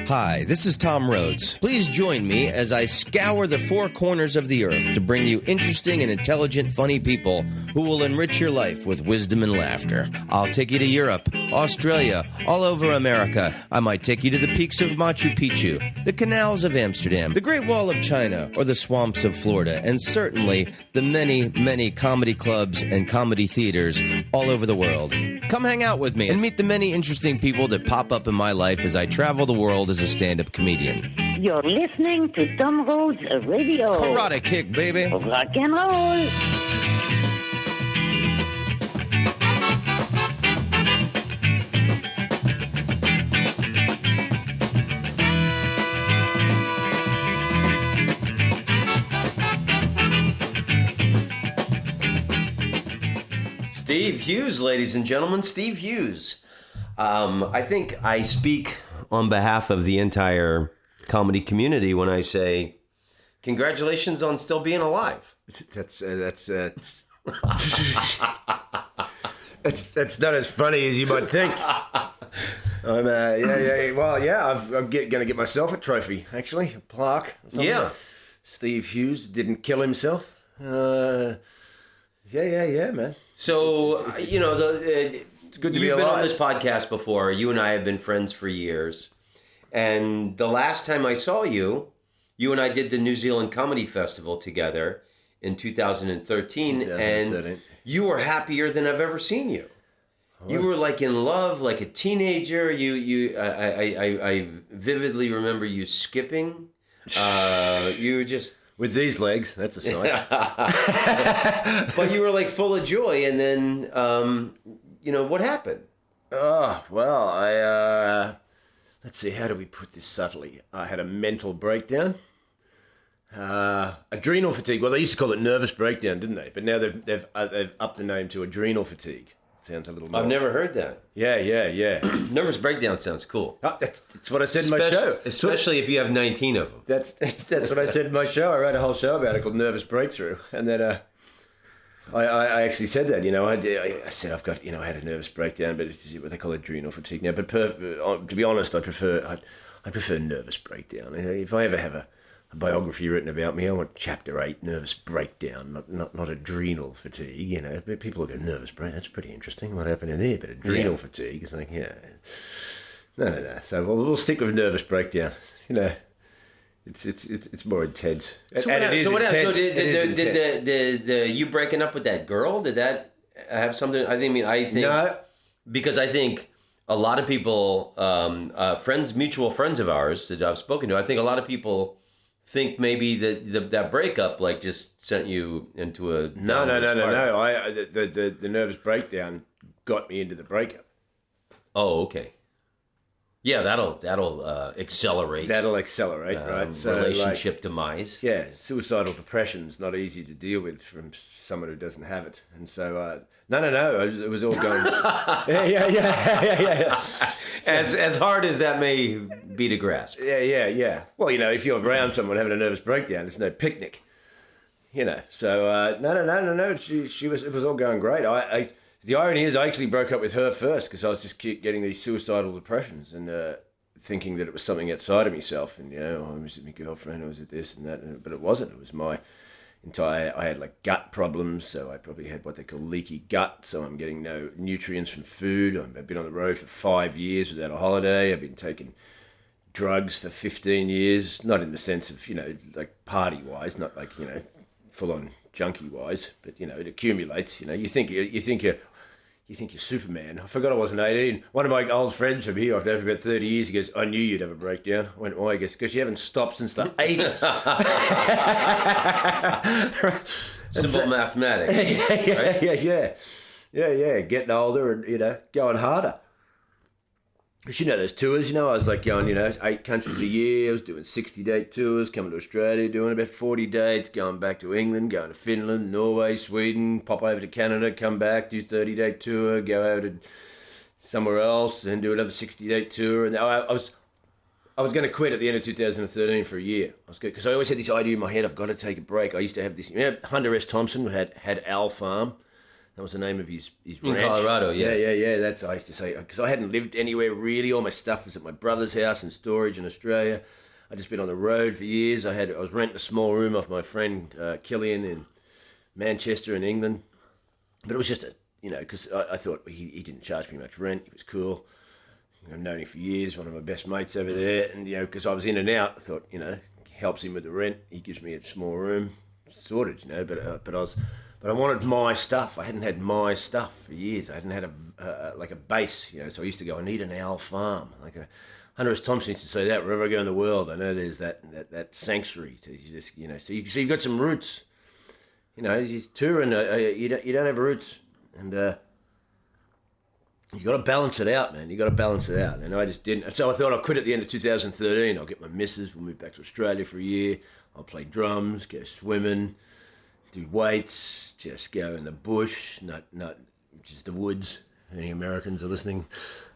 Hi, this is Tom Rhodes. Please join me as I scour the four corners of the earth to bring you interesting and intelligent, funny people who will enrich your life with wisdom and laughter. I'll take you to Europe, Australia, all over America. I might take you to the peaks of Machu Picchu, the canals of Amsterdam, the Great Wall of China, or the swamps of Florida, and certainly the many, many comedy clubs and comedy theaters all over the world. Come hang out with me and meet the many interesting people that pop up in my life as I travel the world as a stand-up comedian. You're listening to Tom Rhodes Radio. Karate kick, baby. Rock and roll. Steve Hughes, ladies and gentlemen, Steve Hughes. I think I speak on behalf of the entire comedy community when I say, congratulations on still being alive. That's not as funny as you might think. I'm going to get myself a trophy, actually, a plaque. Yeah. Steve Hughes didn't kill himself. Man. So, it's good to be you've been alive. on this podcast before. You and I have been friends for years. And the last time I saw you, you and I did the New Zealand Comedy Festival together in 2013. And you were happier than I've ever seen you. You were like in love, like a teenager. I vividly remember you skipping. You were just... With these legs, that's a sight. But you were like full of joy, and then, what happened? Oh, well, let's see, how do we put this subtly? I had a mental breakdown. Adrenal fatigue. Well, they used to call it nervous breakdown, didn't they? But now they've upped the name to adrenal fatigue. Sounds a little more... I've never heard that. Yeah. Nervous breakdown sounds cool. Oh, that's what I said in my show. Especially if you have 19 of them. That's what I said in my show. I wrote a whole show about it called Nervous Breakthrough. And then I actually said that, I said I've got, I had a nervous breakdown, but it's what they call adrenal fatigue now. But to be honest, I prefer nervous breakdown. If I ever have a biography written about me, I want chapter 8, nervous breakdown, not adrenal fatigue, But people go, nervous breakdown, that's pretty interesting, what happened in there? But adrenal fatigue is like, no. So we'll stick with nervous breakdown, It's more intense. So did you breaking up with that girl, did that have something, I think no. Because I think a lot of people, mutual friends of ours that I've spoken to, I think a lot of people think maybe that breakup like just sent you into a no. The nervous breakdown got me into the breakup. Oh, okay. Yeah, that'll accelerate. That'll accelerate, right? So, relationship demise. Yeah, suicidal depression's not easy to deal with from someone who doesn't have it, and so no. It was all going. Yeah. So, as hard as that may be to grasp. Yeah. Well, if you're around someone having a nervous breakdown, it's no picnic. So no. It was all going great. The irony is, I actually broke up with her first because I was just getting these suicidal depressions and thinking that it was something outside of myself. And I was with my girlfriend, I was at this and that, but it wasn't. It was my entire. I had like gut problems, so I probably had what they call leaky gut. So I'm getting no nutrients from food. I've been on the road for 5 years without a holiday. I've been taking drugs for 15 years, not in the sense of like party wise, not like full on junkie wise, but it accumulates. You think you're Superman. I forgot I wasn't 18. One of my old friends from here, I've known for about 30 years, he goes, I knew you'd have a breakdown. I went, why? I guess, because you haven't stopped since the 80s. Simple mathematics. Yeah. Getting older and, going harder. Because those tours, I was like going, 8 countries a year. I was doing 60-date tours, coming to Australia, doing about 40 dates, going back to England, going to Finland, Norway, Sweden, pop over to Canada, come back, do 30-date tour, go over to somewhere else, then do another 60-date tour. And I was going to quit at the end of 2013 for a year. Because I always had this idea in my head, I've got to take a break. I used to have this, Hunter S. Thompson had Owl Farm. That was the name of his In ranch. Colorado, yeah. Yeah. That's I used to say, because I hadn't lived anywhere really. All my stuff was at my brother's house in storage in Australia. I'd just been on the road for years. I was renting a small room off my friend Killian in Manchester in England. But it was just because I thought he didn't charge me much rent. He was cool. I've known him for years, one of my best mates over there. And, because I was in and out, I thought, helps him with the rent. He gives me a small room, sorted, but I wanted my stuff. I hadn't had my stuff for years. I hadn't had a base, so I used to go, I need an owl farm. Like Hunter S. Thompson used to say that wherever I go in the world, I know there's that sanctuary to just, so you've got some roots. You're touring, you don't have roots. And you got to balance it out, man. You got to balance it out. And I just didn't. So I thought I'd quit at the end of 2013. I'll get my missus. We'll move back to Australia for a year. I'll play drums, go swimming, do weights, just go in the bush, not just the woods. Any Americans are listening.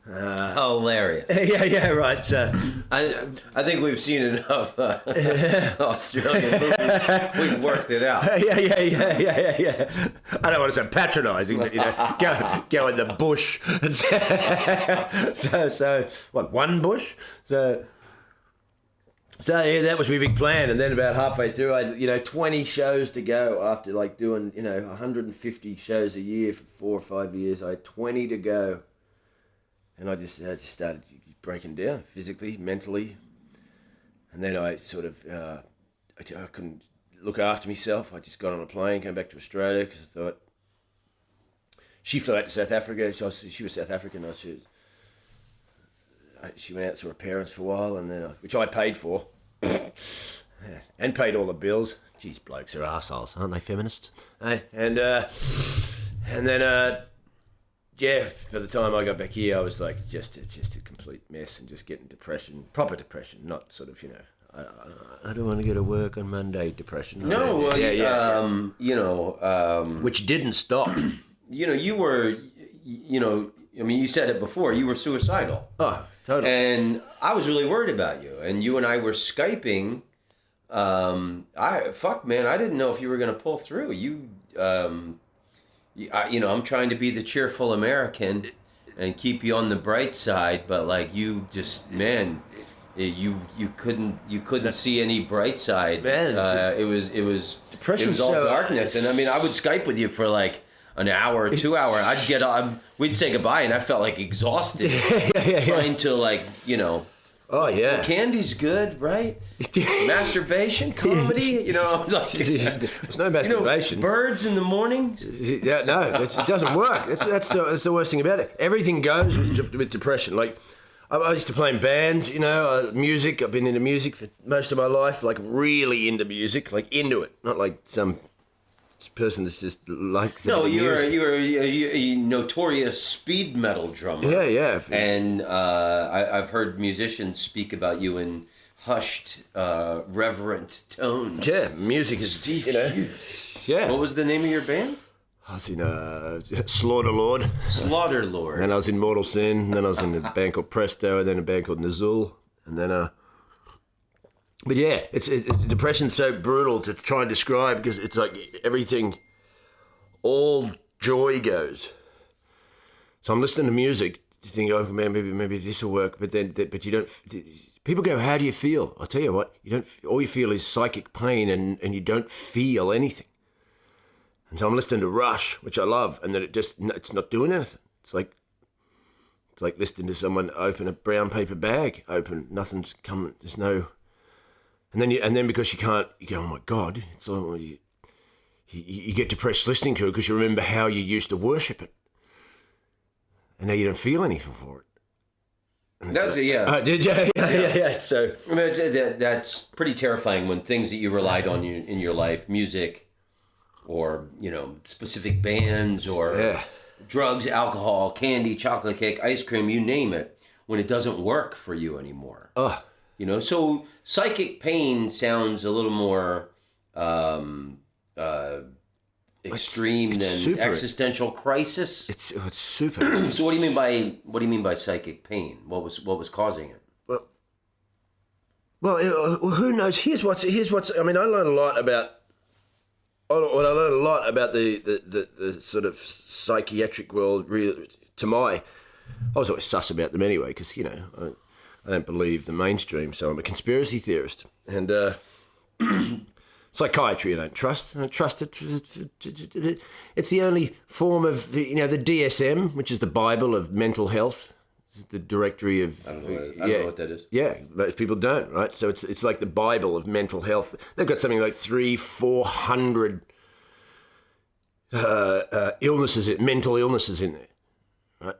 Hilarious. Yeah, right. So I think we've seen enough Australian movies. We've worked it out. Yeah. I don't want to sound patronising, but go in the bush. So what? One bush? So yeah, that was my big plan. And then about halfway through, I 20 shows to go after doing 150 shows a year for 4 or 5 years. I had 20 to go. And I just started breaking down physically, mentally. And then I sort of, I couldn't look after myself. I just got on a plane, came back to Australia because I thought, she flew out to South Africa. She was South African. She went out to her parents for a while, and then which I paid for. And paid all the bills. Jeez, blokes are arseholes, aren't they, feminists? Hey, and then... yeah, by the time I got back here, I was like just a complete mess and just getting depression, proper depression, not sort of, I don't want to go to work on Monday depression. No, which didn't stop. You were, you said it before, you were suicidal. Oh, totally. And I was really worried about you. And you and I were Skyping. I didn't know if you were going to pull through. I'm trying to be the cheerful American and keep you on the bright side, but you just, man, you couldn't see any bright side. Man, it was depression. It was all darkness. And I would Skype with you for an hour or 2 hours. I'd get on, we'd say goodbye, and I felt exhausted, trying to Oh yeah, well, candy's good, right? Masturbation, comedy, There's no masturbation. Birds in the morning. Yeah, no, it doesn't work. That's the worst thing about it. Everything goes with depression. I used to play in bands, music. I've been into music for most of my life, really into music, into it, not like some person that's just likes it. No, you're a notorious speed metal drummer. Yeah. And I've heard musicians speak about you in hushed, reverent tones. Yeah, music is Steve Hughes. Yeah. What was the name of your band? I was in Slaughter Lord. Slaughter Lord. And I was in Mortal Sin. And then I was in a band called Presto. And then a band called Nazul. And then but yeah, depression's so brutal to try and describe because it's everything, all joy goes. So I'm listening to music, just thinking, oh man, maybe this will work. But you don't. People go, how do you feel? I'll tell you what, you don't. All you feel is psychic pain, and you don't feel anything. And so I'm listening to Rush, which I love, and then it's not doing anything. It's like listening to someone open a brown paper bag, nothing's coming. There's no. And then because you can't, you go, oh my God! It's like you get depressed listening to it because you remember how you used to worship it, and now you don't feel anything for it. And Did you? Yeah. So that's pretty terrifying when things that you relied on in your life, music, or specific bands, or drugs, alcohol, candy, chocolate cake, ice cream, you name it, when it doesn't work for you anymore. So psychic pain sounds a little more extreme than existential crisis. It's super. So what do you mean by psychic pain? What was causing it? Well, who knows? Here's what's. I learned a lot about Well, I learned a lot about the sort of psychiatric world. I was always sus about them anyway, because, you know, I don't believe the mainstream, so I'm a conspiracy theorist. And psychiatry I don't trust. I don't trust it. It's the only form of, you know, the DSM, which is the Bible of mental health. It's the directory of... I don't know what that is. Yeah, most people don't, right? So it's like the Bible of mental health. They've got something like 400 mental illnesses in there, right?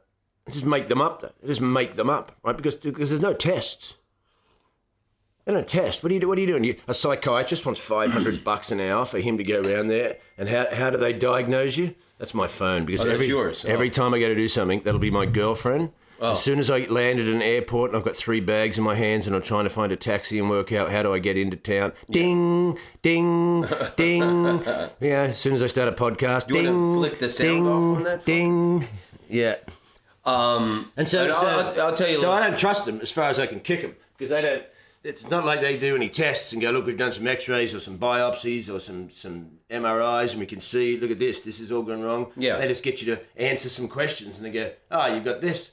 Just make them up, though. Just make them up, right? Because there's no tests. They don't test. What are you doing? A psychiatrist wants $500 an hour for him to go around there, and how do they diagnose you? That's my phone, because every time I go to do something, that'll be my girlfriend. Oh. As soon as I land at an airport and I've got 3 bags in my hands and I'm trying to find a taxi and work out how do I get into town, ding, ding, ding. Yeah, as soon as I start a podcast, ding, you want to flick the sound off on that? Ding. Yeah. And so I'll tell you. So I don't trust them as far as I can kick them, because they don't. It's not like they do any tests and go, look, we've done some X-rays or some biopsies or some MRIs and we can see, look at this is all gone wrong. Yeah. They just get you to answer some questions and they go, you've got this.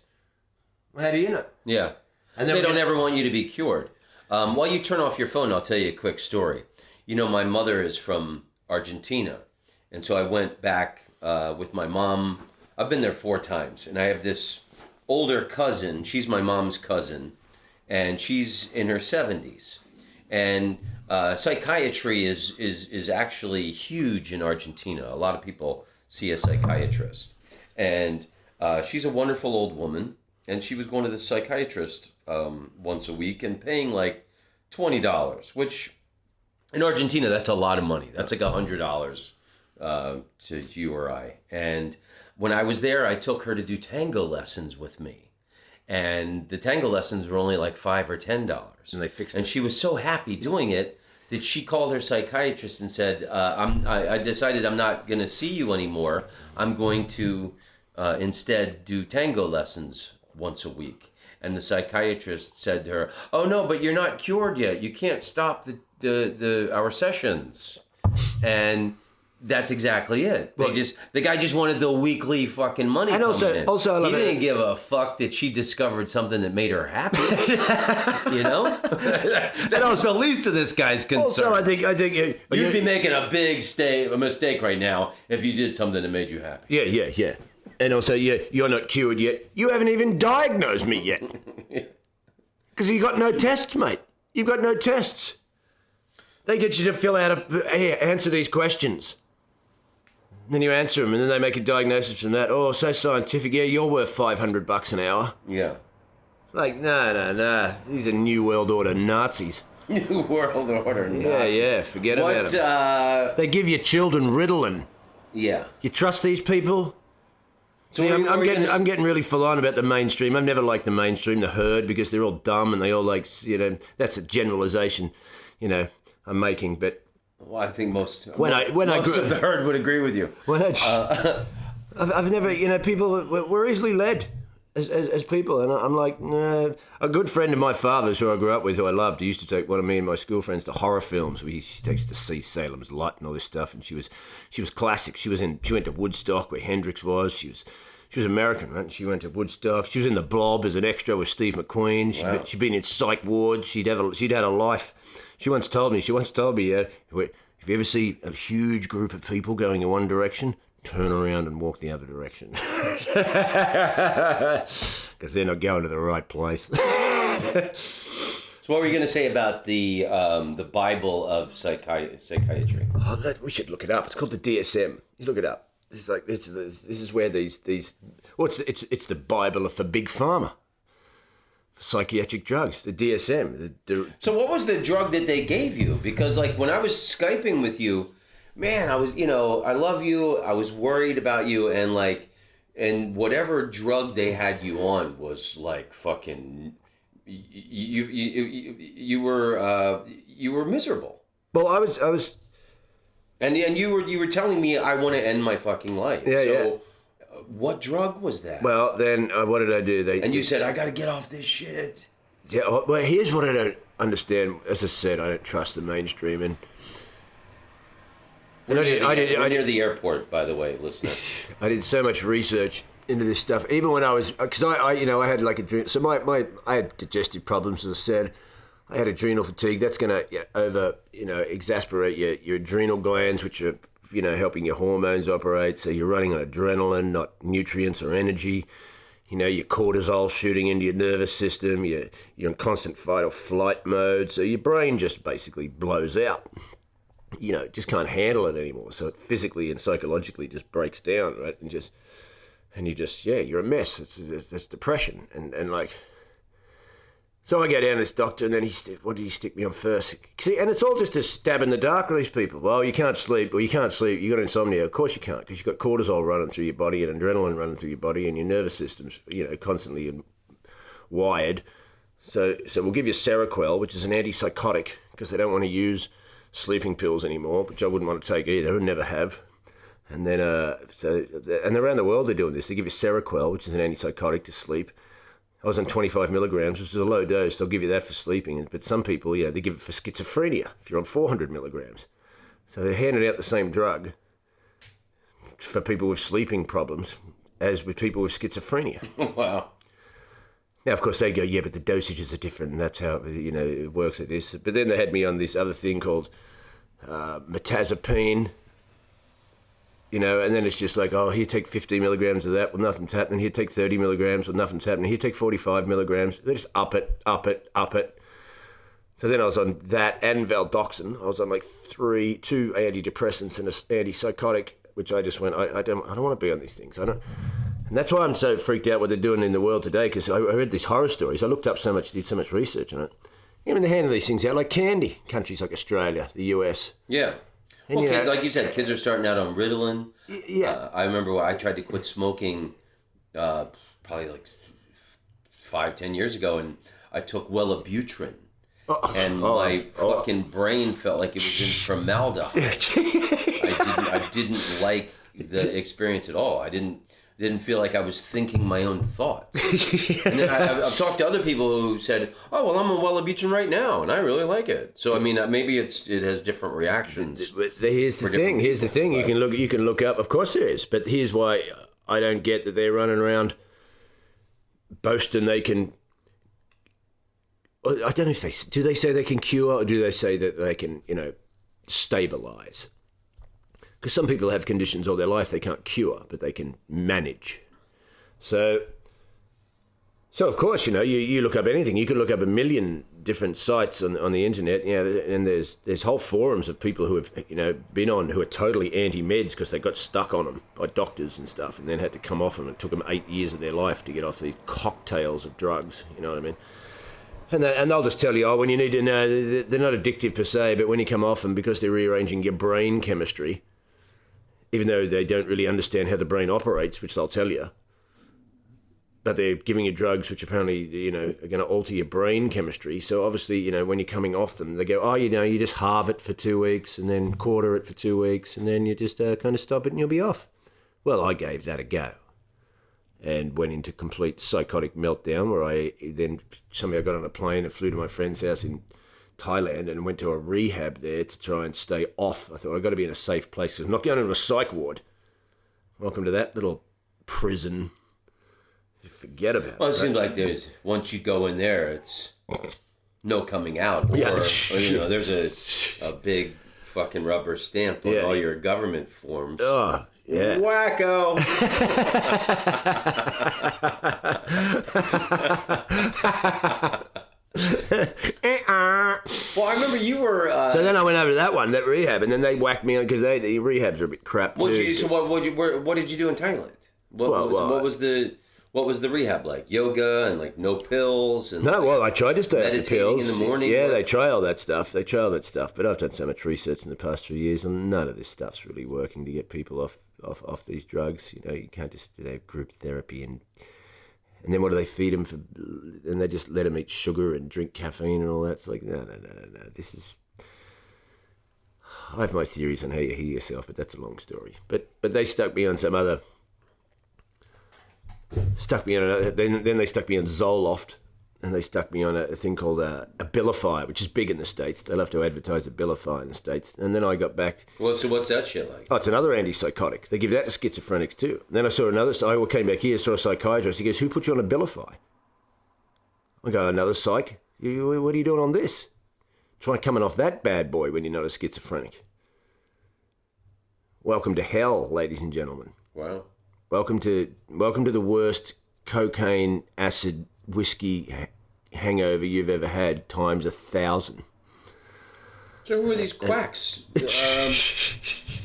Well, how do you know? Yeah. And they don't ever want you to be cured. While you turn off your phone, I'll tell you a quick story. You know, my mother is from Argentina. And so I went back with my mom. I've been there 4 times. And I have this older cousin. She's my mom's cousin. And she's in her 70s. And psychiatry is actually huge in Argentina. A lot of people see a psychiatrist. And she's a wonderful old woman. And she was going to the psychiatrist once a week and paying like $20, which in Argentina, that's a lot of money. That's like $100 to you or I. And when I was there, I took her to do tango lessons with me. And the tango lessons were only like $5 or $10. And they fixed it. And she was so happy doing it that she called her psychiatrist and said, I decided I'm not going to see you anymore. I'm going to instead do tango lessons once a week. And the psychiatrist said to her, oh no, but you're not cured yet. You can't stop our sessions. And that's exactly it. The guy just wanted the weekly fucking money. And also I love he didn't give a fuck that she discovered something that made her happy. You know, that was the least of this guy's concern. Also, I think you'd be making a big mistake right now if you did something that made you happy. Yeah. And also, you're not cured yet. You haven't even diagnosed me yet. Because you got no tests, mate. You've got no tests. They get you to answer these questions. And then you answer them, and then they make a diagnosis from that. Oh, so scientific. Yeah, you're worth $500 an hour. Yeah. Like, no. These are New World Order Nazis. New World Order Nazis. Yeah. Forget about them. They give your children Ritalin. Yeah. You trust these people? So see, I'm getting really full on about the mainstream. I've never liked the mainstream, the herd, because they're all dumb and they all like, you know, that's a generalization, you know, I'm making, but... Well, I think most of the herd would agree with you. I've never, you know, people, we're easily led as people, and I'm like, nah. A good friend of my father's who I grew up with, who I loved, he used to take one of me and my school friends to horror films. She takes to see Salem's Lot and all this stuff, and she was classic. She went to Woodstock where Hendrix was. She was American, right? She went to Woodstock. She was in The Blob as an extra with Steve McQueen. She'd been in psych wards. She'd had a life. She once told me, if you ever see a huge group of people going in one direction, turn around and walk the other direction. Because they're not going to the right place. So what were you going to say about the Bible of psychiatry? Oh, we should look it up. It's called the DSM. You look it up. This is where it's the Bible for Big Pharma. Psychiatric drugs, the DSM. So what was the drug that they gave you? Because like when I was Skyping with you, man, I was, you know, I love you. I was worried about you, and whatever drug they had you on was like fucking. You were miserable. Well, I was. And you were telling me I want to end my fucking life. Yeah. What drug was that? Well, then what did I do? And you said I got to get off this shit. Yeah. Well, here's what I don't understand. As I said, I don't trust the mainstream, and And We're near the airport, by the way, listener. I did so much research into this stuff, even when I was, because I had like adrenal, so I had digestive problems, as I said. I had adrenal fatigue. That's going to exasperate your adrenal glands, which are, helping your hormones operate. So you're running on adrenaline, not nutrients or energy. Your cortisol shooting into your nervous system. You're in constant fight or flight mode. So your brain just basically blows out. Just can't handle it anymore. So it physically and psychologically just breaks down, right? You're a mess. It's depression. And like, so I go down to this doctor, and then what did he stick me on first? See, and it's all just a stab in the dark with these people. Well, you can't sleep, you got insomnia. Of course you can't, because you've got cortisol running through your body and adrenaline running through your body, and your nervous system's, constantly wired. So we'll give you Seroquel, which is an antipsychotic, because they don't want to use sleeping pills anymore, which I wouldn't want to take either, and never have. And then, and around the world they're doing this. They give you Seroquel, which is an antipsychotic to sleep. I was on 25 milligrams, which is a low dose. They'll give you that for sleeping. But some people, they give it for schizophrenia if you're on 400 milligrams. So they're handing out the same drug for people with sleeping problems as with people with schizophrenia. Wow. Now, of course, they'd go, yeah, but the dosages are different, and that's how, it works like this. But then they had me on this other thing called metazapine. And then it's just like, oh, here, take 50 milligrams of that. Well, nothing's happening. Here, take 30 milligrams. Well, nothing's happening. Here, take 45 milligrams. They just up it. So then I was on that and Valdoxin. I was on like two antidepressants and an antipsychotic, which I just went, I don't want to be on these things. And that's why I'm so freaked out what they're doing in the world today, because I read these horror stories. I looked up so much, did so much research on it. They're handing these things out like candy. Countries like Australia, the US. Yeah. And, well, like you said, kids are starting out on Ritalin. Yeah. I remember when I tried to quit smoking probably like 5-10 years ago, and I took Wellibutrin. My fucking brain felt like it was in formaldehyde. I didn't like the experience at all. I didn't feel like I was thinking my own thoughts. And then I've talked to other people who said, oh, well, I'm on Wellibutrin right now, and I really like it. So, I mean, maybe it has different reactions. Here's the thing. You can look up. Of course there is. But here's why I don't get that they're running around boasting they can... I don't know if do they say they can cure, or do they say that they can, stabilize? Because some people have conditions all their life they can't cure, but they can manage. So of course, you look up anything. You can look up 1 million different sites on the internet, and there's whole forums of people who have, who are totally anti-meds because they got stuck on them by doctors and stuff, and then had to come off them. It took them 8 years of their life to get off these cocktails of drugs, you know what I mean? And they'll just tell you, oh, when you need to know, they're not addictive per se, but when you come off them, because they're rearranging your brain chemistry, even though they don't really understand how the brain operates, which they'll tell you, but they're giving you drugs which apparently, are going to alter your brain chemistry. So obviously, when you're coming off them, they go, oh, you just halve it for 2 weeks and then quarter it for 2 weeks, and then you just kind of stop it and you'll be off. Well, I gave that a go and went into complete psychotic meltdown, where I somehow got on a plane and flew to my friend's house in Thailand and went to a rehab there to try and stay off. I thought, I've got to be in a safe place, because I'm not going into a psych ward. Welcome to that little prison. Forget about it. Well, it seems like once you go in there, it's no coming out. Or there's a big fucking rubber stamp on all your government forms. Oh, yeah. Wacko. Well, I remember you were... So then I went over to that rehab, and then they whacked me on, because the rehabs are a bit crap too. What did you do in Thailand? What was the rehab like? Yoga and like no pills? And I tried to stay off the pills. In the morning? Yeah, they try all that stuff. But I've done so much research in the past 3 years, and none of this stuff's really working to get people off these drugs. You can't just do group therapy and then what do they feed them for? And they just let them eat sugar and drink caffeine and all that. It's like, no. This is... I have my theories on how you heal yourself, but that's a long story. But they stuck me on some other... Then they stuck me on Zoloft, and they stuck me on a thing called a Abilify, which is big in the States. They love to advertise Abilify in the States. And then I got back. Well, so what's that shit like? Oh, it's another antipsychotic. They give that to schizophrenics too. And then I saw another. So I came back here, saw a psychiatrist. He goes, "Who put you on Abilify?" I go, "Another psych. What are you doing on this? Trying coming off that bad boy when you're not a schizophrenic." Welcome to hell, ladies and gentlemen. Wow. Welcome to the worst cocaine, acid, whiskey hangover you've ever had times 1,000. So who are these quacks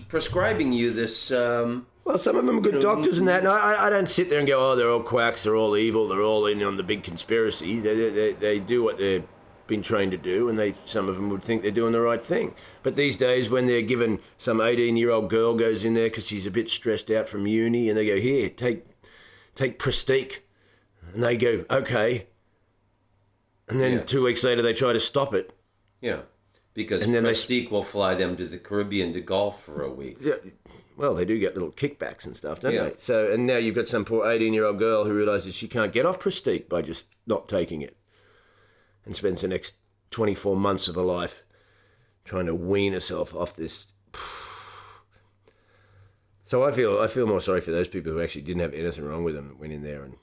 prescribing you this? Well, some of them are good doctors and that. And I don't sit there and go, "Oh, they're all quacks, they're all evil, they're all in on the big conspiracy." They do what they've been trained to do, and some of them would think they're doing the right thing. But these days, when they're given, some 18-year-old girl goes in there because she's a bit stressed out from uni, and they go, "Here, take Prestique," and they go, "Okay," and then 2 weeks later they try to stop it. Yeah, because Prestique will fly them to the Caribbean to golf for a week. Yeah, well, they do get little kickbacks and stuff, don't Yeah. they? So, and now you've got some poor 18-year-old girl who realises she can't get off Prestique by just not taking it, and spends the next 24 months of her life trying to wean herself off this. So I feel more sorry for those people who actually didn't have anything wrong with them that went in there, and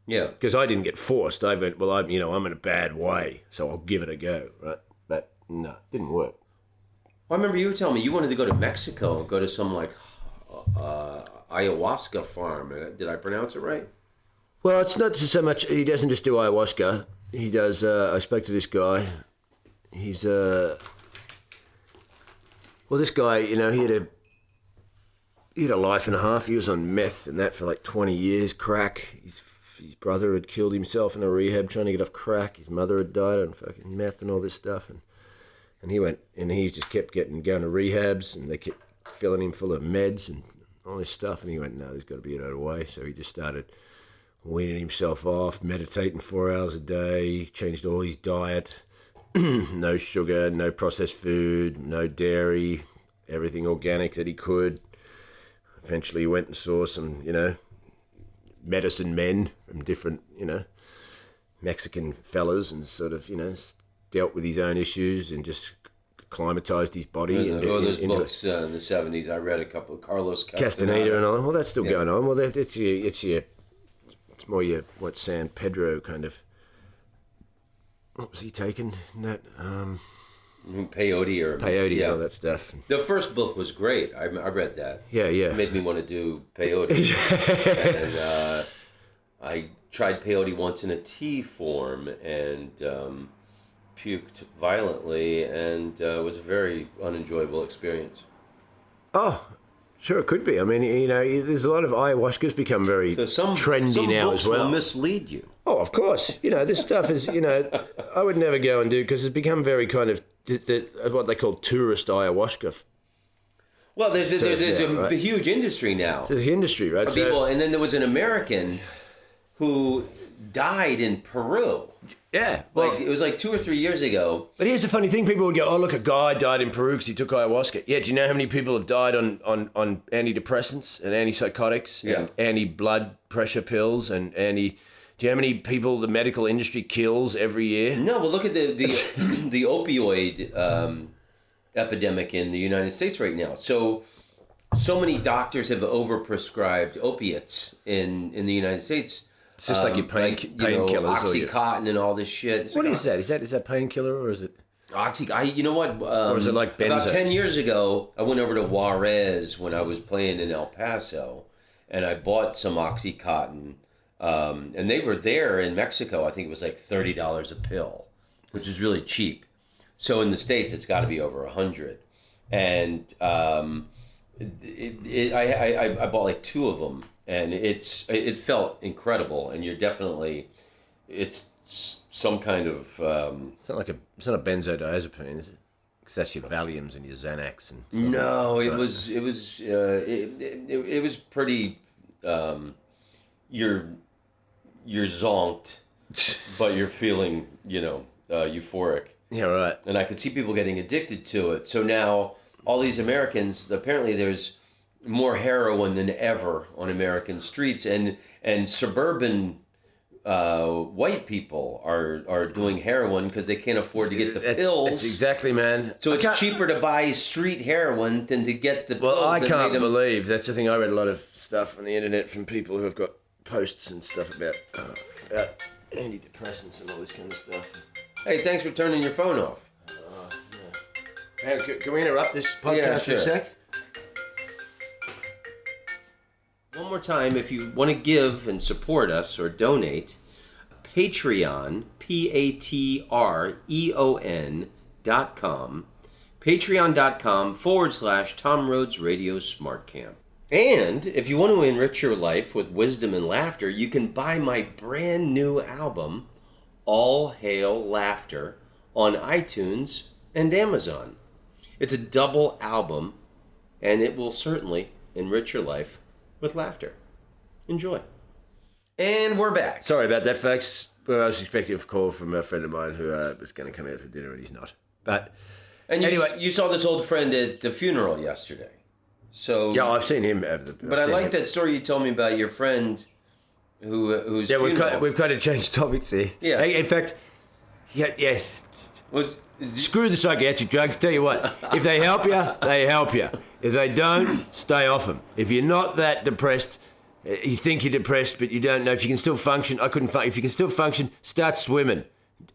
because I didn't get forced. I went, well, I'm in a bad way, so I'll give it a go, right? But no, it didn't work. Well, I remember you were telling me you wanted to go to Mexico, go to some like ayahuasca farm. Did I pronounce it right? Well, it's not so much. He doesn't just do ayahuasca. He does. I spoke to this guy. He's well, this guy, he had a life and a half. He was on meth and that for like 20 years, crack. His brother had killed himself in a rehab trying to get off crack. His mother had died on fucking meth and all this stuff. And he went, and he just kept going to rehabs, and they kept filling him full of meds and all this stuff. And he went, no, there's got to be another way. So he just started weaning himself off, meditating 4 hours a day, changed all his diet. No sugar, no processed food, no dairy, everything organic that he could. Eventually he went and saw some, medicine men from different, Mexican fellas, and sort of, dealt with his own issues and just acclimatized his body. Those books in the 70s, I read a couple of Carlos Castaneda and all that. Well, that's still going on. Well, it's more your, San Pedro kind of. What was he taking? That peyote and all that stuff. The first book was great. I read that. Yeah. It made me want to do peyote. And I tried peyote once in a tea form and puked violently, and it was a very unenjoyable experience. Sure, it could be. I mean, there's a lot of ayahuasca's become very trendy now as well. Some books will mislead you. Oh, of course. This stuff is, I would never go and do, because it's become very kind of what they call tourist ayahuasca. Well, there's a right? huge industry now. There's the industry, right? People, and then there was an American who died in Peru. Yeah. Well, it was like 2 or 3 years ago. But here's the funny thing. People would go, oh, look, a guy died in Peru because he took ayahuasca. Yeah, do you know how many people have died on antidepressants and antipsychotics and anti-blood pressure pills and do you know how many people the medical industry kills every year? No, but look at the the opioid epidemic in the United States right now. So many doctors have overprescribed opiates in the United States. It's just like your painkillers. Oxycontin and all this shit. What is that? Is that painkiller or is it? You know what? Or is it like benzos? About 10 years ago, I went over to Juarez when I was playing in El Paso, and I bought some Oxycontin. And they were there in Mexico. I think it was like $30 a pill, which is really cheap. So in the States, it's got to be over $100. And I bought like 2 of them. And it felt incredible, and it's some kind of. It's not a benzodiazepine, is it? Because that's your Valiums and your Xanax and. No, it was pretty. You're zonked, but you're feeling euphoric. Yeah, right. And I could see people getting addicted to it. So now all these Americans, apparently there's more heroin than ever on American streets, and suburban white people are doing heroin because they can't afford to get the pills. That's exactly, man. So it's cheaper to buy street heroin than to get the pills. Well, I can't believe that's the thing. I read a lot of stuff on the internet from people who have got posts and stuff about antidepressants and all this kind of stuff. Hey, thanks for turning your phone off. Hey, can we interrupt this podcast for a sec? One more time, if you want to give and support us or donate, Patreon, patreon.com, patreon.com/Tom Rhodes Radio Smart Camp. And if you want to enrich your life with wisdom and laughter, you can buy my brand new album, All Hail Laughter, on iTunes and Amazon. It's a double album, and it will certainly enrich your life with laughter. Enjoy. And we're back. Sorry about that, folks. Well, I was expecting a call from a friend of mine who was going to come out for dinner, and he's not. But anyway, you saw this old friend at the funeral yesterday. So yeah, I've seen him over the. But I like that story you told me about your friend who's funeral. We've kind of changed topics here. Yeah. In fact, yeah. Screw the psychiatric drugs. Tell you what, if they help you, they help you. If they don't, stay off them. If you're not that depressed, you think you're depressed, but you don't know if you can still function. If you can still function, start swimming.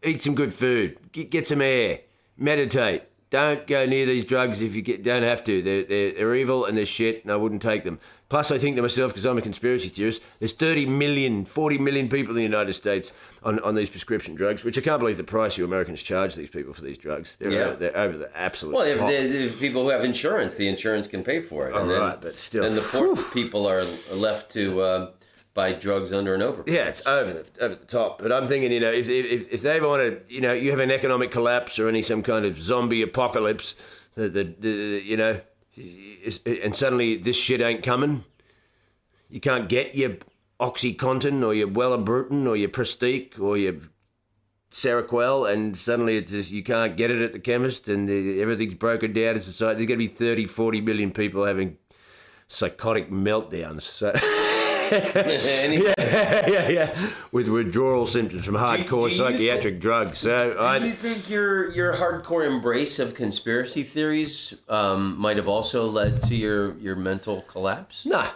Eat some good food. Get some air. Meditate. Don't go near these drugs if you don't have to. They're evil and they're shit, and I wouldn't take them. Plus, I think to myself, because I'm a conspiracy theorist, there's 40 million people in the United States on these prescription drugs, which I can't believe the price you Americans charge these people for these drugs. They're over the absolute top. Well, if people who have insurance, the insurance can pay for it. Right, but still. Then the poor people are left to buy drugs under an overprice. Yeah, it's over the top. But I'm thinking, if they ever want to, you have an economic collapse or some kind of zombie apocalypse, and suddenly this shit ain't coming. You can't get your OxyContin or your Wellabrutin or your Prestique or your Seroquel, and suddenly it's just, you can't get it at the chemist, and everything's broken down in society. There's going to be 30, 40 million people having psychotic meltdowns. So. Yeah. With withdrawal symptoms from hardcore psychiatric drugs. So do you think your hardcore embrace of conspiracy theories might have also led to your mental collapse? Nah.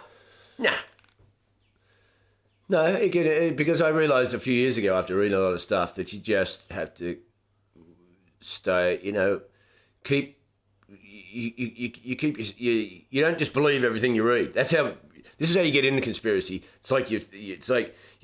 No, because I realised a few years ago after reading a lot of stuff that you just have to stay. You don't just believe everything you read. This is how you get into conspiracy. It's like you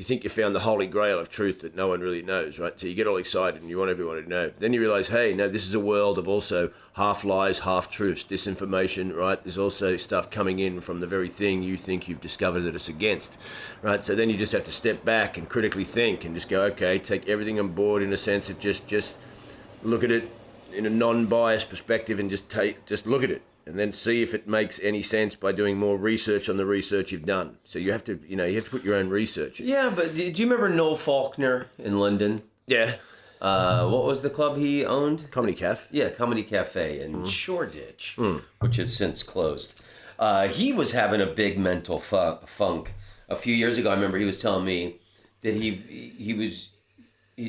think you found the holy grail of truth that no one really knows, right? So you get all excited and you want everyone to know. Then you realise, hey, no, this is a world of also half lies, half truths, disinformation, right? There's also stuff coming in from the very thing you think you've discovered that it's against, right? So then you just have to step back and critically think and just go, okay, take everything on board in a sense of just look at it in a non-biased perspective and just look at it. And then see if it makes any sense by doing more research on the research you've done. So you have to put your own research in. Yeah, but do you remember Noel Faulkner in London? Yeah. What was the club he owned? Comedy Cafe. Yeah, Comedy Cafe in Shoreditch, which has since closed. He was having a big mental funk a few years ago. I remember he was telling me that he was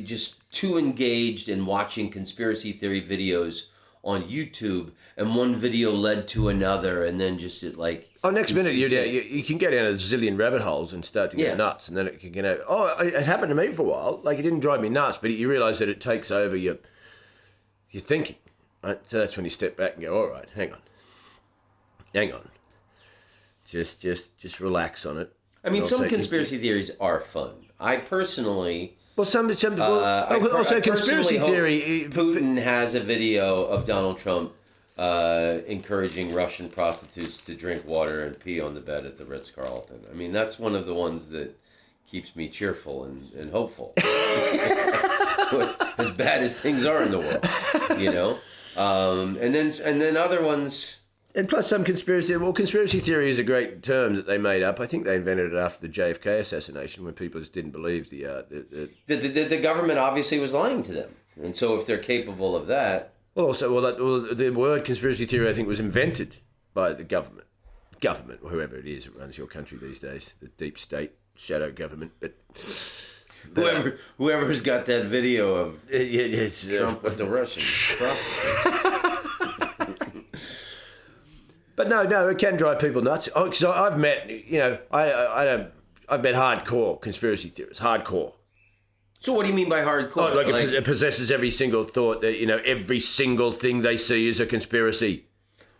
just too engaged in watching conspiracy theory videos on YouTube, and one video led to another, and then just next minute you can go down a zillion rabbit holes and start to get nuts, and then it can it happened to me for a while. Like, it didn't drive me nuts, but you realise that it takes over your thinking, right? So that's when you step back and go, all right, hang on, just relax on it. I mean, some conspiracy theories are fun. I personally. Well, conspiracy theory. Putin has a video of Donald Trump encouraging Russian prostitutes to drink water and pee on the bed at the Ritz-Carlton. I mean, that's one of the ones that keeps me cheerful and hopeful. As bad as things are in the world, and then other ones. And plus some conspiracy theory is a great term that they made up. I think they invented it after the JFK assassination when people just didn't believe the government obviously was lying to them. And so if they're capable of that. The word conspiracy theory, I think, was invented by the government, or whoever it is that runs your country these days, the deep state, shadow government. But Whoever's got that video of It's Trump with the Russians. But no, it can drive people nuts. Oh, because I've met, I've met hardcore conspiracy theorists. Hardcore. So what do you mean by hardcore? Oh, it possesses every single thought that every single thing they see is a conspiracy.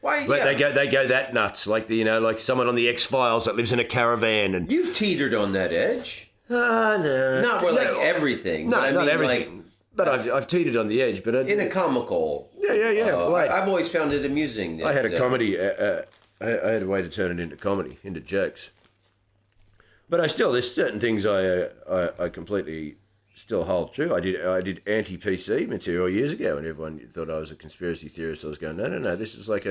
Why? Like they go that nuts. Like like someone on the X-Files that lives in a caravan and. You've teetered on that edge. No. Not where everything. No, but not everything. But I've teetered on the edge. But in a comical. Yeah. I've always found it amusing. I had a comedy. I had a way to turn it into comedy, into jokes. But there's certain things I completely still hold true. I did anti-PC material years ago, and everyone thought I was a conspiracy theorist. I was going, no. This is like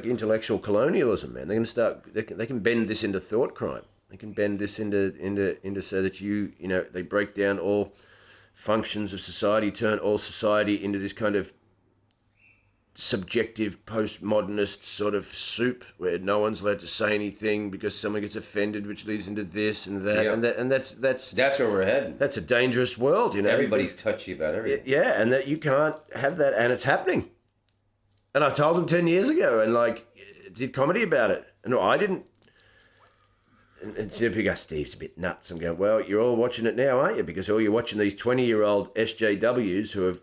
intellectual colonialism, man. They can bend this into thought crime. They can bend this into so that they break down all functions of society, turn all society into this kind of subjective postmodernist sort of soup where no one's allowed to say anything because someone gets offended, which leads into this and that, and that's where we're heading. That's a dangerous world, Everybody's touchy about everything. Yeah, and that you can't have that, and it's happening. And I told them 10 years ago, and did comedy about it, and no, I didn't. And people go, Steve's a bit nuts. I'm going, well, you're all watching it now, aren't you? Because all you're watching these 20-year-old SJWs who have,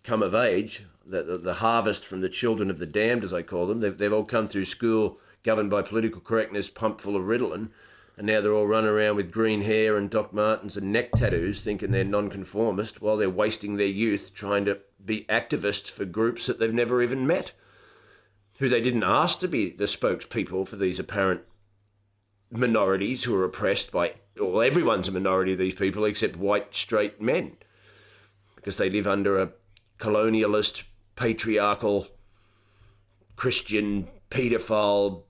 come of age, the harvest from the children of the damned, as I call them. They've all come through school governed by political correctness, pumped full of Ritalin, and now they're all running around with green hair and Doc Martens and neck tattoos thinking they're nonconformist while they're wasting their youth trying to be activists for groups that they've never even met, who they didn't ask to be the spokespeople for these apparent minorities who are oppressed by, well, everyone's a minority of these people except white, straight men, because they live under a colonialist, patriarchal, Christian, paedophile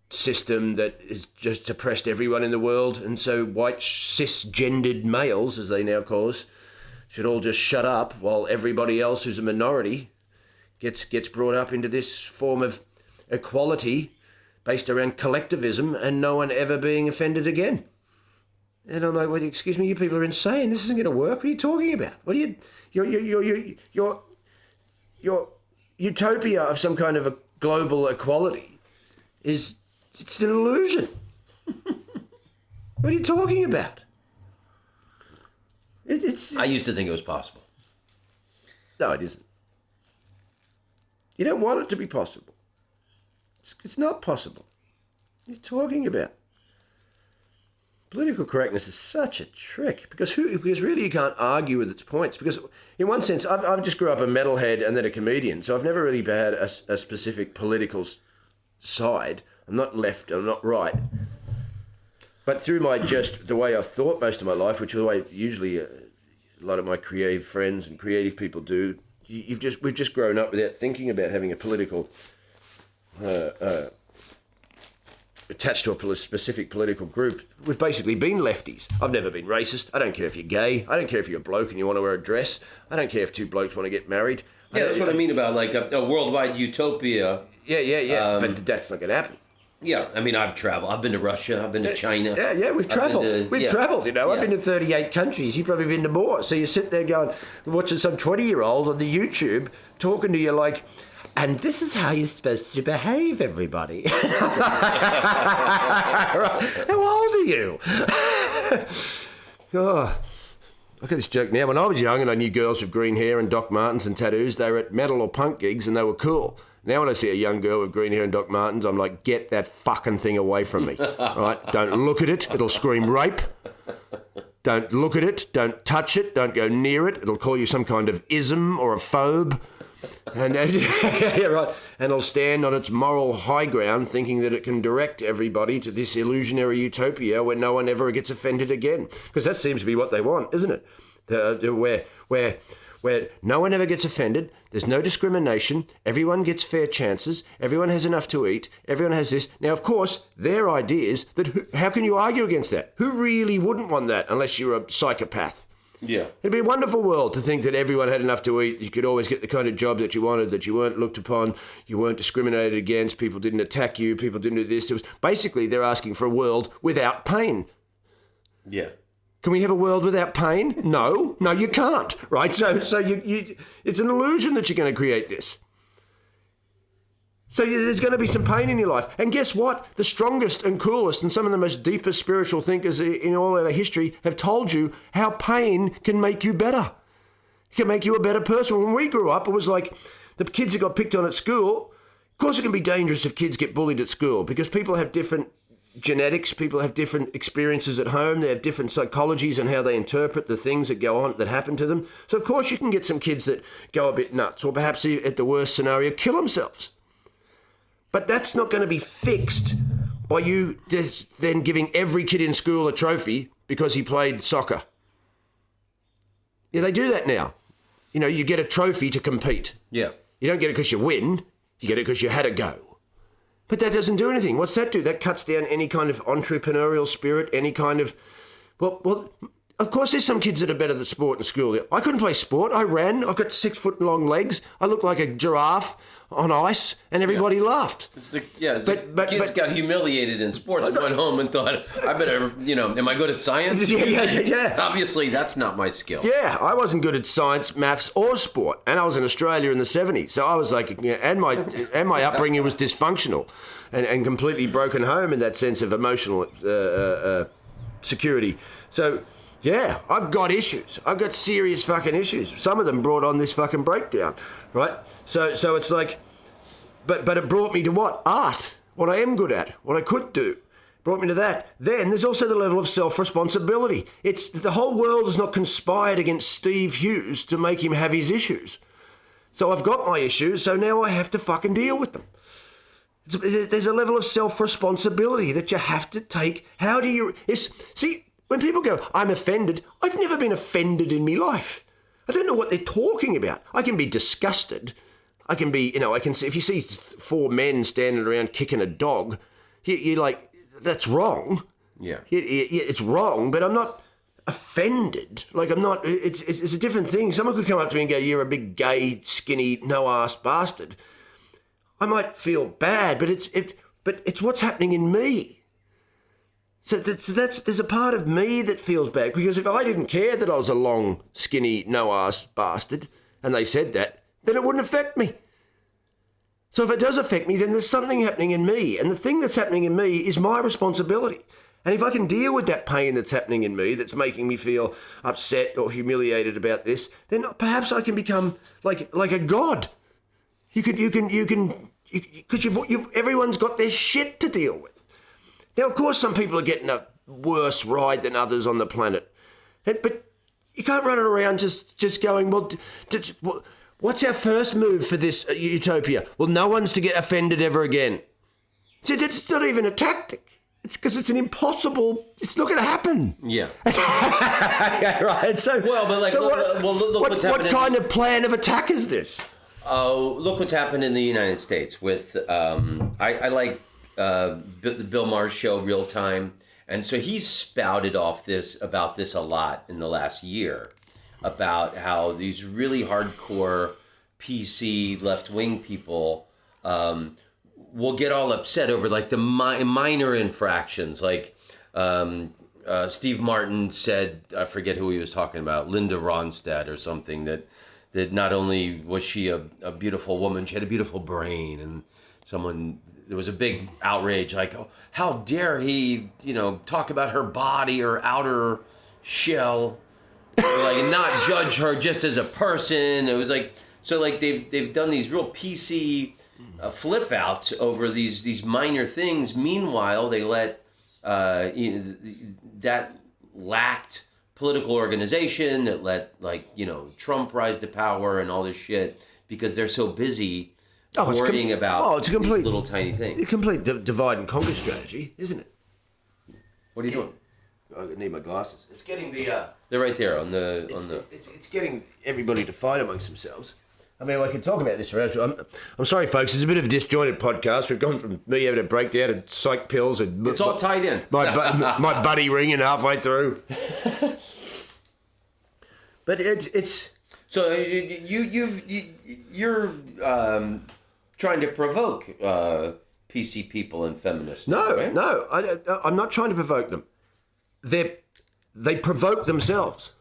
system that has just oppressed everyone in the world. And so white, cisgendered males, as they now call us, should all just shut up while everybody else who's a minority gets brought up into this form of equality based around collectivism and no one ever being offended again. And I'm like, well, excuse me, you people are insane. This isn't going to work. What are you talking about? What are your utopia of some kind of a global equality it's an illusion. What are you talking about? I used to think it was possible. No, it isn't. You don't want it to be possible. It's not possible. What are you talking about? Political correctness is such a trick because really you can't argue with its points. Because in one sense, I've just grew up a metalhead and then a comedian, so I've never really had a specific political side. I'm not left, I'm not right. But through the way I've thought most of my life, which is the way usually a lot of my creative friends and creative people do, we've just grown up without thinking about having a political attached to a specific political group. We've basically been lefties. I've never been racist. I don't care if you're gay. I don't care if you're a bloke and you want to wear a dress. I don't care if two blokes want to get married. Yeah, that's what I mean about a worldwide utopia. Yeah. But that's not going to happen. Yeah, I mean, I've traveled. I've been to Russia. I've been to China. Yeah, we've travelled. We've travelled, I've been to 38 countries. You've probably been to more. So you sit there going, watching some 20-year-old on the YouTube talking to you like, and this is how you're supposed to behave, everybody. How old are you? Oh, look at this joke now. When I was young and I knew girls with green hair and Doc Martens and tattoos, they were at metal or punk gigs and they were cool. Now when I see a young girl with green hair and Doc Martens, I'm like, get that fucking thing away from me. Right? Don't look at it. It'll scream rape. Don't look at it. Don't touch it. Don't go near it. It'll call you some kind of ism or a phobe. And yeah, right. And it'll stand on its moral high ground thinking that it can direct everybody to this illusionary utopia where no one ever gets offended again. Because that seems to be what they want, isn't it? Where no one ever gets offended, there's no discrimination, everyone gets fair chances, everyone has enough to eat, everyone has this. Now, of course, their ideas, how can you argue against that? Who really wouldn't want that unless you're a psychopath? Yeah. It'd be a wonderful world to think that everyone had enough to eat, you could always get the kind of job that you wanted, that you weren't looked upon, you weren't discriminated against, people didn't attack you, people didn't do this. Basically, they're asking for a world without pain. Yeah. Can we have a world without pain? No, you can't, right? So you it's an illusion that you're going to create this. So there's going to be some pain in your life. And guess what? The strongest and coolest and some of the most deepest spiritual thinkers in all our history have told you how pain can make you better. It can make you a better person. When we grew up, it was like the kids that got picked on at school. Of course, it can be dangerous if kids get bullied at school because people have different genetics, people have different experiences at home, they have different psychologies and how they interpret the things that go on, that happen to them. So, of course, you can get some kids that go a bit nuts or perhaps, at the worst scenario, kill themselves. But that's not going to be fixed by you just then giving every kid in school a trophy because he played soccer. Yeah, they do that now. You know, you get a trophy to compete. Yeah. You don't get it because you win. You get it because you had a go. But that doesn't do anything. What's that do? That cuts down any kind of entrepreneurial spirit, any kind of... Well, of course there's some kids that are better at sport in school. I couldn't play sport. I ran. I've got 6 foot long legs. I look like a giraffe on ice, and everybody laughed. The kids got humiliated in sports, went home and thought, I better, am I good at science? Yeah. Obviously, that's not my skill. Yeah, I wasn't good at science, maths, or sport, and I was in Australia in the 70s, so I was like, and my upbringing was dysfunctional and completely broken home in that sense of emotional security. So, yeah, I've got issues. I've got serious fucking issues. Some of them brought on this fucking breakdown, right? So it's like, but it brought me to what? Art. What I am good at. What I could do. Brought me to that. Then there's also the level of self-responsibility. It's the whole world has not conspired against Steve Hughes to make him have his issues. So I've got my issues, so now I have to fucking deal with them. There's a level of self-responsibility that you have to take. How do you... See, when people go, I'm offended, I've never been offended in my life. I don't know what they're talking about. I can be disgusted. I can be, I can see, if you see 4 men standing around kicking a dog, you're like, that's wrong. Yeah. It's wrong, but I'm not offended. Like, I'm not, it's a different thing. Someone could come up to me and go, you're a big gay, skinny, no-ass bastard. I might feel bad, but it's what's happening in me. So there's a part of me that feels bad, because if I didn't care that I was a long, skinny, no-ass bastard, and they said that, then it wouldn't affect me. So if it does affect me, then there's something happening in me, and the thing that's happening in me is my responsibility. And if I can deal with that pain that's happening in me, that's making me feel upset or humiliated about this, then perhaps I can become like a god. Because everyone's got their shit to deal with. Now, of course, some people are getting a worse ride than others on the planet. But you can't run it around just going, well, what's our first move for this utopia? Well, no one's to get offended ever again. See, that's not even a tactic. It's because it's an impossible... It's not going to happen. Yeah. Right. So, look what's happening. What kind of plan of attack is this? Oh, look what's happened in the United States with... I like... the Bill Maher's show, Real Time. And so he's spouted off about this a lot in the last year, about how these really hardcore PC left-wing people will get all upset over like the minor infractions. Like Steve Martin said, I forget who he was talking about, Linda Ronstadt or something, that not only was she a beautiful woman, she had a beautiful brain, and there was a big outrage, like, oh, how dare he, talk about her body or outer shell, and not judge her just as a person. It was like, so like they've done these real PC flip outs over these minor things. Meanwhile, they let that lacked political organization, that let Trump rise to power and all this shit, because they're so busy worrying about these little tiny things. It's a complete divide and conquer strategy, isn't it? What are you doing? I need my glasses. It's getting the... They're right there on the... It's getting everybody to fight amongst themselves. I mean, I could talk about this forever. I'm sorry, folks. It's a bit of a disjointed podcast. We've gone from me having a breakdown to psych pills and... It's all tied in. My buddy ringing halfway through. But it's... So you're trying to provoke PC people and feminists. No, right? no. I'm not trying to provoke them. they provoke themselves.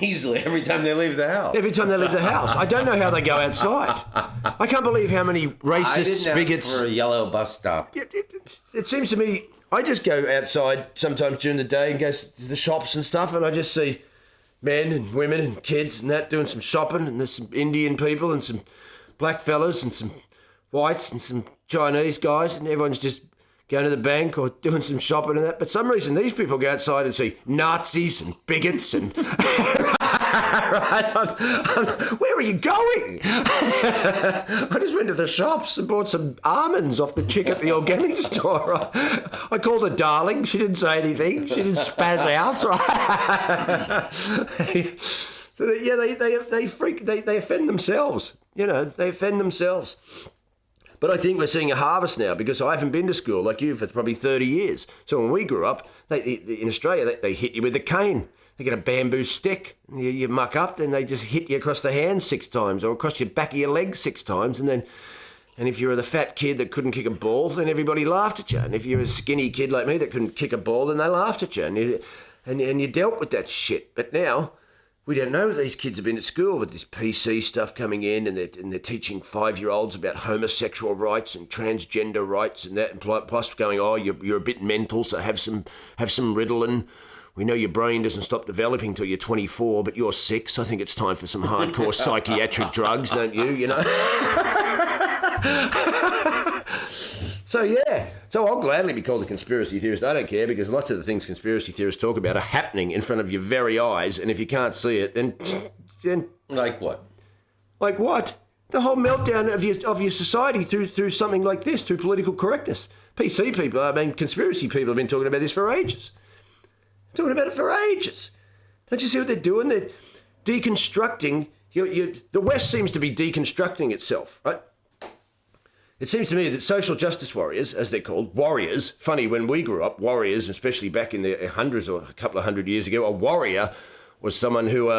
Easily, every time they leave the house. Every time they leave the house. I don't know how they go outside. I can't believe how many racists, bigots... for a yellow bus stop. It seems to me, I just go outside sometimes during the day and go to the shops and stuff, and I just see men and women and kids and that doing some shopping, and there's some Indian people and some black fellas and some whites and some Chinese guys, and everyone's just going to the bank or doing some shopping and that. But for some reason, these people go outside and see Nazis and bigots and... Where are you going? I just went to the shops and bought some almonds off the chick at the organic store. I called her darling. She didn't say anything. She didn't spaz out. So they offend themselves. They offend themselves. But I think we're seeing a harvest now, because I haven't been to school like you for probably 30 years. So when we grew up, in Australia, they hit you with a cane. They get a bamboo stick, and you muck up, then they just hit you across the hand 6 times or across your back of your leg 6 times. And if you were the fat kid that couldn't kick a ball, then everybody laughed at you. And if you were a skinny kid like me that couldn't kick a ball, then they laughed at you. And you dealt with that shit. But now... we don't know if these kids have been at school with this PC stuff coming in, and they're teaching 5-year-olds about homosexual rights and transgender rights and that, and plus going, oh, you're a bit mental, so have some Ritalin. We know your brain doesn't stop developing till you're 24, but you're 6. I think it's time for some hardcore psychiatric drugs, don't you? So I'll gladly be called a conspiracy theorist. I don't care, because lots of the things conspiracy theorists talk about are happening in front of your very eyes, and if you can't see it, then Like what? Like what? The whole meltdown of your society through something like this, through political correctness. PC people, conspiracy people have been talking about this for ages. Talking about it for ages. Don't you see what they're doing? They're deconstructing. The West seems to be deconstructing itself, right? It seems to me that social justice warriors, as they're called, warriors, funny, when we grew up, warriors, especially back in the hundreds or a couple of hundred years ago, a warrior was someone who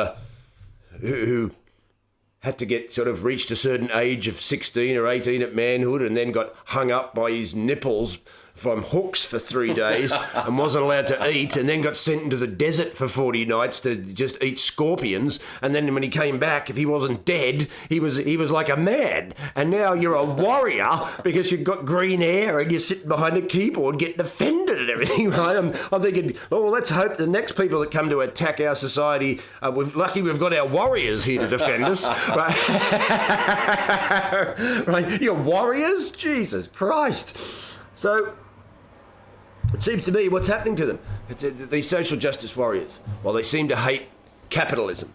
had to get sort of reached a certain age of 16 or 18 at manhood, and then got hung up by his nipples from hooks for 3 days and wasn't allowed to eat, and then got sent into the desert for 40 nights to just eat scorpions. And then when he came back, if he wasn't dead, he was like a man. And now you're a warrior because you've got green hair and you're sitting behind a keyboard getting offended and everything, right? I'm thinking, oh, well, let's hope the next people that come to attack our society, we've got our warriors here to defend us, right? Right? You're warriors? Jesus Christ. So... it seems to me what's happening to them, these social justice warriors, while they seem to hate capitalism.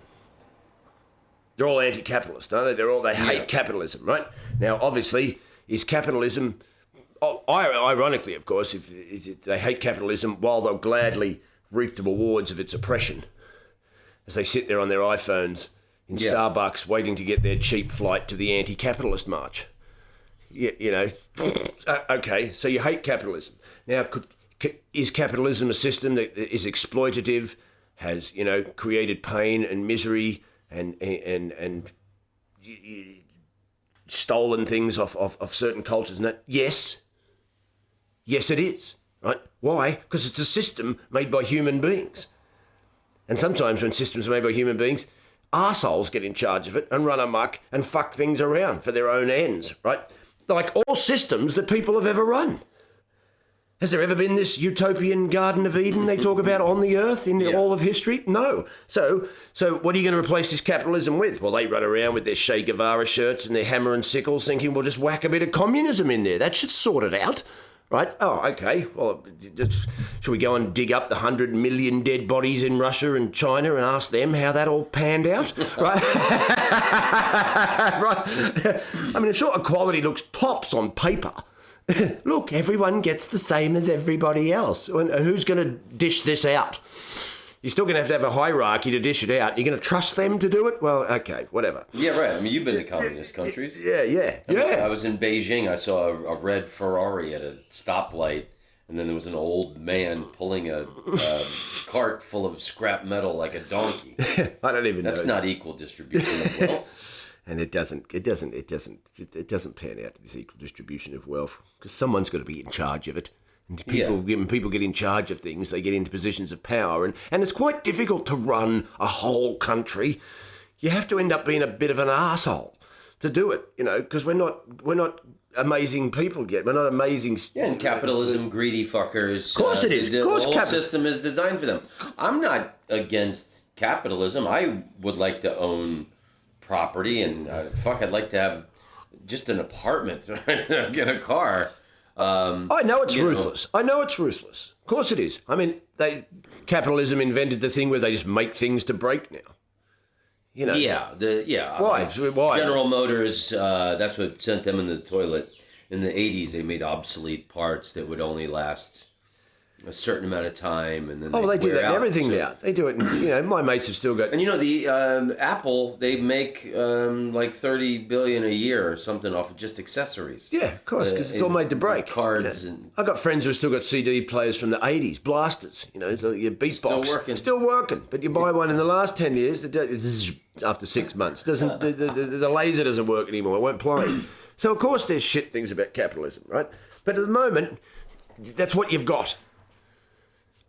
They're all anti-capitalist, aren't they? They hate capitalism, right? Now, obviously, is capitalism... ironically, of course, if they hate capitalism while they'll gladly reap the rewards of its oppression, as they sit there on their iPhones in Starbucks waiting to get their cheap flight to the anti-capitalist march. Okay, so you hate capitalism. Now, is capitalism a system that is exploitative, has, created pain and misery and stolen things off certain cultures and that? Yes. Yes, it is, right? Why? Because it's a system made by human beings. And sometimes when systems are made by human beings, arseholes get in charge of it and run amok and fuck things around for their own ends, right? Like all systems that people have ever run. Has there ever been this utopian Garden of Eden they talk about on the earth in all of history? No. So what are you going to replace this capitalism with? Well, they run around with their Che Guevara shirts and their hammer and sickles thinking, we'll just whack a bit of communism in there. That should sort it out, right? Oh, okay. Well, should we go and dig up the 100 million dead bodies in Russia and China and ask them how that all panned out? Right? Right. I mean, sure, equality looks tops on paper. Look, everyone gets the same as everybody else. And who's going to dish this out? You're still going to have a hierarchy to dish it out. You're going to trust them to do it? Well, okay, whatever. Yeah, right. I mean, you've been to communist countries. Yeah. I was in Beijing. I saw a red Ferrari at a stoplight, and then there was an old man pulling a cart full of scrap metal like a donkey. I don't even know. That's not equal distribution of wealth. And it doesn't pan out to this equal distribution of wealth, because someone's got to be in charge of it. And when people get in charge of things, they get into positions of power. And it's quite difficult to run a whole country. You have to end up being a bit of an arsehole to do it, because we're not amazing people yet. We're not amazing. Yeah, and capitalism, greedy fuckers. Of course it is. The whole system is designed for them. I'm not against capitalism. I would like to own property, and I'd like to have just an apartment, get a car. I know it's ruthless. I know it's ruthless. Of course it is. I mean, capitalism invented the thing where they just make things to break now. Why? Why? General Motors, that's what sent them in the toilet. In the 80s, they made obsolete parts that would only last a certain amount of time, and then they do that in everything now. They do it. My mates have still got. And the Apple, they make like $30 billion a year or something off of just accessories. Yeah, of course, because it's all made to break. Cards and I've got friends who've still got CD players from the 80s, blasters. Your beatbox, still working. But you buy one in the last 10 years, after 6 months, doesn't the laser doesn't work anymore. It won't play. So of course there's shit things about capitalism, right? But at the moment, that's what you've got.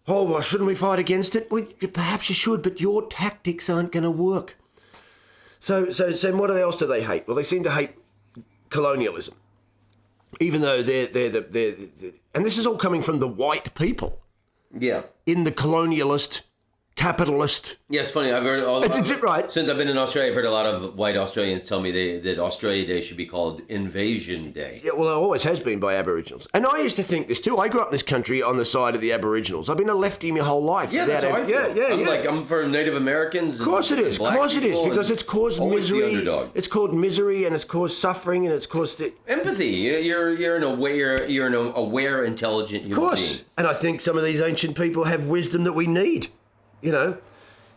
Oh, well, shouldn't we fight against it? Well, perhaps you should, but your tactics aren't going to work. So what else do they hate? Well, they seem to hate colonialism, even though they're and this is all coming from the white people. Yeah. In the colonialist, capitalist. Yeah, it's funny. I've heard right. Since I've been in Australia, I've heard a lot of white Australians tell me that Australia Day should be called Invasion Day. Yeah, well, it always has been by Aboriginals. And I used to think this too. I grew up in this country on the side of the Aboriginals. I've been a lefty my whole life. Yeah, that's how I feel. I'm for Native Americans. Of course it is. Of course it is. Because it's caused misery. It's caused misery, and it's caused suffering, and it's caused empathy. You're an aware, intelligent human being. Of course. And I think some of these ancient people have wisdom that we need.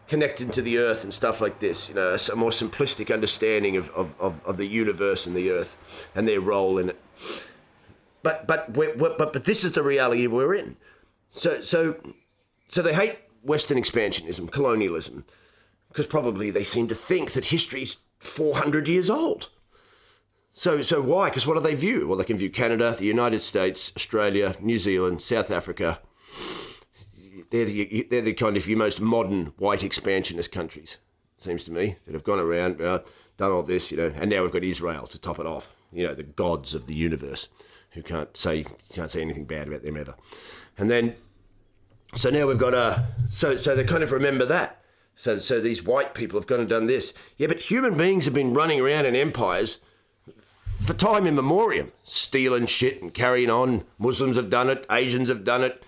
Connected to the earth and stuff like this, a more simplistic understanding of the universe and the earth and their role in it. But this is the reality we're in. So they hate Western expansionism, colonialism, because probably they seem to think that history's 400 years old. So why? Because what do they view? Well, they can view Canada, the United States, Australia, New Zealand, South Africa. They're the kind of your most modern white expansionist countries, it seems to me, that have gone around, done all this, and now we've got Israel to top it off, the gods of the universe, who can't say anything bad about them ever. And then, so now we've got so they kind of remember that. So these white people have gone and done this. Yeah, but human beings have been running around in empires for time immemorial, stealing shit and carrying on. Muslims have done it, Asians have done it.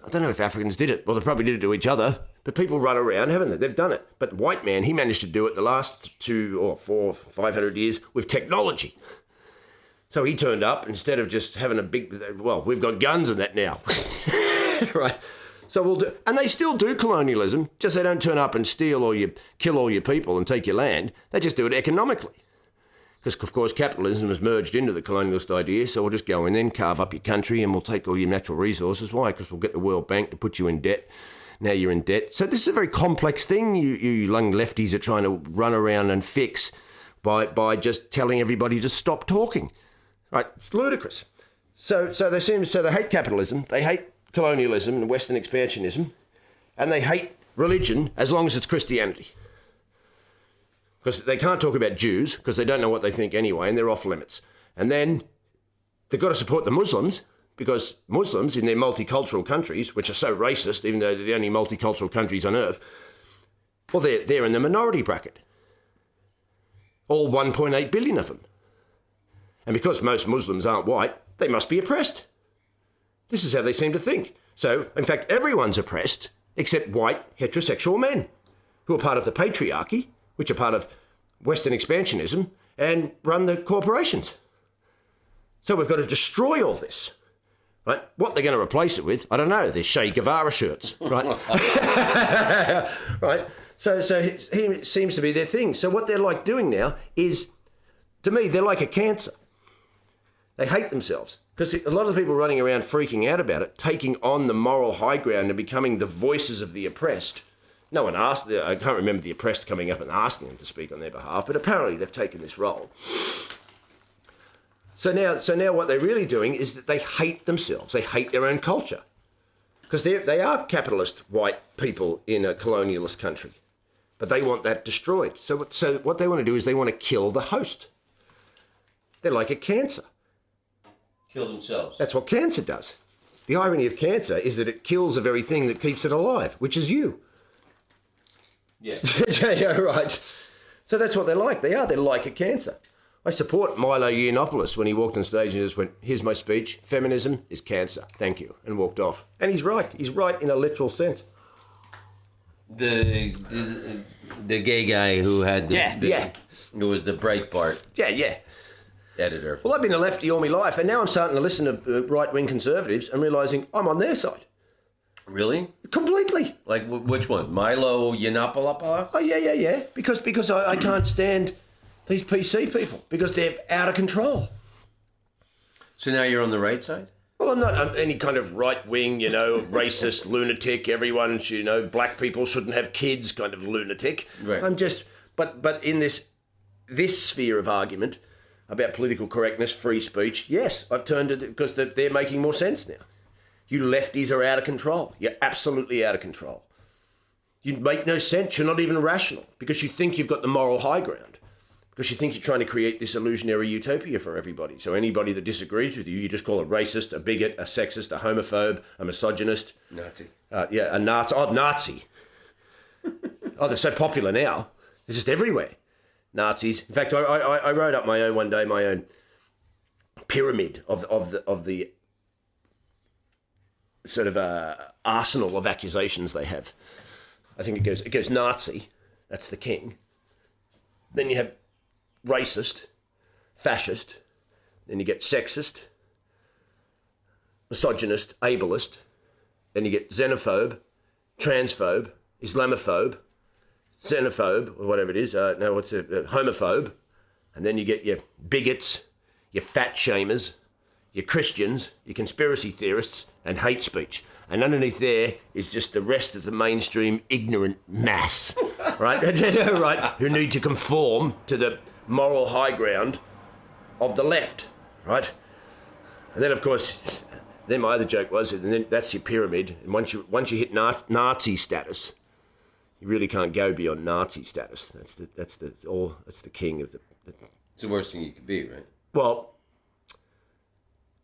I don't know if Africans did it. Well, they probably did it to each other. But people run around, haven't they? They've done it. But white man, he managed to do it the last 200 or 400, 500 years with technology. So he turned up, instead of just having a big... Well, we've got guns and that now. Right? So we'll do... And they still do colonialism, just they don't turn up and steal or kill all your people and take your land. They just do it economically. Because, of course, capitalism has merged into the colonialist idea, so we'll just go in then, carve up your country, and we'll take all your natural resources. Why? Because we'll get the World Bank to put you in debt. Now you're in debt. So this is a very complex thing you young lefties are trying to run around and fix by just telling everybody to stop talking. Right? It's ludicrous. So they hate capitalism, they hate colonialism and Western expansionism, and they hate religion as long as it's Christianity. Because they can't talk about Jews, because they don't know what they think anyway, and they're off limits. And then they've got to support the Muslims, because Muslims in their multicultural countries, which are so racist, even though they're the only multicultural countries on earth, well, they're in the minority bracket. All 1.8 billion of them. And because most Muslims aren't white, they must be oppressed. This is how they seem to think. So, in fact, everyone's oppressed except white heterosexual men, who are part of the patriarchy, which are part of Western expansionism, and run the corporations. So we've got to destroy all this, right? What they're going to replace it with, I don't know. They're Che Guevara shirts, right? Right? So he seems to be their thing. So what they're like doing now is, to me, they're like a cancer. They hate themselves. Because a lot of the people running around freaking out about it, taking on the moral high ground and becoming the voices of the oppressed. No one asked, I can't remember the oppressed coming up and asking them to speak on their behalf, but apparently they've taken this role. So now what they're really doing is that they hate themselves. They hate their own culture. Because they are capitalist white people in a colonialist country. But they want that destroyed. So what they want to do is they want to kill the host. They're like a cancer. Kill themselves. That's what cancer does. The irony of cancer is that it kills the very thing that keeps it alive, which is you. Yeah. Yeah, right. So that's what they're like. They're like a cancer. I support Milo Yiannopoulos when he walked on stage and just went, here's my speech, feminism is cancer, thank you, and walked off. And he's right. He's right in a literal sense. The gay guy who had who was the Breitbart editor. Well, I've been a lefty all my life, and now I'm starting to listen to right-wing conservatives and realising I'm on their side. Really? Completely. Like which one? Milo Yiannopoulos? Oh, yeah. Because I can't stand these PC people, because they're out of control. So now you're on the right side? Well, I'm not any kind of right-wing, racist, lunatic, everyone, black people shouldn't have kids kind of lunatic. Right. I'm just, but in this sphere of argument about political correctness, free speech, yes, I've turned it because they're making more sense now. You lefties are out of control. You're absolutely out of control. You make no sense. You're not even rational because you think you've got the moral high ground. Because you think you're trying to create this illusionary utopia for everybody. So anybody that disagrees with you, you just call a racist, a bigot, a sexist, a homophobe, a misogynist. Nazi. A Nazi. Oh, Nazi. They're so popular now. They're just everywhere. Nazis. In fact, I wrote up my own pyramid of the sort of arsenal of accusations they have. I think it goes Nazi. That's the king. Then you have racist, fascist, then you get sexist, misogynist, ableist, then you get xenophobe, transphobe, Islamophobe, xenophobe, or whatever it is, homophobe, and then you get your bigots, your fat shamers, your Christians, your conspiracy theorists, and hate speech. And underneath there is just the rest of the mainstream ignorant mass, right? Right? Who need to conform to the moral high ground of the left, right? And then, of course, then my other joke was, and then that's your pyramid. And once you hit Nazi status, you really can't go beyond Nazi status. That's the king of the. It's the worst thing you could be, right? Well,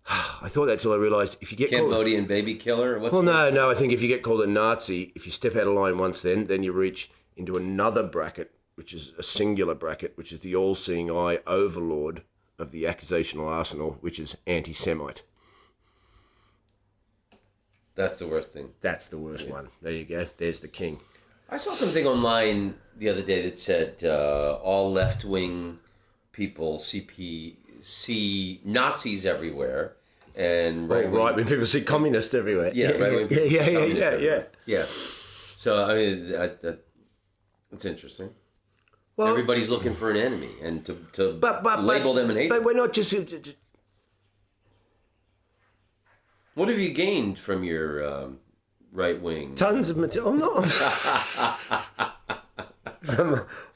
I thought that till I realised if you get Cambodian baby killer. No. I think if you get called a Nazi, if you step out of line once, then you reach into another bracket, which is a singular bracket, which is the all-seeing eye overlord of the accusational arsenal, which is anti-Semite. That's the worst thing. That's the worst one. There you go. There's the king. I saw something online the other day that said all left-wing people see Nazis everywhere, and right when people see communists everywhere. Yeah, right. Yeah. So I mean, it's interesting. Well, everybody's looking for an enemy, and to label them an hate. But we're not just. What have you gained from your right wing? Tons of material. I'm not.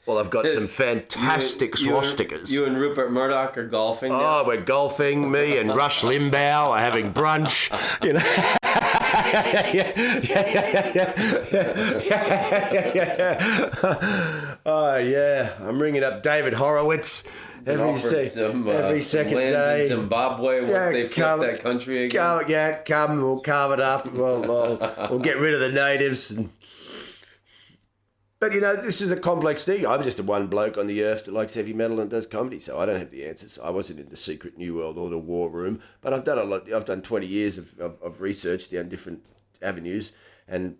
Well, I've got some fantastic swastikas. You and Rupert Murdoch are golfing now? Oh, we're golfing. Me and Rush Limbaugh are having brunch. Oh, yeah. I'm ringing up David Horowitz every second day. In Zimbabwe once they flip that country again. Come. We'll carve it up. We'll get rid of the natives. But, this is a complex thing. I'm just a one bloke on the earth that likes heavy metal and does comedy, so I don't have the answers. I wasn't in the secret New World or the War Room, but I've done a lot. I've done 20 years of research down different avenues, and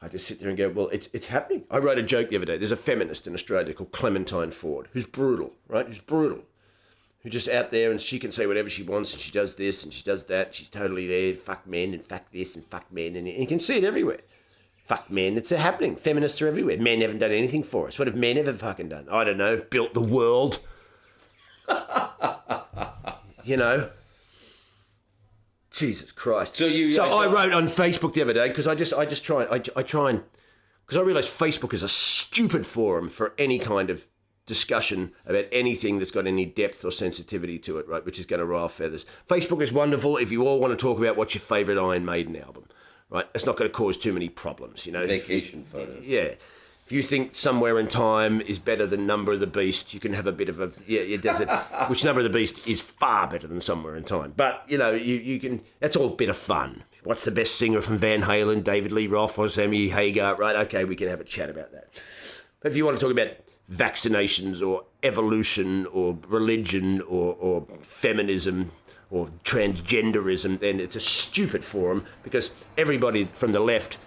I just sit there and go, well, it's happening. I wrote a joke the other day. There's a feminist in Australia called Clementine Ford, who's brutal, right? Who's just out there, and she can say whatever she wants, and she does this, and she does that. She's totally there, fuck men, and fuck this, and fuck men, and you can see it everywhere. Fuck men, it's happening. Feminists are everywhere. Men haven't done anything for us. What have men ever fucking done? I don't know. Built the world. Jesus Christ. So I wrote on Facebook the other day because I try and because I realise Facebook is a stupid forum for any kind of discussion about anything that's got any depth or sensitivity to it, right, which is going to rile feathers. Facebook is wonderful if you all want to talk about what's your favourite Iron Maiden album, right? It's not going to cause too many problems, you know. Vacation photos. Yeah. If you think Somewhere in Time is better than Number of the Beast, you can have a bit of a... Yeah, it does it. Which Number of the Beast is far better than Somewhere in Time. But, you know, you can... That's all a bit of fun. What's the best singer from Van Halen? David Lee Roth or Sammy Hagar? Right, okay, we can have a chat about that. But if you want to talk about vaccinations or evolution or religion or feminism or transgenderism, then it's a stupid forum because everybody from the left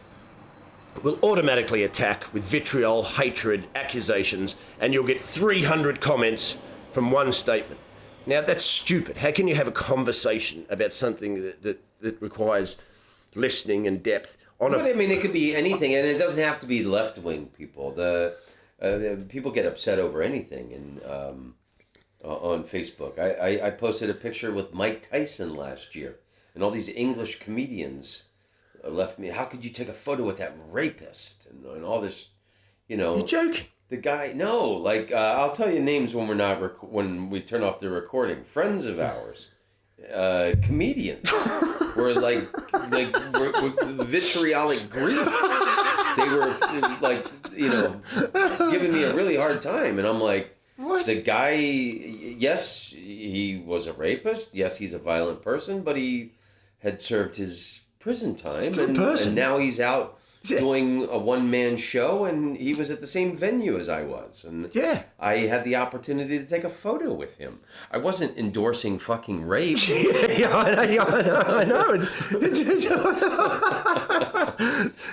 will automatically attack with vitriol, hatred, accusations, and you'll get 300 comments from one statement. Now, that's stupid. How can you have a conversation about something that requires listening and depth? But I mean, it could be anything, and it doesn't have to be left-wing people. The people get upset over anything on Facebook. I posted a picture with Mike Tyson last year, and all these English comedians left me. How could you take a photo with that rapist and all this? You know, You're joking. The guy. No, like I'll tell you names when we're not when we turn off the recording. Friends of ours, comedians, were like vitriolic grief. They were like, you know, giving me a really hard time, and I'm like, what? The guy, yes, he was a rapist. Yes, he's a violent person, but he had served his prison time, and now he's out doing a one-man show, and he was at the same venue as I was, and I had the opportunity to take a photo with him. I wasn't endorsing fucking rape. I know.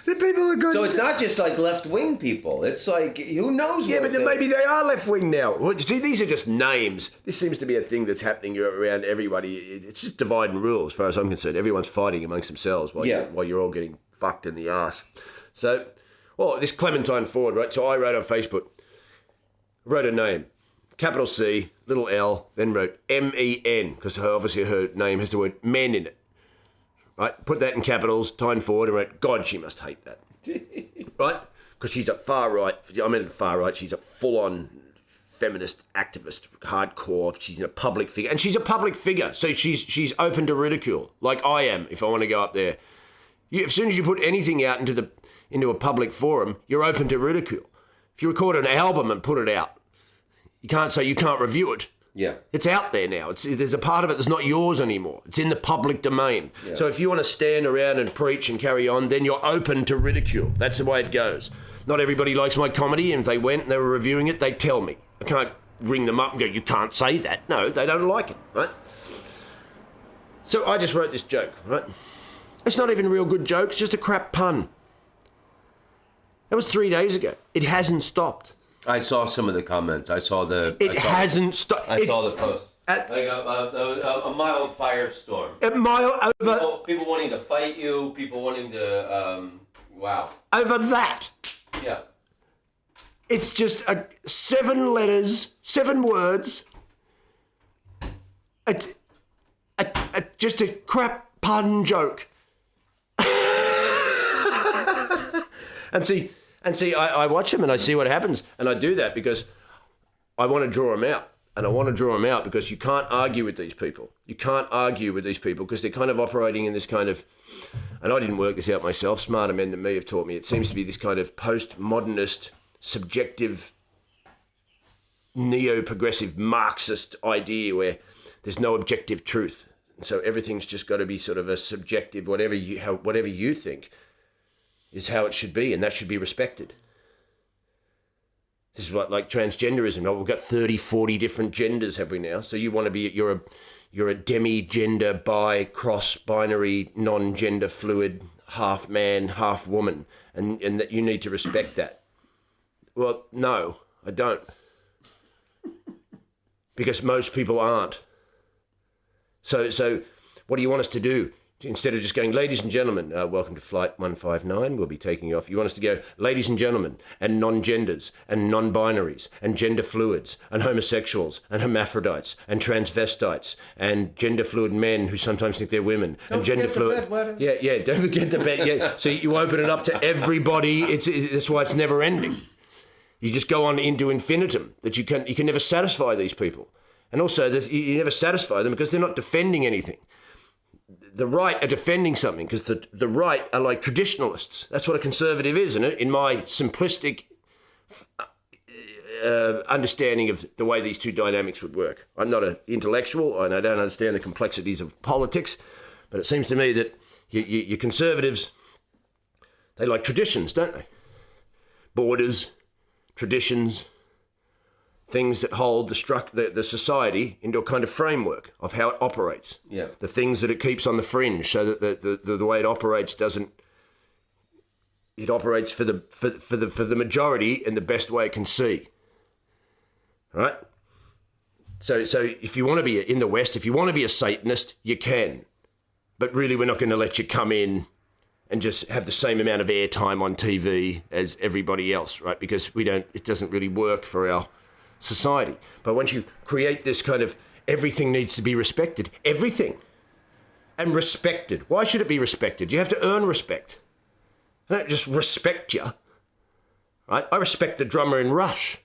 The people are good. So it's not just like left-wing people. It's like, who knows? Yeah, but maybe they are left-wing now. Well, see, these are just names. This seems to be a thing that's happening around everybody. It's just divide and rule, as far as I'm concerned. Everyone's fighting amongst themselves while you're all getting fucked in the arse. So, this Clementine Ford, right? So I wrote on Facebook, wrote a name, capital C, little L, then wrote MEN, because obviously her name has the word men in it. Right? Put that in capitals, Tyne Ford, and wrote, God, she must hate that. Right? Because she's a far right, she's a full-on feminist activist, hardcore. She's a public figure, and she's a public figure, so she's open to ridicule, like I am if I want to go up there. As soon as you put anything out into a public forum, you're open to ridicule. If you record an album and put it out, you can't say you can't review it. Yeah. It's out there now. There's a part of it that's not yours anymore. It's in the public domain. Yeah. So if you want to stand around and preach and carry on, then you're open to ridicule. That's the way it goes. Not everybody likes my comedy, and if they went and they were reviewing it, they tell me. I can't ring them up and go, you can't say that. No, they don't like it, right? So I just wrote this joke, right? It's not even a real good joke, it's just a crap pun. That was 3 days ago. It hasn't stopped. I saw some of the comments. I saw the... It hasn't stopped. I saw the post. Like a mild firestorm. People wanting to fight you, people wanting to... wow. Over that. Yeah. It's just 7 letters, 7 words. Just a crap pun joke. And see, I watch them and I see what happens, and I do that because I want to draw them out, and I want to draw them out because you can't argue with these people. You can't argue with these people because they're kind of operating in this kind of, and I didn't work this out myself, smarter men than me have taught me, it seems to be this kind of postmodernist, subjective, neo-progressive Marxist idea where there's no objective truth. And so everything's just got to be sort of a subjective, whatever you think is how it should be, and that should be respected. This is what, like transgenderism. We've got 30, 40 different genders, have we now? So you want to be, you're a demi-gender, bi, cross-binary, non-gender fluid, half man, half woman, and that you need to respect that. Well, no, I don't. Because most people aren't. So what do you want us to do? Instead of just going, ladies and gentlemen, welcome to Flight 159, we'll be taking off. You want us to go, ladies and gentlemen, and non-genders, and non-binaries, and gender fluids, and homosexuals, and hermaphrodites, and transvestites, and gender fluid men who sometimes think they're women, and gender fluid. Yeah, don't forget the bed. Yeah, so you open it up to everybody. That's why it's never ending. You just go on into infinitum, that you can never satisfy these people. And also, you never satisfy them because they're not defending anything. The right are defending something because the right are like traditionalists. That's what a conservative is, in my simplistic understanding of the way these two dynamics would work. I'm not an intellectual and I don't understand the complexities of politics, but it seems to me that your conservatives, they like traditions, don't they? Borders, traditions, things that hold the society into a kind of framework of how it operates. Yeah. The things that it keeps on the fringe, so that the way it operates doesn't. It operates for the majority in the best way it can see. Right. So if you want to be in the West, if you want to be a Satanist, you can, but really we're not going to let you come in and just have the same amount of airtime on TV as everybody else, right? Because it doesn't really work for our society. But once you create this kind of everything needs to be respected, everything, and respected. Why should it be respected? You have to earn respect. I don't just respect you, right? I respect the drummer in Rush.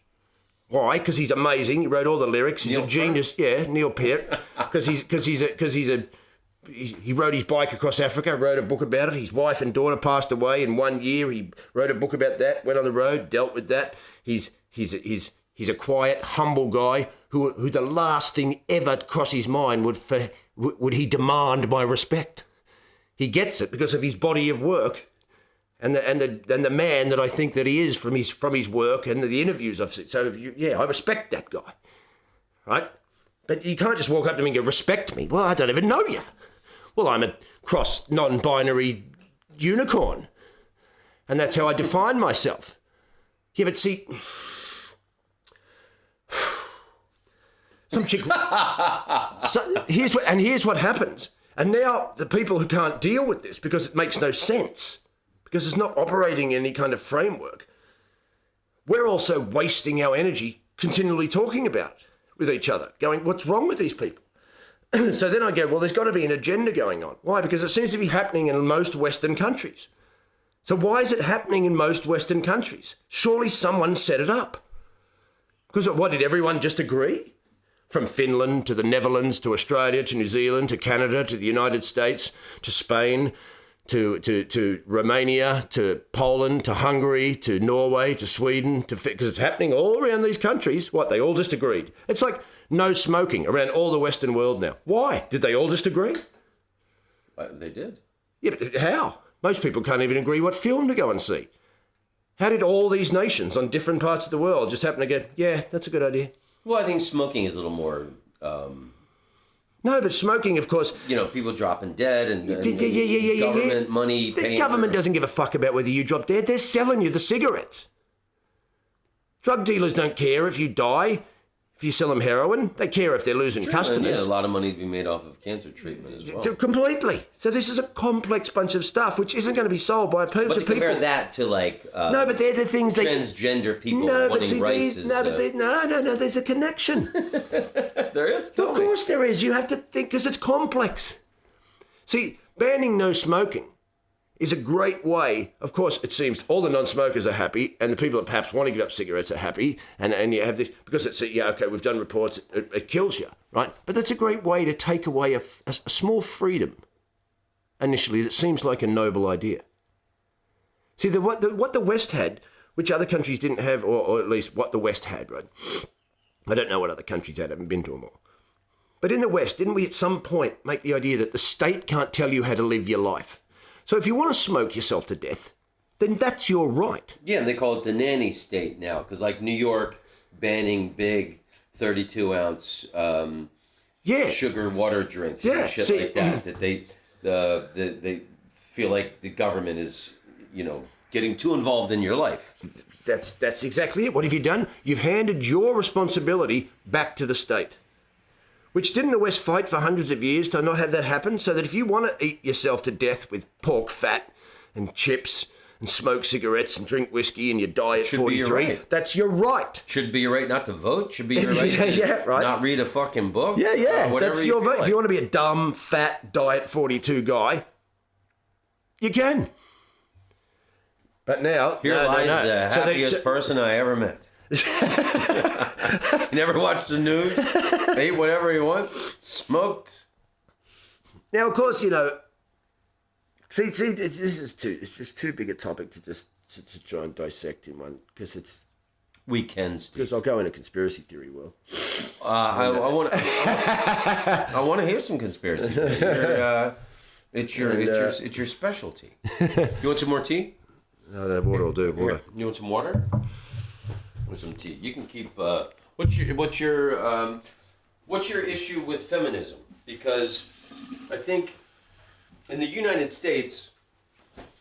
Why? Because he's amazing. He wrote all the lyrics. He's a genius. Yeah, Neil Peart. He rode his bike across Africa, wrote a book about it. His wife and daughter passed away in 1 year. He wrote a book about that, went on the road, dealt with that. He's a quiet, humble guy who the last thing ever to cross his mind would he demand my respect. He gets it because of his body of work and the man that I think that he is from his work and the interviews I've seen. So I respect that guy, right? But you can't just walk up to me and go, respect me. Well, I don't even know you. Well, I'm a cross, non-binary unicorn. And that's how I define myself. Yeah, but see, some chick... here's what happens. And now the people who can't deal with this, because it makes no sense, because it's not operating in any kind of framework, we're also wasting our energy continually talking about it with each other, going, what's wrong with these people? So then I go, well, there's got to be an agenda going on. Why? Because it seems to be happening in most Western countries. So why is it happening in most Western countries? Surely someone set it up. Because what, did everyone just agree? From Finland to the Netherlands to Australia to New Zealand to Canada to the United States to Spain to Romania to Poland to Hungary to Norway to Sweden, because it's happening all around these countries. What, they all just agreed? It's like no smoking around all the Western world now. Why? Did they all just agree? They did. Yeah, but how? Most people can't even agree what film to go and see. How did all these nations on different parts of the world just happen to go, yeah, that's a good idea? Well, I think smoking is a little more... No, but smoking, of course... people dropping dead and yeah. government money... The government doesn't give a fuck about whether you drop dead. They're selling you the cigarettes. Drug dealers don't care if you die, if you sell them heroin. They care if they're losing customers. Yeah, a lot of money to be made off of cancer treatment as well. Completely. So this is a complex bunch of stuff which isn't going to be solved by people. But to compare that to no, but they're the things transgender people wanting rights. No, there's a connection. There is. Of course there is. You have to think, because it's complex. See, banning no smoking is a great way. Of course, it seems all the non-smokers are happy, and the people that perhaps want to give up cigarettes are happy, and you have this, because it's, okay, we've done reports, it kills you, right? But that's a great way to take away a small freedom, initially, that seems like a noble idea. See, what the West had, which other countries didn't have, or at least what the West had, right? I don't know what other countries had, I haven't been to them all. But in the West, didn't we at some point make the idea that the state can't tell you how to live your life? So if you want to smoke yourself to death, then that's your right. Yeah, and they call it the nanny state now, because like New York banning big 32-ounce sugar water drinks and shit like that, that they feel like the government is, getting too involved in your life. That's exactly it. What have you done? You've handed your responsibility back to the state. Which didn't the West fight for hundreds of years to not have that happen? So that if you want to eat yourself to death with pork fat and chips and smoke cigarettes and drink whiskey and you die at 43, that's your right. Should be your right not to vote. Should be your right to right. not read a fucking book. Yeah. That's your vote. Like. If you want to be a dumb, fat, die at 42 guy, you can. But now... Here lies the happiest person I ever met. He never watched the news, ate whatever he wanted, smoked. Now, of course, you know... See, it's just too big a topic to just to try and dissect in one, because it's... We can, Steve. Because I'll go into conspiracy theory world. I want to hear some conspiracy theory. It's your specialty. You want some more tea? No, water will do. Water. You want some water? Or some tea? You can keep. What's your issue with feminism? Because I think in the United States,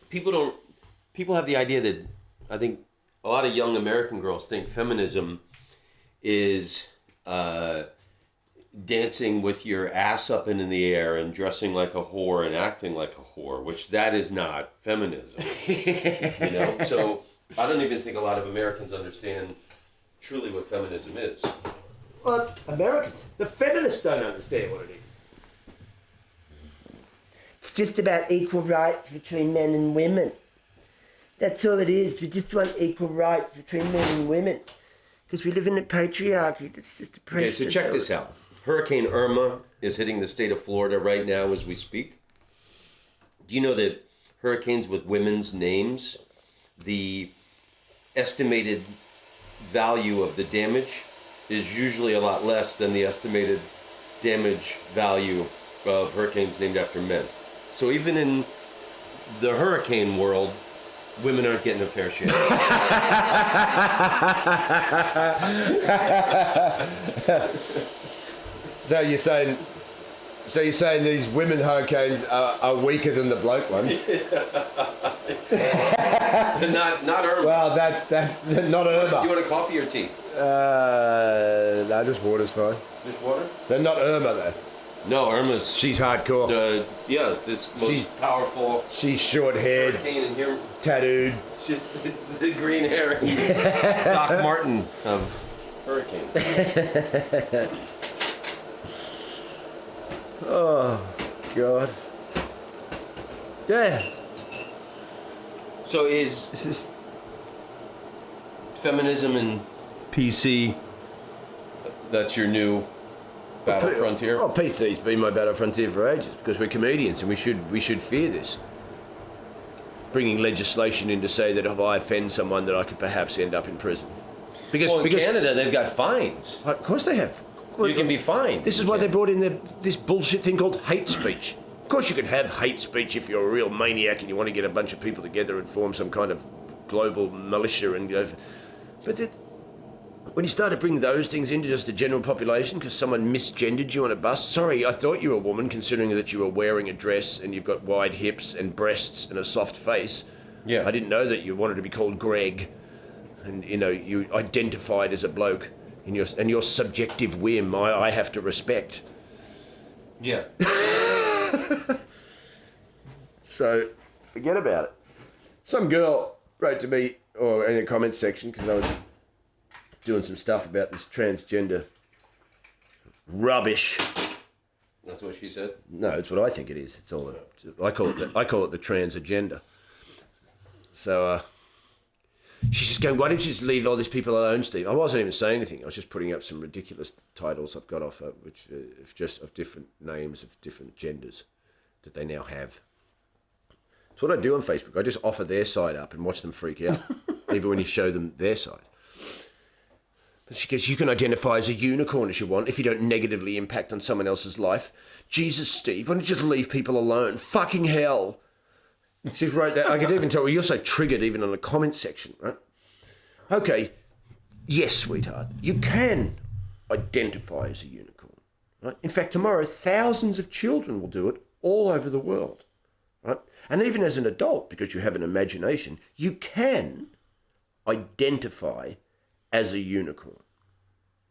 people have the idea that I think a lot of young American girls think feminism is dancing with your ass up and in the air and dressing like a whore and acting like a whore, which that is not feminism. You know, so I don't even think a lot of Americans understand truly what feminism is. Well, Americans, the feminists don't understand what it is. It's just about equal rights between men and women. That's all it is. We just want equal rights between men and women. Because we live in a patriarchy that's just oppressed. Okay, so check this out. Hurricane Irma is hitting the state of Florida right now as we speak. Do you know that hurricanes with women's names, the estimated value of the damage is usually a lot less than the estimated damage value of hurricanes named after men? So even in the hurricane world, women aren't getting a fair share. So you're saying these women hurricanes are weaker than the bloke ones? Not Irma. Well, that's not Irma. You want a coffee or tea? No, just water's fine. Just water? So not Irma though. No, Irma's. She's hardcore. This most powerful. She's short-haired, hurricane in here. tattooed. It's the green hair. Doc Martin of hurricanes. Oh, God. Yeah. So is feminism and PC, that's your new battle frontier? Oh, PC's been my battle frontier for ages because we're comedians and we should fear this. Bringing legislation in to say that if I offend someone that I could perhaps end up in prison. Because in Canada they've got fines. Of course they have. You can be fined. This is why they brought in this bullshit thing called hate speech. Of course you can have hate speech if you're a real maniac and you want to get a bunch of people together and form some kind of global militia and go. But when you start to bring those things into just the general population because someone misgendered you on a bus, sorry, I thought you were a woman considering that you were wearing a dress and you've got wide hips and breasts and a soft face. Yeah. I didn't know that you wanted to be called Greg and, you know, you identified as a bloke. And your subjective whim, I have to respect. Yeah. So, forget about it. Some girl wrote to me, or in a comment section, because I was doing some stuff about this transgender rubbish. That's what she said? No, it's what I think it is. It's all I call it the trans agenda. So, she's just going, why don't you just leave all these people alone, Steve? I wasn't even saying anything. I was just putting up some ridiculous titles I've got off which just of different names of different genders that they now have. That's what I do on Facebook. I just offer their side up and watch them freak out, even when you show them their side. But she goes, you can identify as a unicorn if you want, if you don't negatively impact on someone else's life. Jesus, Steve, why don't you just leave people alone? Fucking hell. She wrote that. I could even tell, well, you're so triggered even on the comment section, right? Okay, yes, sweetheart, you can identify as a unicorn, right? In fact, tomorrow, thousands of children will do it all over the world, right? And even as an adult, because you have an imagination, you can identify as a unicorn,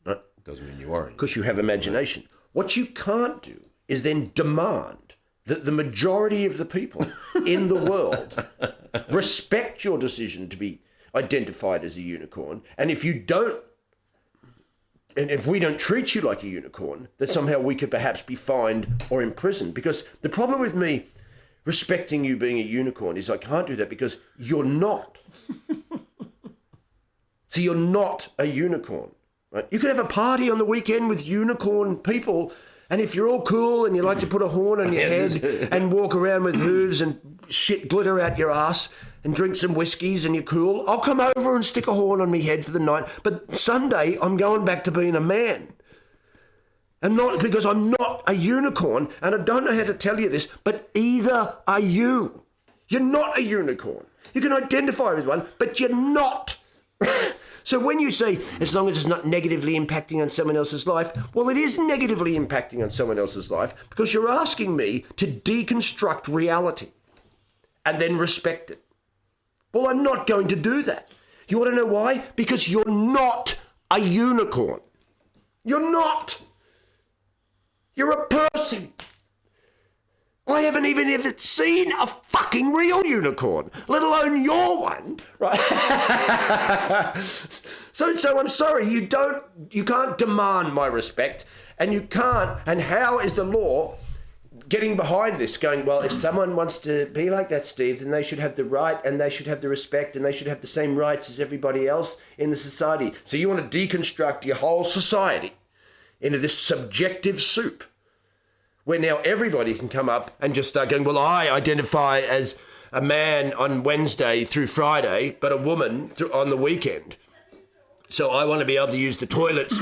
right? Doesn't mean you are. Because you have imagination. What you can't do is then demand that the majority of the people in the world respect your decision to be identified as a unicorn. And if you don't, and if we don't treat you like a unicorn, that somehow we could perhaps be fined or imprisoned. Because the problem with me respecting you being a unicorn is I can't do that because you're not. So you're not a unicorn, right? You could have a party on the weekend with unicorn people, and if you're all cool and you like to put a horn on your head and walk around with hooves and shit glitter out your ass and drink some whiskeys and you're cool, I'll come over and stick a horn on my head for the night. But Sunday, I'm going back to being a man. And not because I'm not a unicorn, and I don't know how to tell you this, but either are you. You're not a unicorn. You can identify with one, but you're not. So when you say, as long as it's not negatively impacting on someone else's life, well, it is negatively impacting on someone else's life because you're asking me to deconstruct reality and then respect it. Well, I'm not going to do that. You want to know why? Because you're not a unicorn. You're not. You're a person. I haven't even ever seen a fucking real unicorn, let alone your one, right? So I'm sorry, you can't demand my respect, and you can't, and how is the law getting behind this, going, well, if someone wants to be like that, Steve, then they should have the right, and they should have the respect, and they should have the same rights as everybody else in the society. So you want to deconstruct your whole society into this subjective soup, where now everybody can come up and just start going, well, I identify as a man on Wednesday through Friday, but a woman on the weekend. So I want to be able to use the toilets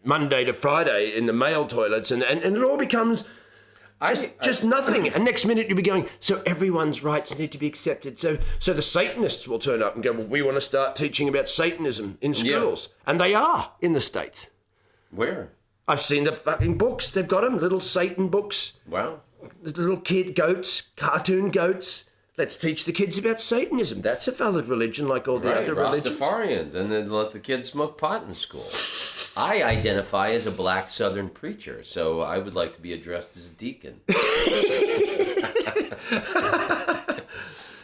Monday to Friday in the male toilets. And it all becomes just nothing. And next minute you'll be going, so everyone's rights need to be accepted. So the Satanists will turn up and go, well, we want to start teaching about Satanism in schools. Yeah. And they are in the States. Where? I've seen the fucking books. They've got them, little Satan books. Wow. The little kid goats, cartoon goats. Let's teach the kids about Satanism. That's a valid religion like all the other religions. Rastafarians, and then let the kids smoke pot in school. I identify as a black Southern preacher, so I would like to be addressed as a deacon.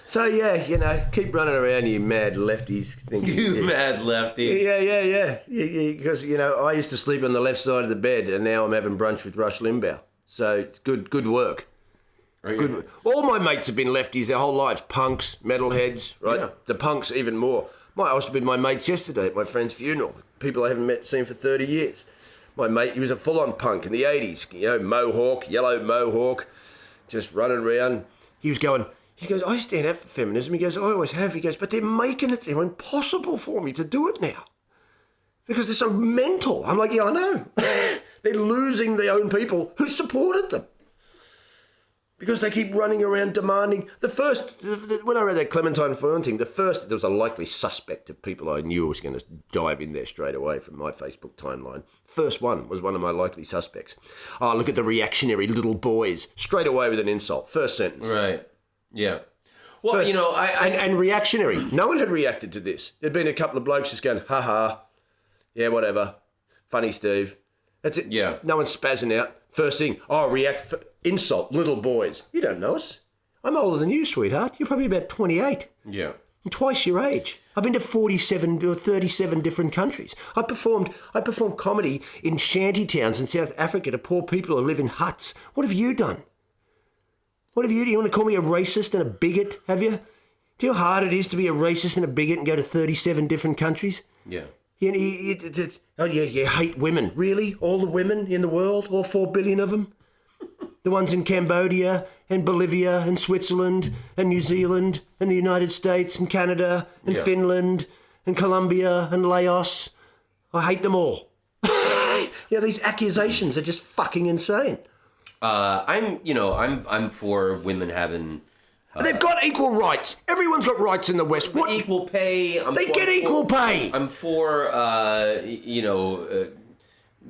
So, yeah, keep running around, you mad lefties. Mad lefties. Yeah. Because, I used to sleep on the left side of the bed, and now I'm having brunch with Rush Limbaugh. So it's good work. Good. All my mates have been lefties their whole lives. Punks, metalheads, right? Yeah. The punks even more. I was with my mates yesterday at my friend's funeral. People I haven't seen for 30 years. My mate, he was a full-on punk in the 80s. Mohawk, yellow mohawk, just running around. He goes, I stand up for feminism. He goes, I always have. He goes, but they're making it impossible for me to do it now. Because they're so mental. I'm like, yeah, I know. They're losing their own people who supported them. Because they keep running around demanding. When I read that Clementine Fern thing, there was a likely suspect of people I knew was going to dive in there straight away from my Facebook timeline. First one was one of my likely suspects. Oh, look at the reactionary little boys. Straight away with an insult. First sentence. Right. Yeah. Well, and reactionary. No one had reacted to this. There'd been a couple of blokes just going, ha ha. Yeah, whatever. Funny, Steve. That's it. Yeah. No one's spazzing out. First thing, insult, little boys. You don't know us. I'm older than you, sweetheart. You're probably about 28. Yeah. I'm twice your age. I've been to 47 or 37 different countries. I performed comedy in shanty towns in South Africa to poor people who live in huts. What have you done? Do you want to call me a racist and a bigot, have you? Do you know how hard it is to be a racist and a bigot and go to 37 different countries? Yeah. You hate women. Really? All the women in the world? All 4 billion of them? The ones in Cambodia and Bolivia and Switzerland and New Zealand and the United States and Canada and Finland and Colombia and Laos. I hate them all. These accusations are just fucking insane. I'm for women having. They've got equal rights. Everyone's got rights in the West. What? Equal pay. They get equal pay. I'm for,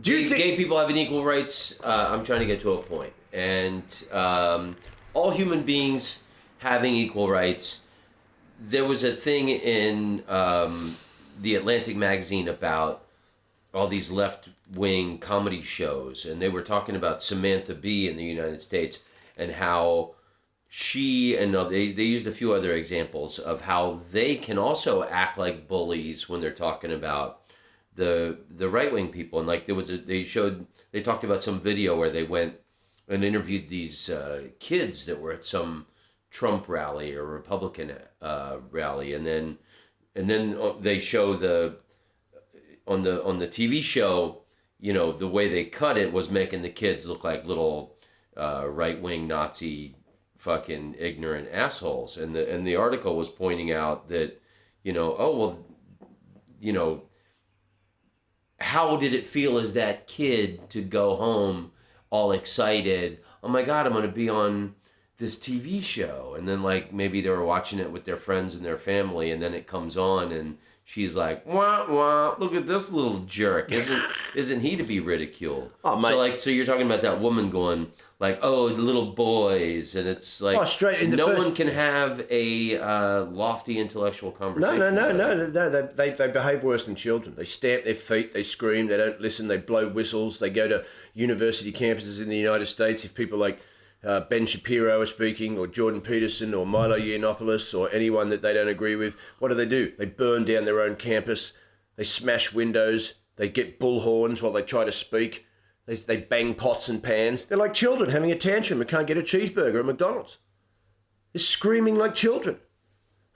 gay people having equal rights. I'm trying to get to a point. And all human beings having equal rights. There was a thing in the Atlantic magazine about all these left-wing comedy shows, and they were talking about Samantha Bee in the United States and how she and they used a few other examples of how they can also act like bullies when they're talking about the right-wing people. And like they talked about some video where they went and interviewed these kids that were at some Trump rally or Republican rally, and then they show on the TV show, the way they cut it was making the kids look like little right-wing Nazi fucking ignorant assholes, and the article was pointing out that how did it feel as that kid to go home all excited? Oh my God, I'm going to be on this TV show. And then like maybe they were watching it with their friends and their family, and then it comes on and she's like, wah, wah, look at this little jerk. Isn't he to be ridiculed? Oh, mate. So you're talking about that woman going like, oh, the little boys, and it's like one can have a lofty intellectual conversation. No. They behave worse than children. They stamp their feet, they scream, they don't listen, they blow whistles, they go to university campuses in the United States. If people like Ben Shapiro are speaking, or Jordan Peterson, or Milo Yiannopoulos, or anyone that they don't agree with, what do? They burn down their own campus, they smash windows, they get bullhorns while they try to speak. They bang pots and pans. They're like children having a tantrum and can't get a cheeseburger at McDonald's. They're screaming like children.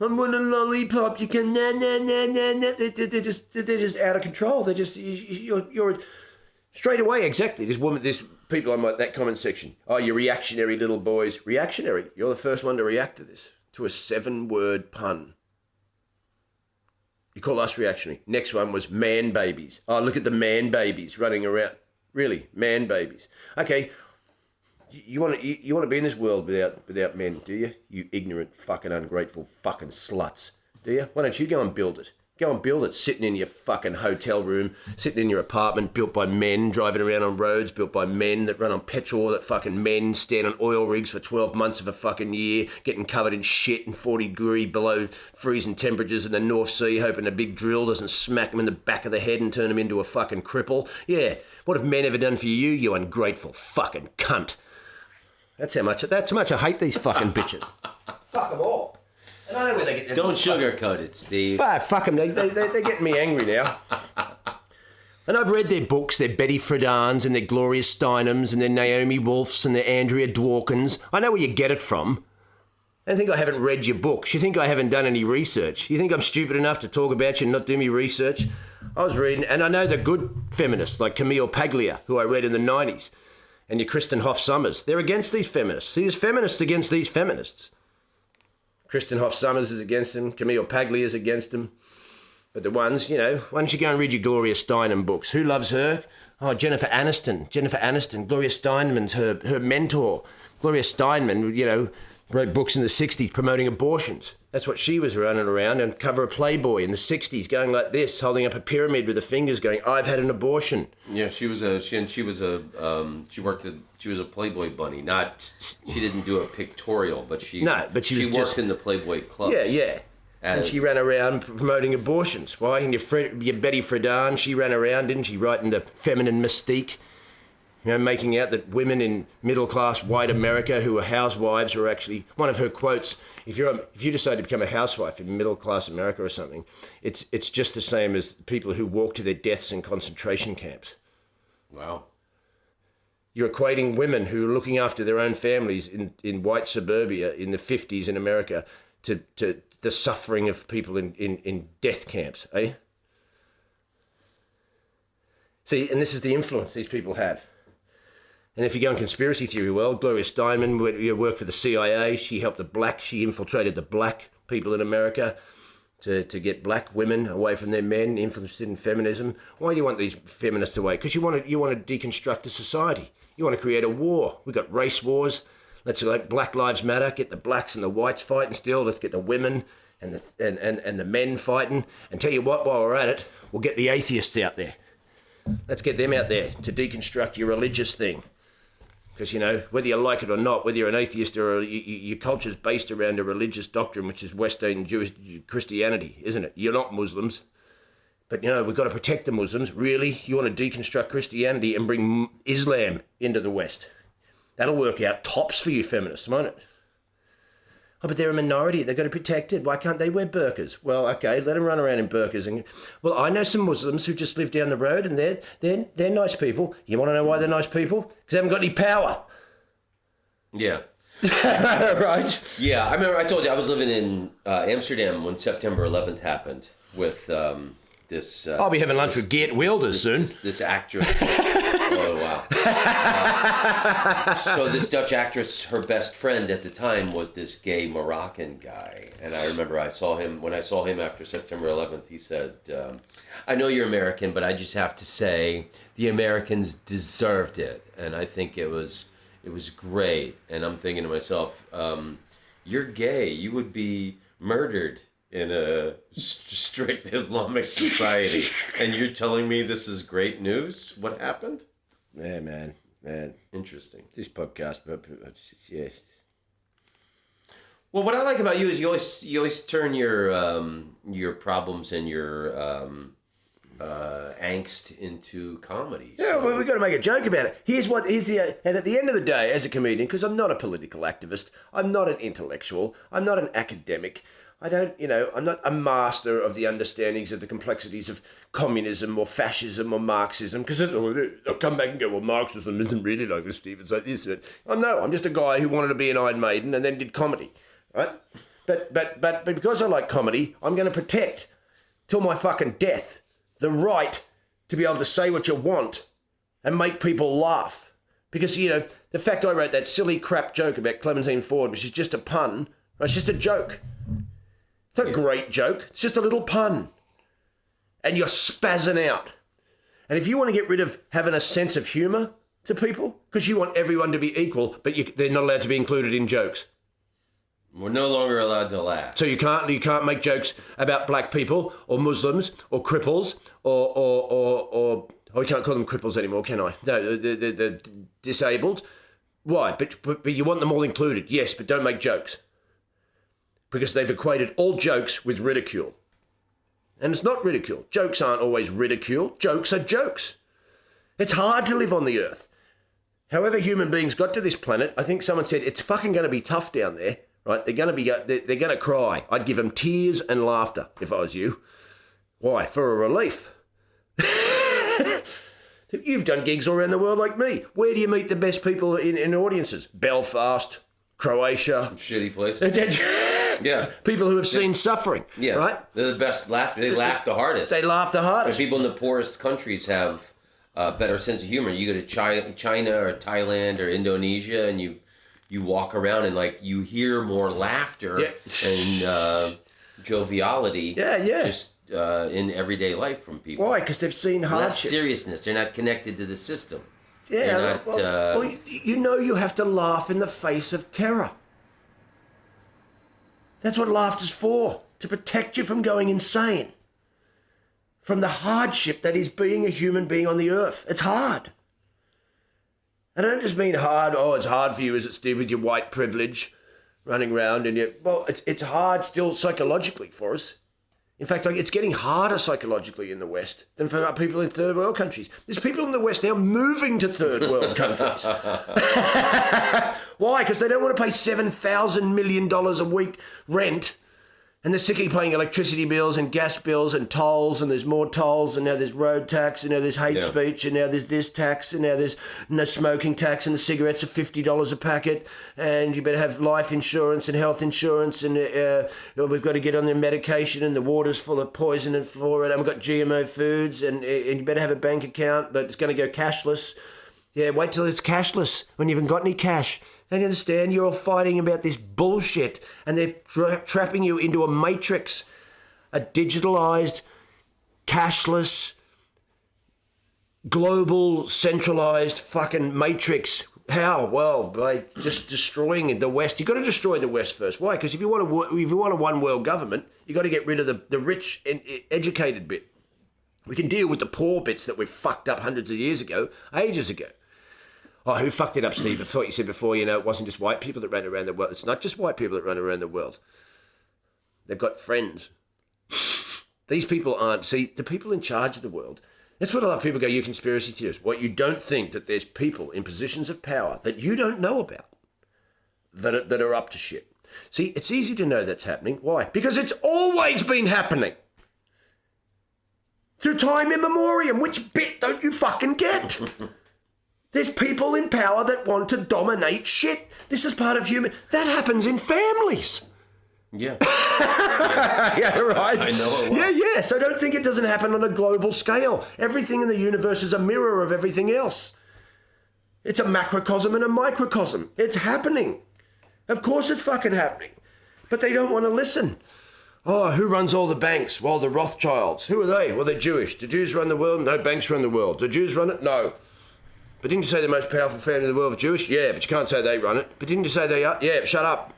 I want a lollipop. You can na. They're just out of control. They're just you're straight away. Exactly. There's people on that comment section. Oh, you reactionary little boys. Reactionary. You're the first one to react to this. To a 7-word pun. You call us reactionary. Next one was man babies. Oh, look at the man babies running around. Really, man babies. Okay, you want to be in this world without men, do you? You ignorant, fucking ungrateful, fucking sluts, do you? Why don't you go and build it? Go and build it, sitting in your fucking hotel room, sitting in your apartment built by men, driving around on roads built by men that run on petrol, that fucking men stand on oil rigs for 12 months of a fucking year, getting covered in shit in 40-degree below freezing temperatures in the North Sea, hoping a big drill doesn't smack them in the back of the head and turn them into a fucking cripple. Yeah, what have men ever done for you, you ungrateful fucking cunt? That's how much I hate these fucking bitches. Fuck them all. And I know where they get. Don't sugarcoat it, Steve. Fuck them. They're getting me angry now. And I've read their books, their Betty Friedan's and their Gloria Steinem's and their Naomi Wolf's and their Andrea Dworkin's. I know where you get it from. I don't think I haven't read your books. You think I haven't done any research. You think I'm stupid enough to talk about you and not do me research? I was reading, and I know the good feminists like Camille Paglia, who I read in the 90s, and your Kristen Hoff Summers. They're against these feminists. See, there's feminists against these feminists. Kristen Hoff Summers is against them. Camille Paglia is against them. But the ones, why don't you go and read your Gloria Steinem books? Who loves her? Oh, Jennifer Aniston. Gloria Steinem's her mentor. Gloria Steinem, wrote books in the 60s promoting abortions. That's what she was running around and cover of Playboy in the 60s, going like this, holding up a pyramid with her fingers going, I've had an abortion. Yeah, she was a Playboy bunny. She didn't do a pictorial, but she worked in the Playboy clubs. Yeah. And she ran around promoting abortions. Why? And your Betty Friedan, she ran around, didn't she, writing the feminine mystique? Making out that women in middle-class white America who are housewives are actually... One of her quotes, if you decide to become a housewife in middle-class America or something, it's just the same as people who walk to their deaths in concentration camps. Wow. You're equating women who are looking after their own families in white suburbia in the 50s in America to the suffering of people in death camps, eh? See, and this is the influence these people have. And if you go in conspiracy theory world, Gloria Steinem worked for the CIA. She infiltrated the black people in America to get black women away from their men, influenced in feminism. Why do you want these feminists away? Because you want to deconstruct the society. You want to create a war. We've got race wars. Let's let Black Lives Matter, get the blacks and the whites fighting still. Let's get the women and the men fighting. And tell you what, while we're at it, we'll get the atheists out there. Let's get them out there to deconstruct your religious thing. Because, whether you like it or not, whether you're an atheist or your culture's based around a religious doctrine, which is Western Jewish Christianity, isn't it? You're not Muslims. But, we've got to protect the Muslims. Really? You want to deconstruct Christianity and bring Islam into the West? That'll work out tops for you feminists, won't it? Oh, but they're a minority. They've got to be protected. Why can't they wear burqas? Well, okay, let them run around in burqas. Well, I know some Muslims who just live down the road and they're nice people. You want to know why they're nice people? Because they haven't got any power. Yeah. Right? Yeah, I remember I told you I was living in Amsterdam when September 11th happened with this... I'll be having lunch with Geert Wilders soon. This actress. Oh, wow. So this Dutch actress, her best friend at the time was this gay Moroccan guy. And I remember when I saw him after September 11th, he said, I know you're American, but I just have to say the Americans deserved it. And I think it was great. And I'm thinking to myself, you're gay. You would be murdered in a strict Islamic society. And you're telling me this is great news? What happened? Yeah, man. Interesting. This podcast, yeah. Well, what I like about you is you always turn your problems and your angst into comedy. Yeah, So- well, we've got to make a joke about it. And at the end of the day, as a comedian, because I'm not a political activist, I'm not an intellectual, I'm not an academic, I'm not a master of the understandings of the complexities of communism or fascism or Marxism, because I'll come back and go, well, Marxism isn't really like this, Steve, it's like this. I'm just a guy who wanted to be an Iron Maiden and then did comedy, right? But because I like comedy, I'm going to protect, till my fucking death, the right to be able to say what you want and make people laugh. Because, the fact I wrote that silly crap joke about Clementine Ford, which is just a pun, it's just a joke. It's not a great joke. It's just a little pun. And you're spazzing out. And if you want to get rid of having a sense of humour to people, because you want everyone to be equal, but they're not allowed to be included in jokes. We're no longer allowed to laugh. So you can't make jokes about black people or Muslims or cripples or we can't call them cripples anymore, can I? No, they're disabled. Why? But you want them all included, yes, but don't make jokes. Because they've equated all jokes with ridicule. And it's not ridicule. Jokes aren't always ridicule. Jokes are jokes. It's hard to live on the earth. However human beings got to this planet, I think someone said, it's fucking going to be tough down there, right? They're going to cry. I'd give them tears and laughter if I was you. Why? For a relief. You've done gigs all around the world like me. Where do you meet the best people in audiences? Belfast, Croatia. Shitty places. Yeah. People who have seen suffering. Yeah. Right? They're the best laughter. They laugh the hardest. They laugh the hardest. And people in the poorest countries have a better sense of humor. You go to China or Thailand or Indonesia and you walk around and you hear more laughter and joviality. Just in everyday life from people. Why? Because they've seen hardship. Less seriousness. They're not connected to the system. Yeah. You have to laugh in the face of terror. That's what laughter's for, to protect you from going insane, from the hardship that is being a human being on the earth. It's hard. And I don't just mean hard, it's hard for you, is it, Steve, with your white privilege running around and it's hard still psychologically for us. In fact, it's getting harder psychologically in the West than for people in third world countries. There's people in the West now moving to third world countries. Why? Because they don't want to pay $7,000 million a week rent. And they're sick of paying electricity bills and gas bills and tolls, and there's more tolls, and now there's road tax, and now there's hate speech, and now there's this tax, and now there's no smoking tax, and the cigarettes are $50 a packet, and you better have life insurance and health insurance, and we've got to get on the medication, and the water's full of poison and fluoride, and we've got GMO foods, and you better have a bank account, but it's going to go cashless. Yeah, wait till it's cashless when you haven't got any cash. They understand you're all fighting about this bullshit, and they're trapping you into a matrix, a digitalized, cashless, global, centralized fucking matrix. How? Well, by just destroying the West. You've got to destroy the West first. Why? Because if you want a one world government, you've got to get rid of the rich and educated bit. We can deal with the poor bits that we fucked up hundreds of years ago, ages ago. Oh, who fucked it up, Steve? I thought you said before, it wasn't just white people that ran around the world. It's not just white people that run around the world. They've got friends. These people aren't. See, the people in charge of the world, that's what a lot of people go, you conspiracy theorists. What, you don't think that there's people in positions of power that you don't know about that are up to shit. See, it's easy to know that's happening. Why? Because it's always been happening. Through time immemorial. Which bit don't you fucking get? There's people in power that want to dominate shit. This is part of human... That happens in families. Yeah. Yeah, right. I know it well. Yeah. So don't think it doesn't happen on a global scale. Everything in the universe is a mirror of everything else. It's a macrocosm and a microcosm. It's happening. Of course it's fucking happening. But they don't want to listen. Oh, who runs all the banks? Well, the Rothschilds. Who are they? Well, they're Jewish. Do Jews run the world? No, banks run the world. Do Jews run it? No. But didn't you say the most powerful family in the world is Jewish? Yeah, but you can't say they run it. But didn't you say they are? Yeah, but shut up.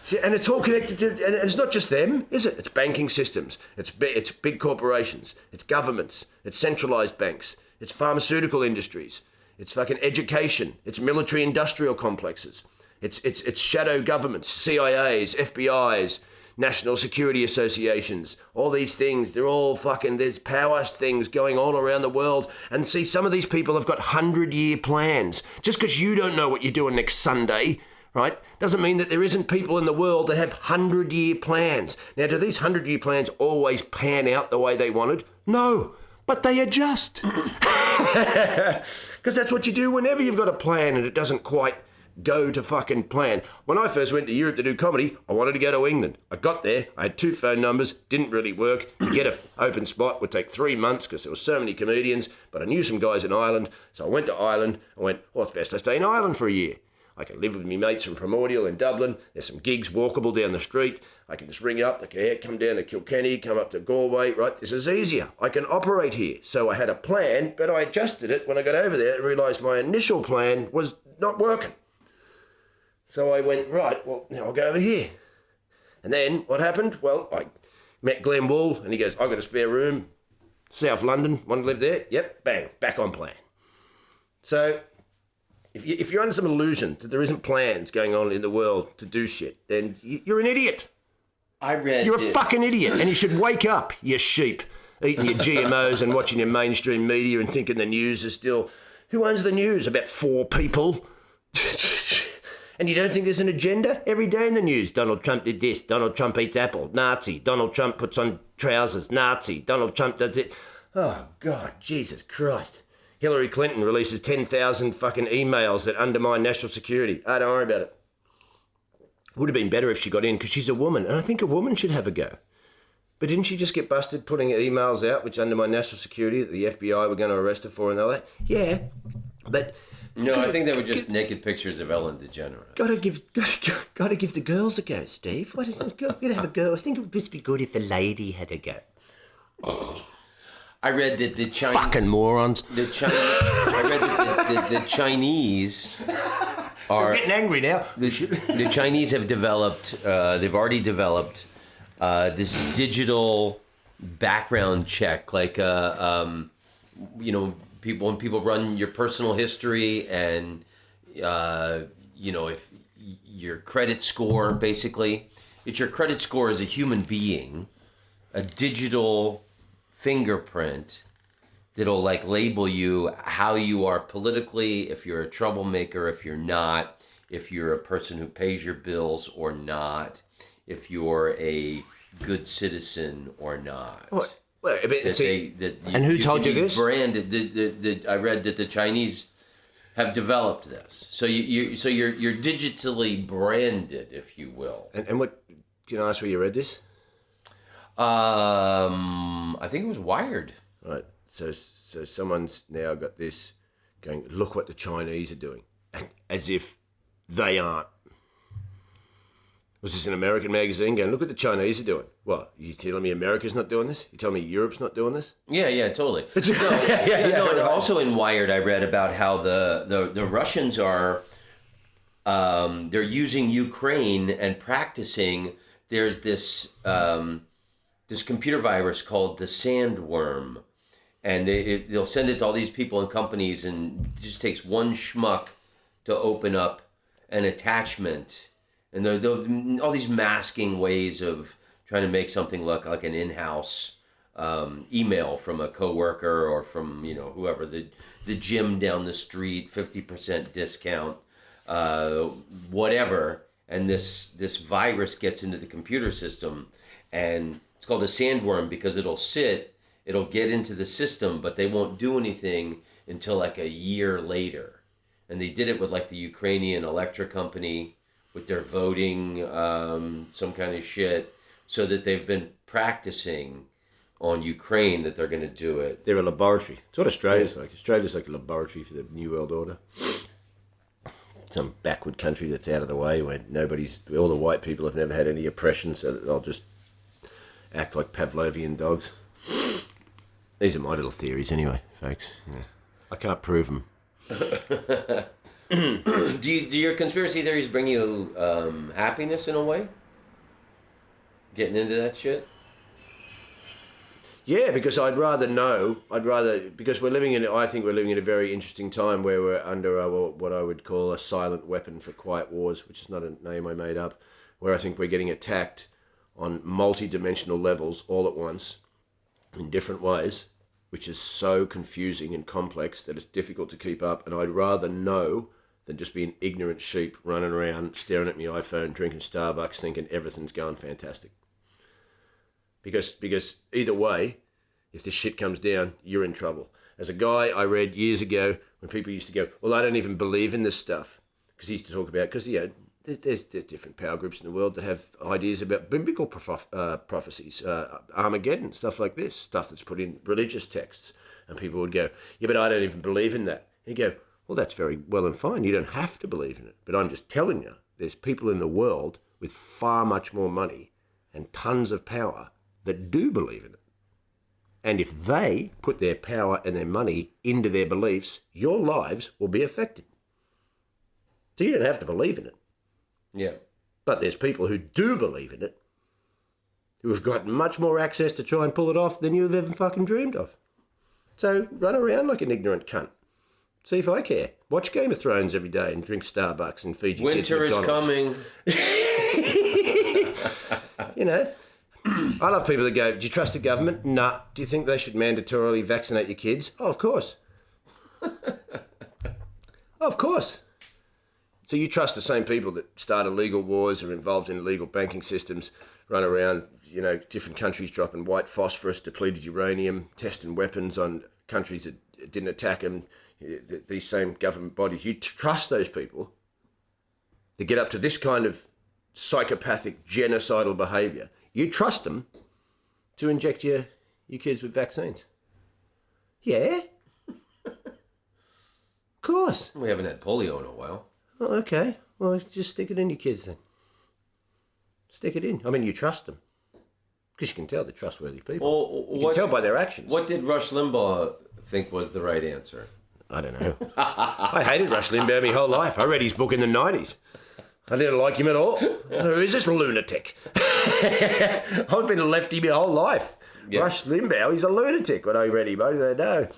See, and it's all connected to, and it's not just them, is it? It's banking systems. It's big corporations. It's governments. It's centralised banks. It's pharmaceutical industries. It's fucking education. It's military industrial complexes. It's shadow governments, CIAs, FBIs, National Security Associations, all these things. They're all fucking, there's power things going all around the world. And see, some of these people have got 100-year plans. Just because you don't know what you're doing next Sunday, right, doesn't mean that there isn't people in the world that have 100-year plans. Now, do these 100-year plans always pan out the way they wanted? No, but they adjust. Because that's what you do whenever you've got a plan and it doesn't quite go to fucking plan. When I first went to Europe to do comedy, I wanted to go to England. I got there, I had 2 phone numbers, didn't really work. To get an open spot would take 3 months because there were so many comedians, but I knew some guys in Ireland, so I went to Ireland. I went, well, it's best I stay in Ireland for a year. I can live with me mates from Primordial in Dublin. There's some gigs walkable down the street. I can just ring up, they can come down to Kilkenny, come up to Galway, right? This is easier. I can operate here. So I had a plan, but I adjusted it when I got over there and realised my initial plan was not working. So I went, right, well, now I'll go over here. And then what happened? Well, I met Glenn Wool and he goes, I've got a spare room, South London, want to live there? Yep, bang, back on plan. So if you're under some illusion that there isn't plans going on in the world to do shit, then you're an idiot. You're a fucking idiot and you should wake up, you sheep, eating your GMOs and watching your mainstream media and thinking the news is still... Who owns the news? About 4 people. And you don't think there's an agenda? Every day in the news, Donald Trump did this, Donald Trump eats apple, Nazi, Donald Trump puts on trousers, Nazi, Donald Trump does it. Oh, God, Jesus Christ. Hillary Clinton releases 10,000 fucking emails that undermine national security. Oh, don't worry about it. Would have been better if she got in, because she's a woman, and I think a woman should have a go. But didn't she just get busted putting emails out which undermine national security that the FBI were going to arrest her for and all that? Yeah, but... No, I think they were just naked pictures of Ellen DeGeneres. Gotta give the girls a go, Steve. What is it? Gotta have a go. I think it would just be good if a lady had a go. I read that the Chinese... Fucking morons. I read that the Chinese are... I'm getting angry now. The Chinese have developed... they've already developed this digital background check, like when people run your personal history and if your credit score, basically it's your credit score as a human being, a digital fingerprint that'll like label you how you are politically, if you're a troublemaker, if you're not, if you're a person who pays your bills or not, if you're a good citizen or not. What? Well, and who told you this? Branded. I read that the Chinese have developed this. So you're digitally branded, if you will. And what? Can I ask where you read this? I think it was Wired. Right. So someone's now got this going. Look what the Chinese are doing, as if they aren't. Was this an American magazine going, look what the Chinese are doing? What, you telling me America's not doing this? You telling me Europe's not doing this? Yeah, totally. And also in Wired, I read about how the Russians are, they're using Ukraine and practicing. There's this computer virus called the sandworm, and they'll send it to all these people and companies, and it just takes one schmuck to open up an attachment. And all these masking ways of trying to make something look like an in-house email from a coworker or from whoever, the gym down the street, 50% discount, whatever. And this virus gets into the computer system, and it's called a sandworm because it'll sit it'll get into the system, but they won't do anything until like a year later. And they did it with like the Ukrainian electric company with their voting, some kind of shit, so that they've been practicing on Ukraine that they're going to do it. They're a laboratory. It's what Australia's like. Australia's like a laboratory for the New World Order. Some backward country that's out of the way where all the white people have never had any oppression, so that they'll just act like Pavlovian dogs. These are my little theories anyway, folks. Yeah. I can't prove them. Do your conspiracy theories bring you happiness in a way? Getting into that shit? Yeah, because because I think we're living in a very interesting time where we're under what I would call a silent weapon for quiet wars, which is not a name I made up, where I think we're getting attacked on multi-dimensional levels all at once in different ways, which is so confusing and complex that it's difficult to keep up. And I'd rather know than just be an ignorant sheep running around, staring at my iPhone, drinking Starbucks, thinking everything's going fantastic. Because either way, if this shit comes down, you're in trouble. As a guy I read years ago, when people used to go, well, I don't even believe in this stuff. Because he used to talk about, there's different power groups in the world that have ideas about biblical prophecies, Armageddon, stuff like this, stuff that's put in religious texts. And people would go, yeah, but I don't even believe in that. And you go, well, that's very well and fine. You don't have to believe in it. But I'm just telling you, there's people in the world with far much more money and tons of power that do believe in it. And if they put their power and their money into their beliefs, your lives will be affected. So you don't have to believe in it. Yeah. But there's people who do believe in it, who have got much more access to try and pull it off than you've ever fucking dreamed of. So run around like an ignorant cunt. See if I care. Watch Game of Thrones every day and drink Starbucks and feed your kids McDonald's. Winter is coming. You know, I love people that go, do you trust the government? Nah. Do you think they should mandatorily vaccinate your kids? Oh, of course. Of course. So you trust the same people that start illegal wars, are involved in illegal banking systems, run around, different countries dropping white phosphorus, depleted uranium, testing weapons on countries that didn't attack them, these same government bodies. You trust those people to get up to this kind of psychopathic, genocidal behaviour. You trust them to inject your kids with vaccines. Yeah. Of course. We haven't had polio in a while. Oh, okay. Well, just stick it in your kids then. Stick it in. I mean, you trust them. Because you can tell they're trustworthy people. You can tell by their actions. What did Rush Limbaugh think was the right answer? I don't know. I hated Rush Limbaugh my whole life. I read his book in the 90s. I didn't like him at all. Who is this lunatic? I've been a lefty my whole life. Yep. Rush Limbaugh, he's a lunatic when I read him. I don't know.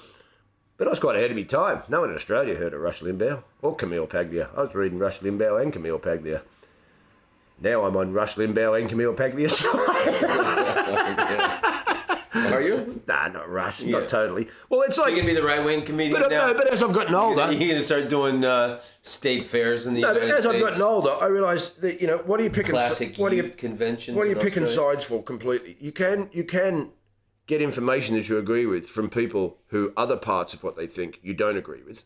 But I was quite ahead of my time. No one in Australia heard of Rush Limbaugh or Camille Paglia. I was reading Rush Limbaugh and Camille Paglia. Now I'm on Rush Limbaugh and Camille Paglia's side. Are you? Nah, not Rush, not totally. Well, it's like... You're going to be the right-wing comedian now? No, but as I've gotten older... You're going to start doing state fairs in the United States? As I've gotten older, I realise that, what are you picking... Classic conventions. What are you picking sides for completely? You can get information that you agree with from people who other parts of what they think you don't agree with.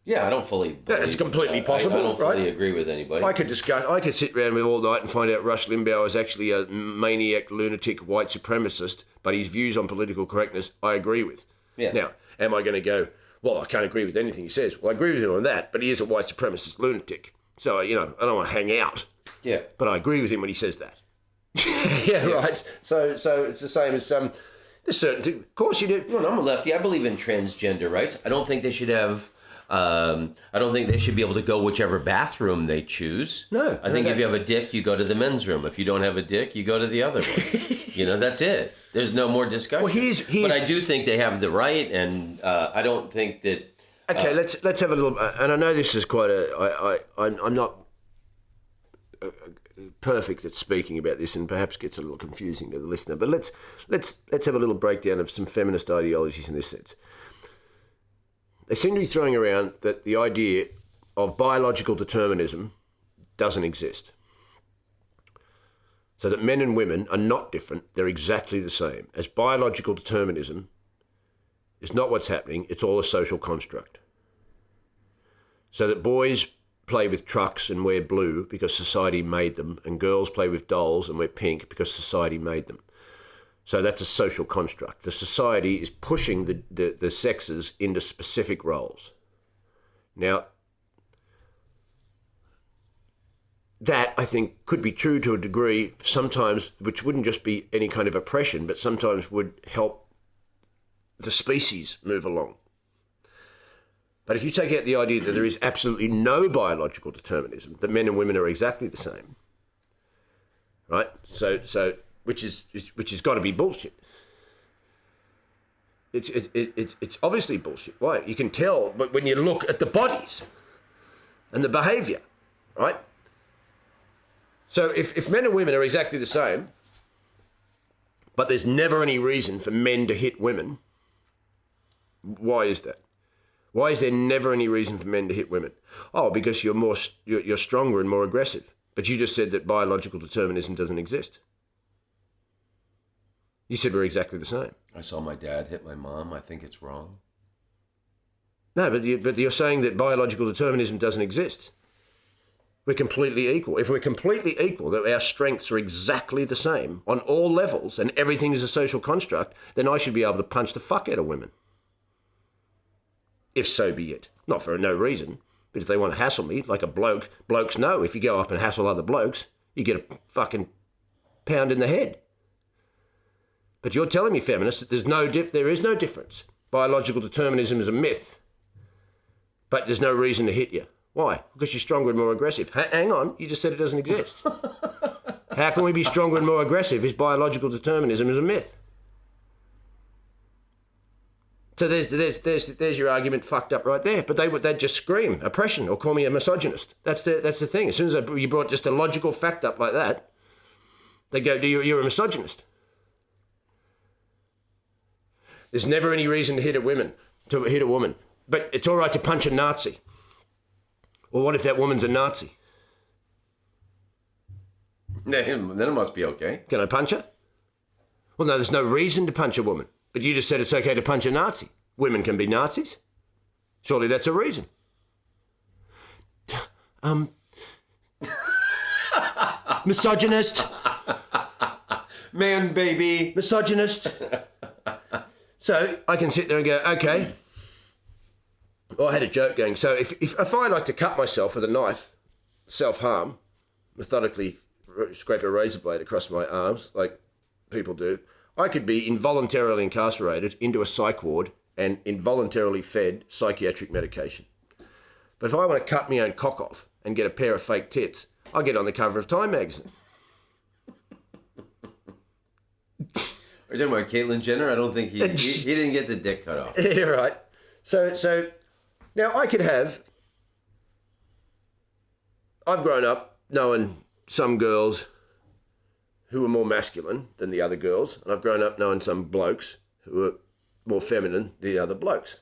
Yeah, I don't fully believe, it's completely possible, I don't fully agree with anybody. I could sit around with all night and find out Rush Limbaugh is actually a maniac, lunatic, white supremacist, but his views on political correctness I agree with. Yeah. Now, am I going to go, well, I can't agree with anything he says? Well, I agree with him on that, but he is a white supremacist lunatic. So, I don't want to hang out. Yeah. But I agree with him when he says that. Yeah, right. So it's the same as there's certain things. Of course you do. Well, I'm a lefty. I believe in transgender rights. I don't think they should have... I don't think they should be able to go whichever bathroom they choose. No. I think if you have a dick, you go to the men's room. If you don't have a dick, you go to the other one. That's it. There's no more discussion. Well, but I do think they have the right, and I don't think that... Okay, let's have a little... And I know this is quite I'm not perfect at speaking about this, and perhaps gets a little confusing to the listener, but let's have a little breakdown of some feminist ideologies in this sense. They seem to be throwing around that the idea of biological determinism doesn't exist. So that men and women are not different, they're exactly the same. As biological determinism is not what's happening. It's all a social construct. So that boys play with trucks and wear blue because society made them, and girls play with dolls and wear pink because society made them. So that's a social construct. The society is pushing the sexes into specific roles. Now, that, I think, could be true to a degree sometimes, which wouldn't just be any kind of oppression, but sometimes would help the species move along. But if you take out the idea that there is absolutely no biological determinism, that men and women are exactly the same, right? So which has got to be bullshit. It's obviously bullshit. Why? You can tell, but when you look at the bodies and the behaviour, right? So if men and women are exactly the same, but there's never any reason for men to hit women, why is that? Why is there never any reason for men to hit women? Oh, because you're stronger and more aggressive. But you just said that biological determinism doesn't exist. You said we're exactly the same. I saw my dad hit my mom. I think it's wrong. No, but you're saying that biological determinism doesn't exist. We're completely equal. If we're completely equal, that our strengths are exactly the same on all levels and everything is a social construct, then I should be able to punch the fuck out of women. If so be it. Not for no reason, but if they want to hassle me, like a bloke, blokes know if you go up and hassle other blokes, you get a fucking pound in the head. But you're telling me, feminists, that there is no difference. Biological determinism is a myth, but there's no reason to hit you. Why? Because you're stronger and more aggressive. Hang on, you just said it doesn't exist. How can we be stronger and more aggressive if biological determinism is a myth? So there's your argument fucked up right there. But they'd just scream oppression or call me a misogynist. That's the thing. As soon as you brought just a logical fact up like that, they go, you're a misogynist. There's never any reason to hit a woman, but it's all right to punch a Nazi. Well, what if that woman's a Nazi? Then it must be okay. Can I punch her? Well, no, there's no reason to punch a woman. But you just said it's okay to punch a Nazi. Women can be Nazis. Surely that's a reason. Misogynist. Man, baby. Misogynist. So I can sit there and go, okay. I had a joke going. So if I like to cut myself with a knife, self-harm, methodically scrape a razor blade across my arms, like people do, I could be involuntarily incarcerated into a psych ward and involuntarily fed psychiatric medication. But if I want to cut my own cock off and get a pair of fake tits, I'll get on the cover of Time magazine. Are you talking about Caitlyn Jenner? I don't think he didn't get the dick cut off. Yeah, right. So now I've grown up knowing some girls who are more masculine than the other girls, and I've grown up knowing some blokes who are more feminine than the other blokes.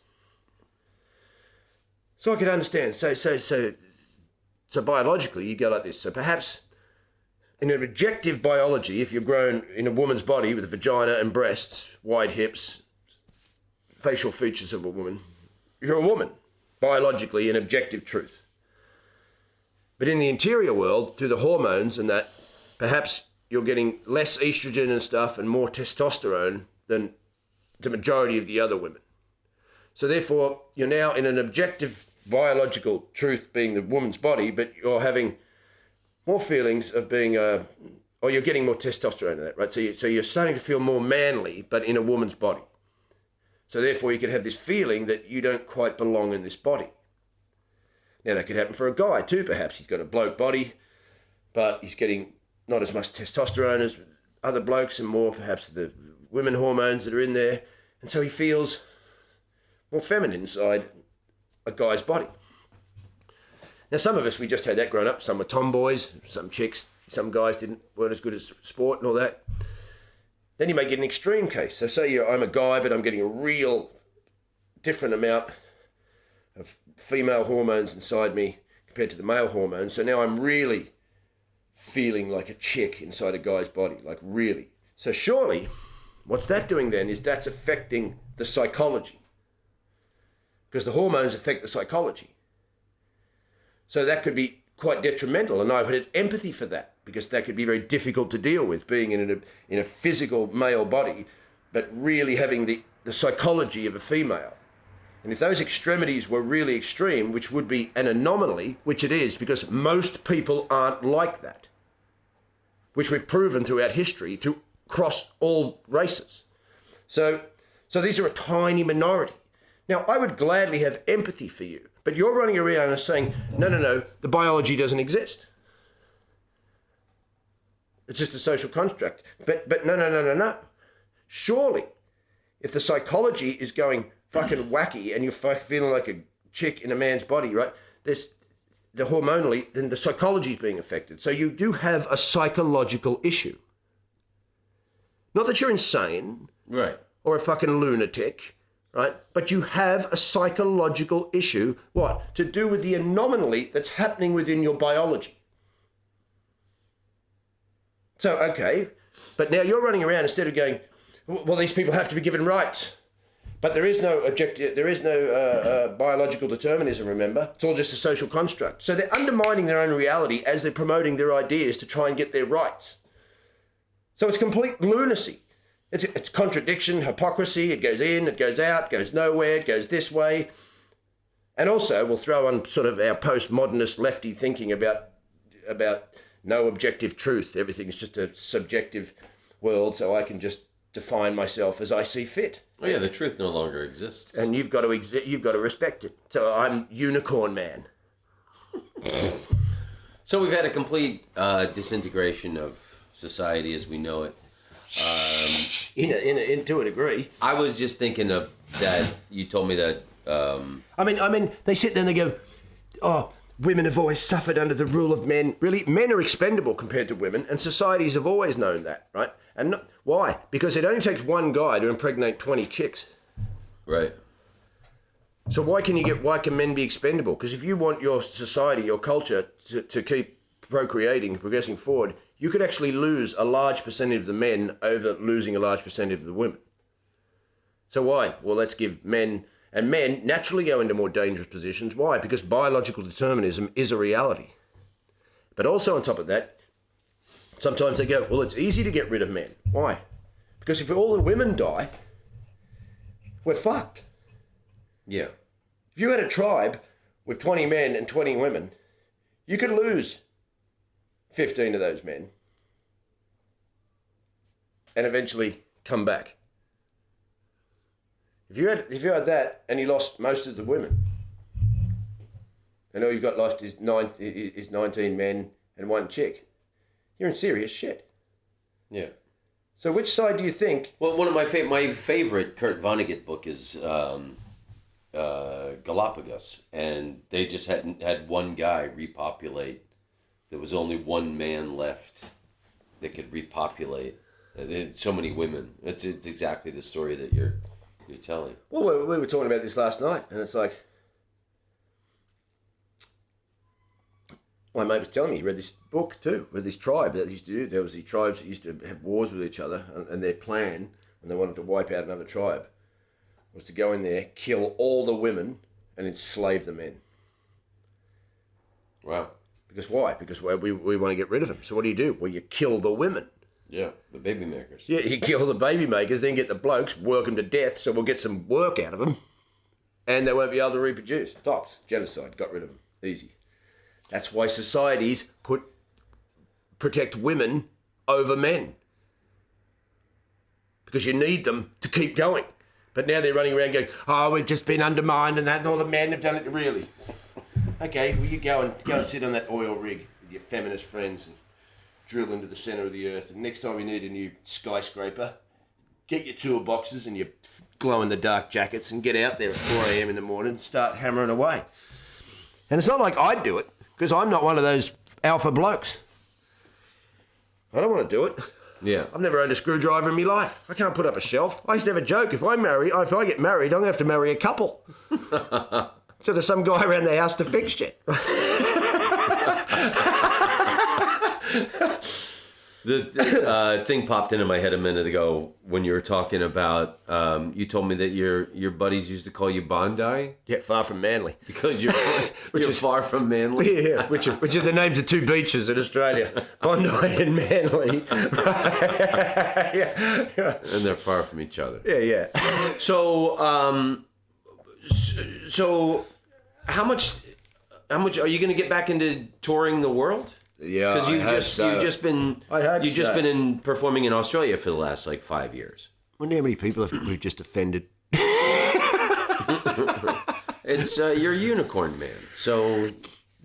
So I could understand. So biologically, you go like this. So perhaps in an objective biology, if you're grown in a woman's body with a vagina and breasts, wide hips, facial features of a woman, you're a woman, biologically, in objective truth. But in the interior world, through the hormones and that, perhaps you're getting less estrogen and stuff and more testosterone than the majority of the other women. So therefore, you're now in an objective biological truth being the woman's body, but you're having more feelings of being or you're getting more testosterone in that, right? So you're starting to feel more manly, but in a woman's body. So therefore, you could have this feeling that you don't quite belong in this body. Now, that could happen for a guy too, perhaps. He's got a bloke body, but he's getting not as much testosterone as other blokes and more perhaps the women hormones that are in there. And so he feels more feminine inside a guy's body. Now, some of us, we just had that growing up. Some were tomboys, some chicks, some guys weren't as good at sport and all that. Then you may get an extreme case. So say I'm a guy, but I'm getting a real different amount of female hormones inside me compared to the male hormones. So now I'm really feeling like a chick inside a guy's body, like really. So surely what's that doing then is that's affecting the psychology. because the hormones affect the psychology. So that could be quite detrimental, and I had empathy for that, because that could be very difficult to deal with, being in a physical male body, but really having the psychology of a female. And if those extremities were really extreme, which would be an anomaly, which it is, because most people aren't like that, which we've proven throughout history, across all races. So these are a tiny minority. Now, I would gladly have empathy for you, but you're running around and saying, no, the biology doesn't exist. It's just a social construct. But no. Surely, if the psychology is going fucking wacky and you're feeling like a chick in a man's body, right? The hormonally, then the psychology is being affected. So you do have a psychological issue. Not that you're insane. Right. Or a fucking lunatic, right? But you have a psychological issue, what? To do with the anomaly that's happening within your biology. So, okay, but now you're running around instead of going, well, these people have to be given rights. But there is no biological determinism, remember? It's all just a social construct. So they're undermining their own reality as they're promoting their ideas to try and get their rights. So it's complete lunacy. It's contradiction, hypocrisy. It goes in, it goes out, goes nowhere, it goes this way. And also, we'll throw on sort of our postmodernist lefty thinking about no objective truth. Everything's just a subjective world, so I can just define myself as I see fit. Oh yeah, the truth no longer exists. And you've got to respect it. So I'm unicorn man. So we've had a complete disintegration of society as we know it. To a degree. I was just thinking of that. You told me that. I mean, they sit there and they go, "Oh, women have always suffered under the rule of men." Really, men are expendable compared to women, and societies have always known that, right? And why? Because it only takes one guy to impregnate 20 chicks. Right. So why can men be expendable? Because if you want your society, your culture to keep procreating, progressing forward, you could actually lose a large percentage of the men over losing a large percentage of the women. So why? Well, let's give men naturally go into more dangerous positions. Why? Because biological determinism is a reality. But also on top of that, sometimes they go, well, it's easy to get rid of men. Why? Because if all the women die, we're fucked. Yeah. If you had a tribe with 20 men and 20 women, you could lose 15 of those men and eventually come back. If you had that and you lost most of the women, and all you've got left is 19 men and one chick, you're in serious shit. Yeah. So which side do you think? Well, one of my favorite Kurt Vonnegut book is Galapagos, and they just had one guy repopulate. There was only one man left that could repopulate. So many women. It's exactly the story that you're telling. Well, we were talking about this last night, and it's like, my mate was telling me he read this book too, with this tribe that used to do. There was these tribes that used to have wars with each other, and their plan, when they wanted to wipe out another tribe, was to go in there, kill all the women, and enslave the men. Wow. Because why? Because we want to get rid of them. So what do? Well, you kill the women. Yeah, the baby makers. Yeah, you kill the baby makers, then get the blokes, work them to death, so we'll get some work out of them, and they won't be able to reproduce. Tops. Genocide. Got rid of them. Easy. That's why societies protect women over men. Because you need them to keep going. But now they're running around going, oh, we've just been undermined and that, and all the men have done it. Really? Okay, well, you go and sit on that oil rig with your feminist friends and drill into the centre of the earth. And next time you need a new skyscraper, get your toolboxes and your glow-in-the-dark jackets and get out there at 4 a.m. in the morning and start hammering away. And it's not like I'd do it, because I'm not one of those alpha blokes. I don't want to do it. Yeah. I've never owned a screwdriver in my life. I can't put up a shelf. I used to have a joke. If I get married, I'm going to have to marry a couple. So there's some guy around the house to fix shit. The thing popped into my head a minute ago when you were talking about. You told me that your buddies used to call you Bondi. Yeah, far from Manly. Because you're far from Manly. Yeah, which are the names of two beaches in Australia, Bondi and Manly. Yeah. And they're far from each other. Yeah. So, how much are you going to get back into touring the world? Yeah, because you've just been performing in Australia for the last 5 years. I wonder how many people we've just offended. It's you're a unicorn man. So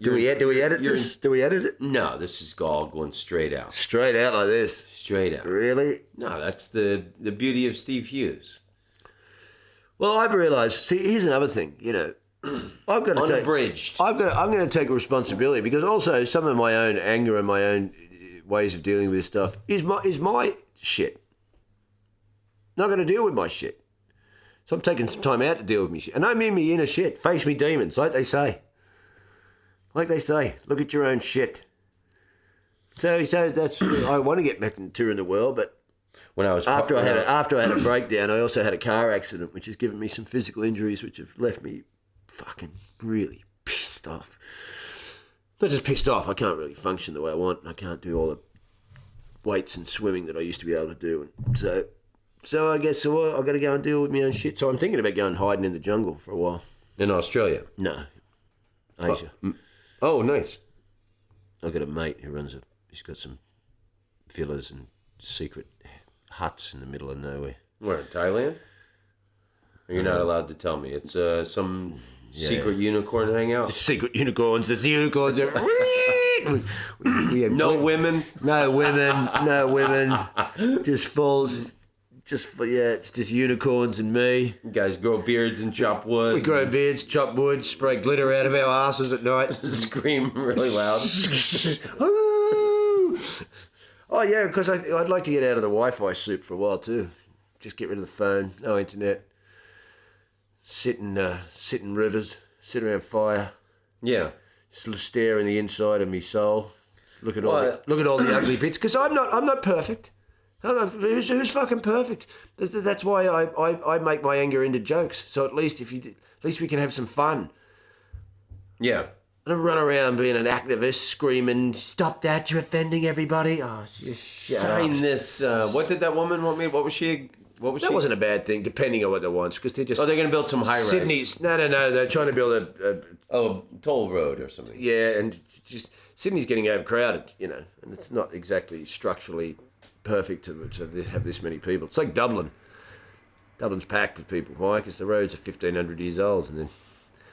do we edit this? Do we edit it? No, this is all going straight out. Straight out like this. Straight out. Really? No, that's the beauty of Steve Hughes. Well, I've realised. See, here's another thing. I've got to unabridged. I'm going to take responsibility because also some of my own anger and my own ways of dealing with stuff is my shit. Not going to deal with my shit. So I'm taking some time out to deal with me shit. And I mean me inner shit. Face me demons, like they say. Look at your own shit. So that's I want to get back and touring the world, but when I was after I had a breakdown, I also had a car accident, which has given me some physical injuries, which have left me fucking really pissed off. Not just pissed off, I can't really function the way I want. I can't do all the weights and swimming that I used to be able to do. And so I guess I've got to go and deal with my own shit. So I'm thinking about going hiding in the jungle for a while. In Australia? No. Asia. Oh, nice. I've got a mate who he's got some villas and secret huts in the middle of nowhere. Where, Thailand? You're not allowed to tell me. It's some secret unicorn hangout. Secret unicorns. There's unicorns. We have no women. No women. Just falls. It's just unicorns and me. You guys grow beards and chop wood. We grow beards, chop wood, spray glitter out of our asses at night. Scream really loud. Oh yeah, because I'd like to get out of the Wi-Fi soup for a while too. Just get rid of the phone, no internet. Sit in rivers, sit around fire. Yeah. Just stare in the inside of me soul. Look at all the ugly bits. Because I'm not perfect. Who's fucking perfect? That's why I make my anger into jokes. So at least we can have some fun. Yeah. I don't run around being an activist, screaming, "Stop that! You're offending everybody!" Oh, just sign this. What did that woman want me? What was she? That wasn't a bad thing, depending on what they want, because they're just. Oh, they're going to build some high rise. Sydney's no. They're trying to build a toll road or something. Yeah, and just Sydney's getting overcrowded, and it's not exactly structurally perfect to have this many people. It's like Dublin. Dublin's packed with people. Why? Because the roads are 1,500 years old, and then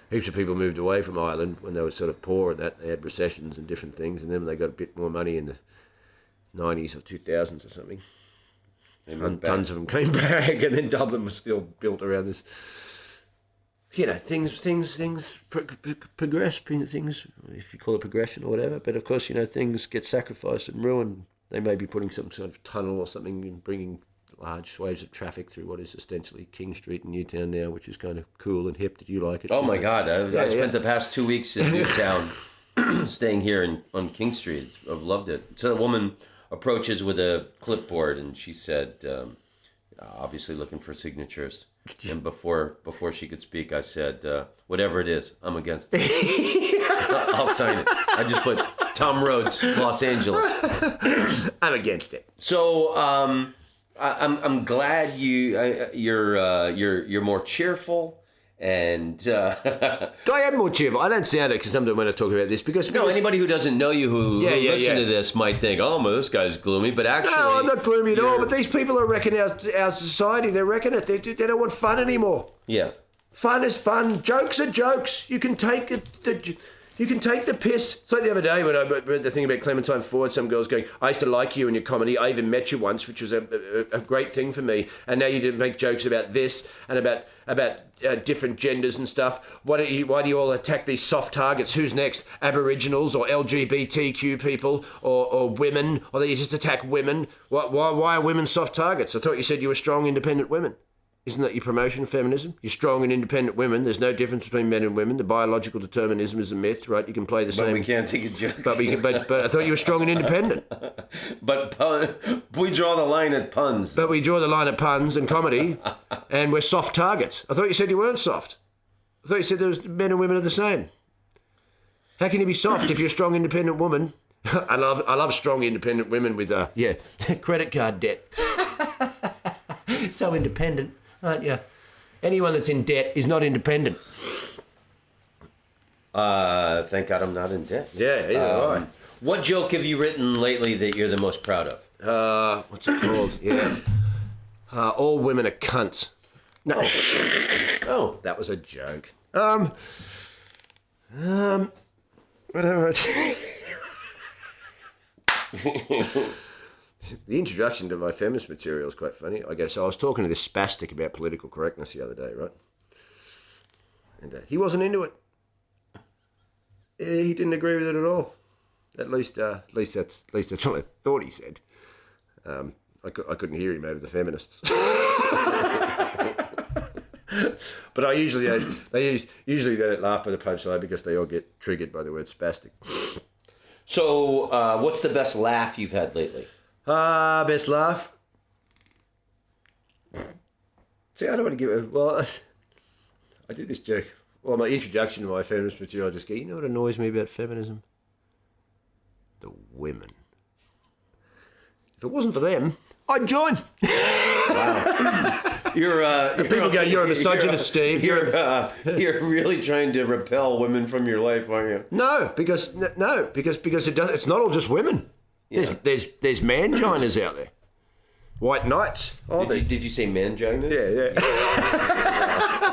heaps of people moved away from Ireland when they were sort of poor and that. They had recessions and different things, and then when they got a bit more money in the 90s or 2000s or something, and tons of them came back, and then Dublin was still built around this. Things progress, things, if you call it progression or whatever, but of course, things get sacrificed and ruined. They may be putting some sort of tunnel or something and bringing large swathes of traffic through what is ostensibly King Street in Newtown now, which is kind of cool and hip. Did you like it? Oh my God, I spent the past 2 weeks in Newtown staying here on King Street. I've loved it. So a woman approaches with a clipboard and she said, obviously looking for signatures. And before she could speak, I said, whatever it is, I'm against it. I'll sign it. I just put Tom Rhodes, Los Angeles. I'm against it. So I'm glad you're more cheerful. And do I am more cheerful? I don't sound it because sometimes when I talk about this because anybody who doesn't know you who listen to this might think, oh, well, this guy's gloomy, but actually no, I'm not gloomy at all. But these people are wrecking our society. They're wrecking it. They don't want fun anymore. Yeah, fun is fun. Jokes are jokes. You can take the piss. It's like the other day when I read the thing about Clementine Ford, some girls going, I used to like you in your comedy. I even met you once, which was a great thing for me. And now you didn't make jokes about this and about different genders and stuff. Why do you all attack these soft targets? Who's next? Aboriginals or LGBTQ people or women? Or do you just attack women? Why are women soft targets? I thought you said you were strong, independent women. Isn't that your promotion of feminism? You're strong and independent women. There's no difference between men and women. The biological determinism is a myth, right? You can play the same. But we can't take a joke. But I thought you were strong and independent. But we draw the line at puns. But we draw the line at puns and comedy, and we're soft targets. I thought you said you weren't soft. I thought you said there was men and women are the same. How can you be soft if you're a strong, independent woman? I love strong, independent women with credit card debt. So independent, aren't you? Anyone that's in debt is not independent. Thank God I'm not in debt. Yeah, either way. What joke have you written lately that you're the most proud of? What's it called? Yeah. All women are cunts. No. Oh, that was a joke. Whatever. The introduction to my feminist material is quite funny. I guess I was talking to this spastic about political correctness the other day, right? And he wasn't into it. He didn't agree with it at all. At least that's what I thought he said. I couldn't hear him over the feminists. But I usually they don't laugh by the punchline because they all get triggered by the word spastic. So, what's the best laugh you've had lately? Best laugh. See, I don't want to give it. Well, I do this joke. Well, my introduction to my feminist material, I just go, you know what annoys me about feminism? The women. If it wasn't for them, I'd join. Wow. People go, you're a misogynist, Steve. You're really trying to repel women from your life, aren't you? No, because it does. It's not all just women. Yeah. There's manginas out there. White knights. Did you say manginas? Yeah.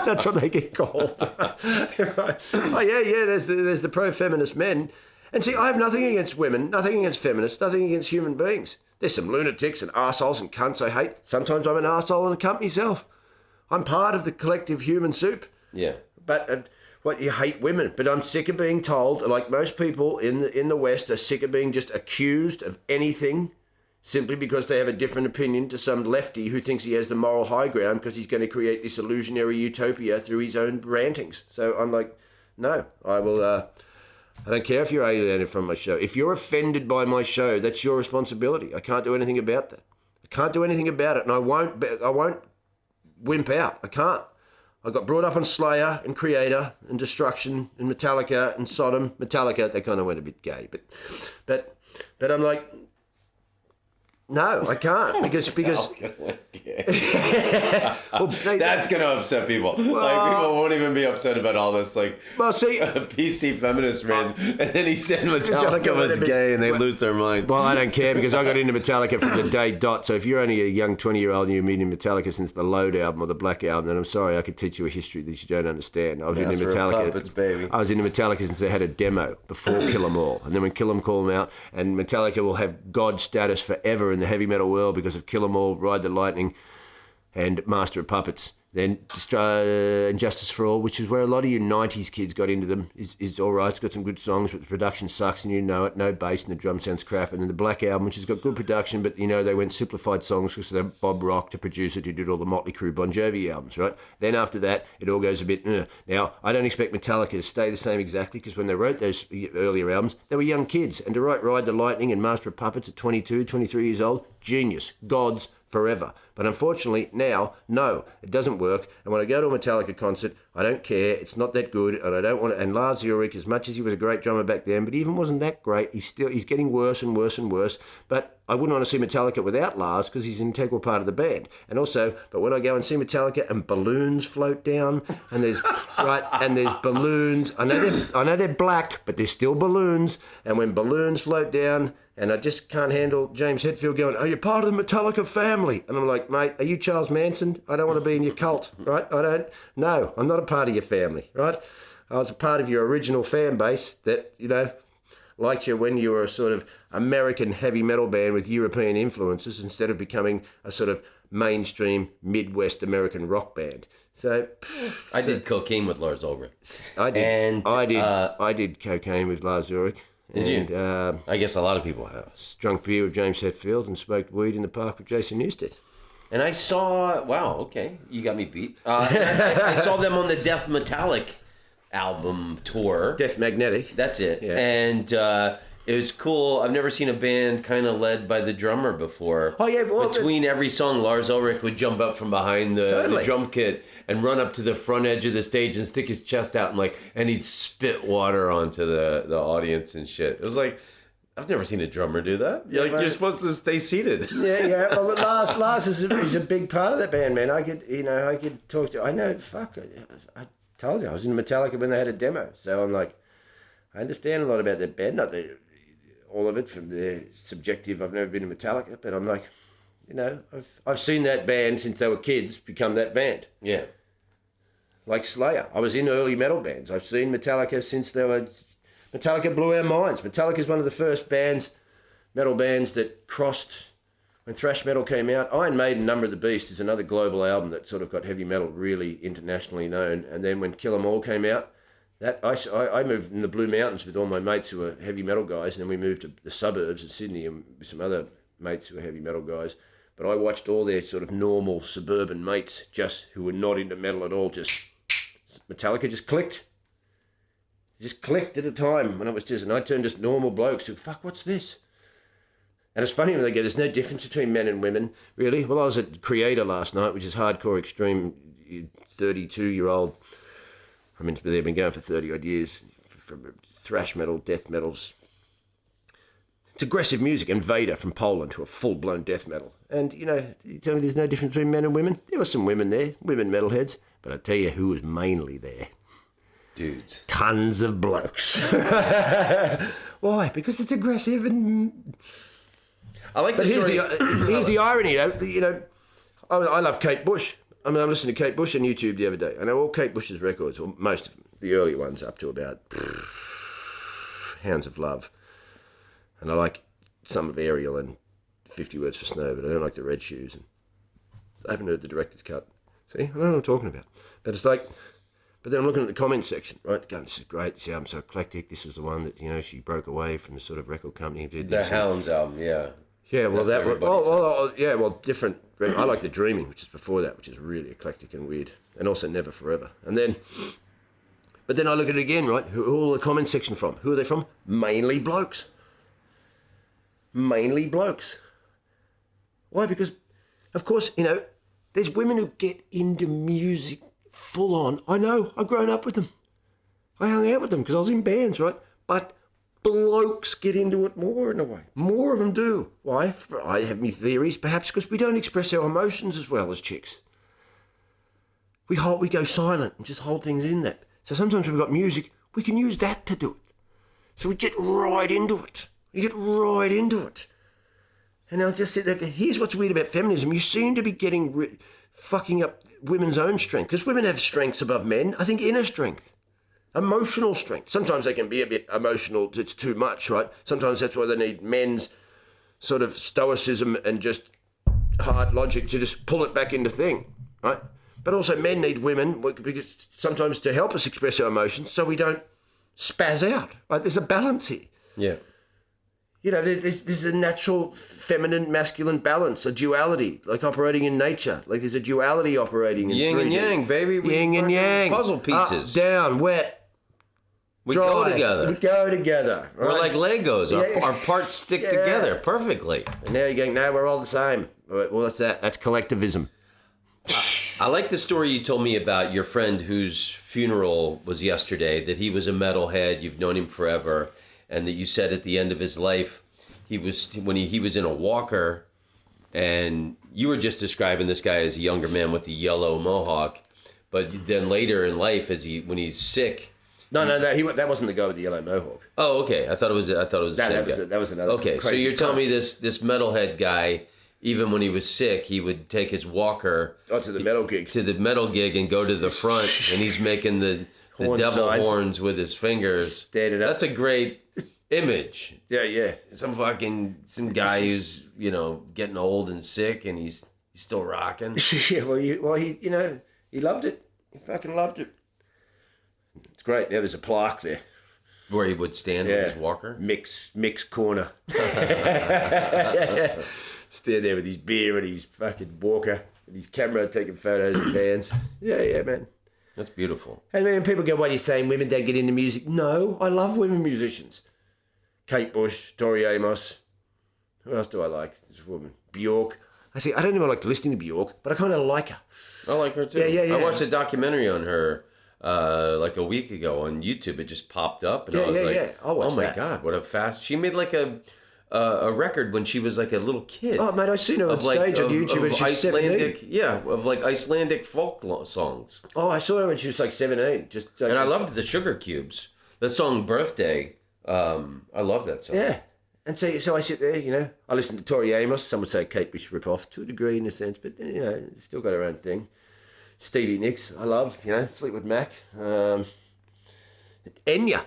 That's what they get called. Right. Oh yeah. There's the pro-feminist men, and see, I have nothing against women, nothing against feminists, nothing against human beings. There's some lunatics and arseholes and cunts I hate. Sometimes I'm an arsehole and a cunt myself. I'm part of the collective human soup. Yeah. But you hate women. But I'm sick of being told, like most people in the West are sick of being just accused of anything simply because they have a different opinion to some lefty who thinks he has the moral high ground because he's going to create this illusionary utopia through his own rantings. So I'm like, no, I will... I don't care if you're alienated from my show. If you're offended by my show, that's your responsibility. I can't do anything about that. I can't do anything about it, and I won't wimp out. I can't. I got brought up on Slayer and Creator and Destruction and Metallica and Sodom. Metallica, they kind of went a bit gay, but I'm like, no, I can't because well, that's gonna upset people. People won't even be upset about all this. PC feminist man, and then he said Metallica was gay, and they lose their mind. Well, I don't care because I got into Metallica from the day dot. So if you're only a young 20-year-old and you've been in Metallica since the Load album or the Black album, then I'm sorry, I could teach you a history that you don't understand. I was into Metallica. Puppets, baby. I was into Metallica since they had a demo before Kill 'Em All, and then when Kill 'Em called them out, and Metallica will have God status forever in the heavy metal world because of Kill 'Em All, Ride the Lightning, and Master of Puppets. Then Justice for All, which is where a lot of you 90s kids got into them, is all right. It's got some good songs, but the production sucks and you know it. No bass and the drum sounds crap. And then the Black Album, which has got good production, but you know they went simplified songs because they had Bob Rock to produce it, who did all the Motley Crue Bon Jovi albums, right? Then after that, it all goes a bit... Now, I don't expect Metallica to stay the same exactly because when they wrote those earlier albums, they were young kids. And to write Ride the Lightning and Master of Puppets at 22, 23 years old, genius, gods, forever. But unfortunately, now, no, it doesn't work. And when I go to a Metallica concert, I don't care. It's not that good, and I don't want to. And Lars Ulrich, as much as he was a great drummer back then, but he even wasn't that great. He's getting worse and worse and worse. But I wouldn't want to see Metallica without Lars because he's an integral part of the band. And also, but when I go and see Metallica and balloons float down, and there's balloons. I know they're black, but they're still balloons. And when balloons float down. And I just can't handle James Hetfield going, "Are you part of the Metallica family?" And I'm like, "Mate, are you Charles Manson? I don't want to be in your cult, right? No, I'm not a part of your family, right? I was a part of your original fan base that, liked you when you were a sort of American heavy metal band with European influences instead of becoming a sort of mainstream Midwest American rock band." So I did cocaine with Lars Ulrich. I did. And I did cocaine with Lars Ulrich. Did you? I guess a lot of people have. Drunk beer with James Hetfield and smoked weed in the park with Jason Newsted. And I saw, wow, okay, you got me beat. I saw them on the Death Metallic album tour. Death Magnetic. That's it. Yeah. And it was cool. I've never seen a band kind of led by the drummer before. Oh, yeah. Well, between every song, Lars Ulrich would jump up from behind the drum kit and run up to the front edge of the stage and stick his chest out and he'd spit water onto the audience and shit. It was like, I've never seen a drummer do that. You're supposed to stay seated. Yeah. Well, Lars is a big part of that band, man. I could talk to. I know. Fuck. I told you I was in Metallica when they had a demo, so I'm like, I understand a lot about that band. Not all of it from their subjective. I've never been to Metallica, but I'm like, I've seen that band since they were kids become that band. Yeah. Like Slayer. I was in early metal bands. I've seen Metallica since they were. Metallica blew our minds. Metallica is one of the first metal bands that crossed when thrash metal came out. Iron Maiden, Number of the Beast is another global album that sort of got heavy metal really internationally known. And then when Kill 'Em All came out, I moved in the Blue Mountains with all my mates who were heavy metal guys, and then we moved to the suburbs of Sydney and with some other mates who were heavy metal guys. But I watched all their sort of normal suburban mates who were not into metal at all, Metallica just clicked. Just clicked at a time when it was and I turned just normal blokes who, fuck, what's this? And it's funny when they go, there's no difference between men and women, really. Well, I was at Creator last night, which is hardcore, extreme, 32-year-old. I mean, they've been going for 30-odd years, from thrash metal, death metals. It's aggressive music, and Vader from Poland, who are full-blown death metal. And, you tell me there's no difference between men and women? There were some women there, women metalheads, but I tell you who was mainly there. Dudes. Tons of blokes. Why? Because it's aggressive and... I like But the here's the irony, though. I love Kate Bush. I mean, I'm listening to Kate Bush on YouTube the other day. I know all Kate Bush's records, or most of them, the early ones, up to about Hounds of Love. And I like some of Ariel and 50 Words for Snow, but I don't like the Red Shoes. And I haven't heard the director's cut. See? I don't know what I'm talking about. But it's like... But then I'm looking at the comments section, right? Going, this is great. This album's so eclectic. This was the one that, she broke away from the sort of record company. The Hounds album, yeah. Yeah, well, different. I like The Dreaming, which is before that, which is really eclectic and weird. And also Never Forever. But then I look at it again, right? Who are all the comment section from? Who are they from? Mainly blokes. Mainly blokes. Why? Because, of course, there's women who get into music full on. I know, I've grown up with them. I hung out with them because I was in bands, right? But blokes get into it more in a way. More of them do. Why? I have my theories, perhaps because we don't express our emotions as well as chicks. We go silent and just hold things in that. So sometimes when we've got music, we can use that to do it. So we get right into it. And I'll just sit there, here's what's weird about feminism. You seem to be getting... fucking up women's own strength. Because women have strengths above men. I think inner strength. Emotional strength. Sometimes they can be a bit emotional. It's too much, right? Sometimes that's why they need men's sort of stoicism and just hard logic to just pull it back into thing, right? But also men need women because sometimes to help us express our emotions so we don't spaz out, right? There's a balance here. Yeah. There's a natural feminine, masculine balance, a duality, like operating in nature. Like there's a duality operating in 3D. Yin and yang, baby. Yin and yang. Puzzle pieces. Up, down, wet, we dry. go together. We go together. Right? We're like Legos. Our parts stick together perfectly. And now you're going, no, we're all the same. Well, what's that? That's collectivism. I like the story you told me about your friend whose funeral was yesterday, that he was a metalhead, you've known him forever, and that you said at the end of his life, he was in a walker, and you were just describing this guy as a younger man with the yellow mohawk, but then later in life, when he's sick. No, that wasn't the guy with the yellow mohawk. Oh, okay. I thought it was the same guy. That was another. Okay, so you're telling me this metalhead guy, even when he was sick, he would take his walker to the metal gig and go to the front, and he's making the devil horns with his fingers. Standing up. That's a great image. Yeah. Some guy who's getting old and sick, and he's still rocking. Yeah. He loved it. He fucking loved it. It's great. Now there's a plaque there where he would stand with his walker. Mix corner. Stand there with his beer and his fucking walker and his camera taking photos of bands. Yeah, man. That's beautiful. And then people go, what are you saying, women don't get into music? No, I love women musicians. Kate Bush, Tori Amos. Who else do I like? This woman. Bjork. I don't even like listening to Bjork, but I kind of like her. I like her too. Yeah. I watched a documentary on her like a week ago on YouTube. It just popped up, and I was like, "Oh my god, what a fast!" She made like a record when she was like a little kid. Oh mate, I've seen her on stage on YouTube when she was 17. Yeah, of like Icelandic folk songs. Oh, I saw her when she was like 17. And I loved the Sugar Cubes. That song "Birthday." I love that song. Yeah. And so I sit there, I listen to Tori Amos. Some would say Kate Bush rip-off to a degree in a sense, but, still got her own thing. Stevie Nicks, I love, Fleetwood Mac. Enya. I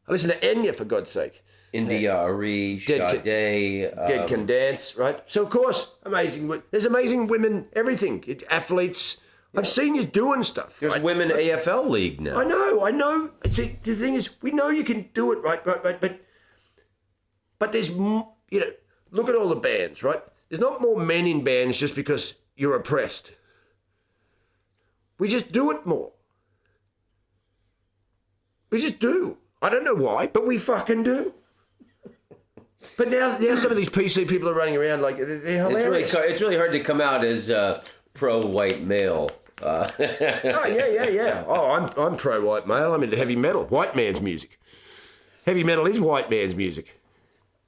listen to Enya, for God's sake. India Arie, Sade. Dead Can Dance, right? So, of course, there's amazing women, everything. Athletes. I've seen you doing stuff. There's right? women AFL league now. I know. See, the thing is, we know you can do it, right, but there's, look at all the bands, right? There's not more men in bands just because you're oppressed. We just do it more. We just do. I don't know why, but we fucking do. But now some of these PC people are running around like they're hilarious. It's really hard to come out as pro-white male. Oh, yeah. Oh, I'm pro-white male. I'm into heavy metal. White man's music. Heavy metal is white man's music.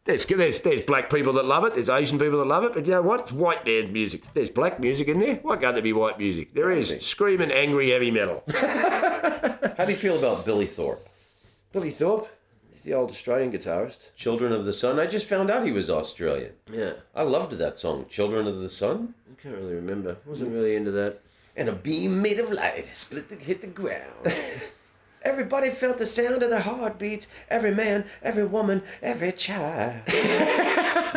There's black people that love it. There's Asian people that love it. But you know what? It's white man's music. There's black music in there. Why can't there be white music? There is. Screaming, angry, heavy metal. How do you feel about Billy Thorpe? Billy Thorpe? He's the old Australian guitarist. Children of the Sun? I just found out he was Australian. Yeah. I loved that song, Children of the Sun. I can't really remember. Wasn't really into that. And a beam made of light hit the ground. Everybody felt the sound of their heartbeats. Every man, every woman, every child. You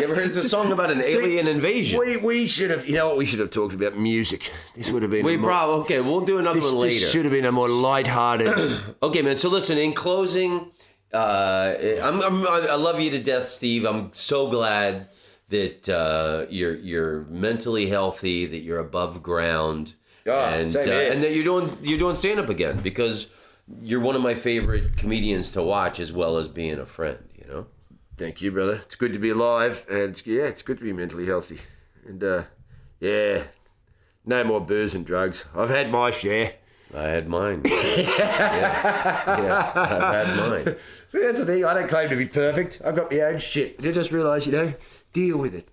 ever heard the song about an alien invasion? We should have, we should have talked about music. This would have been okay, we'll do another one later. This should have been a more lighthearted. Okay, man, so listen, in closing, I love you to death, Steve. I'm so glad that you're mentally healthy, that you're above ground, and that you're doing stand-up again, because you're one of my favorite comedians to watch, as well as being a friend, Thank you, brother. It's good to be alive, and it's good to be mentally healthy. And, no more booze and drugs. I've had my share. I had mine. Yeah, I've had mine. See, that's the thing. I don't claim to be perfect. I've got my own shit. I just realise, deal with it.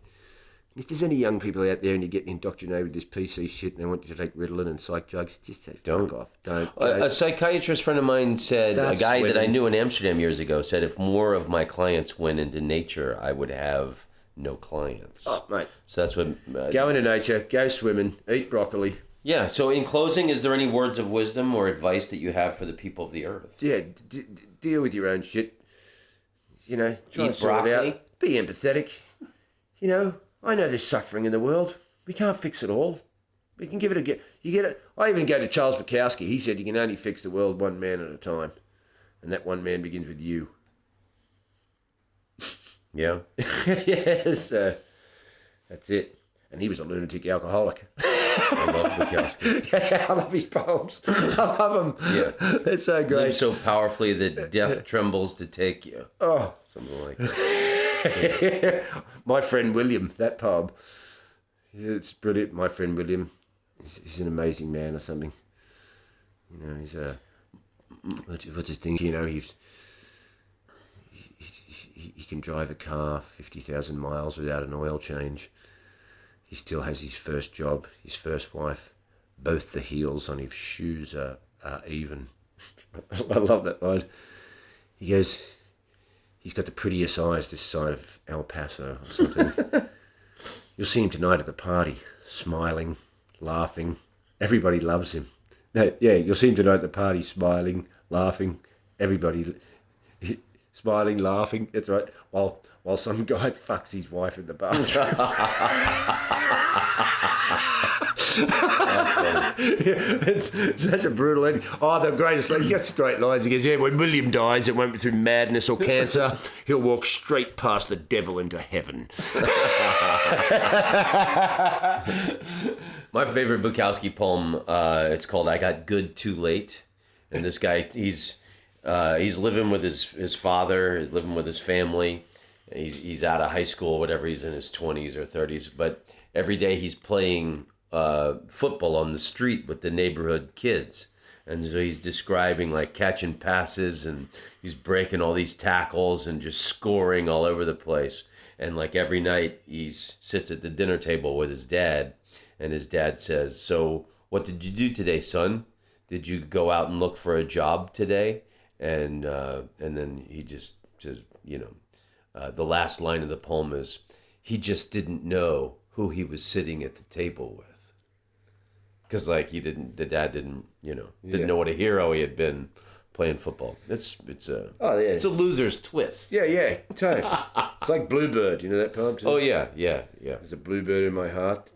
If there's any young people out there and you're getting indoctrinated with this PC shit and they want you to take Ritalin and psych drugs, just say, fuck off. Don't. A psychiatrist friend of mine said, a guy that I knew in Amsterdam years ago said, if more of my clients went into nature, I would have no clients. Oh, mate. So that's what... go into nature, go swimming, eat broccoli. Yeah, so in closing, is there any words of wisdom or advice that you have for the people of the earth? Yeah, deal with your own shit. Try Eat broccoli. It out. Be empathetic. I know there's suffering in the world. We can't fix it all. We can give it a go. You get it. I even go to Charles Bukowski. He said you can only fix the world one man at a time. And that one man begins with you. Yeah. Yes. That's it. And he was a lunatic alcoholic. I love Bukowski. Yeah, I love his poems. I love them. Yeah. It's so great. Live so powerfully that death trembles to take you. Oh. Something like that. My friend William, that poem. Yeah, it's brilliant. My friend William. He's an amazing man or something. He's a... What's his thing? He can drive a car 50,000 miles without an oil change. He still has his first job, his first wife. Both the heels on his shoes are even. I love that line. He goes, he's got the prettiest eyes this side of El Paso or something. You'll see him tonight at the party, smiling, laughing. Everybody loves him. No, yeah, you'll see him tonight at the party, smiling, laughing. Everybody... smiling, laughing. That's right. While some guy fucks his wife in the bathroom. It's such a brutal ending. Oh, the greatest. He gets great lines. He goes, yeah, when William dies, it won't be through madness or cancer. He'll walk straight past the devil into heaven. My favorite Bukowski poem, it's called "I Got Good Too Late," and this guy, he's living with his father, he's living with his family. He's out of high school, whatever. He's in his 20s or 30s, but every day he's playing football on the street with the neighborhood kids, and so he's describing like catching passes, and he's breaking all these tackles and just scoring all over the place. And like every night, he sits at the dinner table with his dad. And his dad says, "So what did you do today, son? Did you go out and look for a job today?" And then he just the last line of the poem is, "He just didn't know who he was sitting at the table with." Because the dad didn't know what a hero he had been playing football. It's a loser's twist. Yeah, totally. It's like Bluebird, you know that poem too? Oh yeah. There's a bluebird in my heart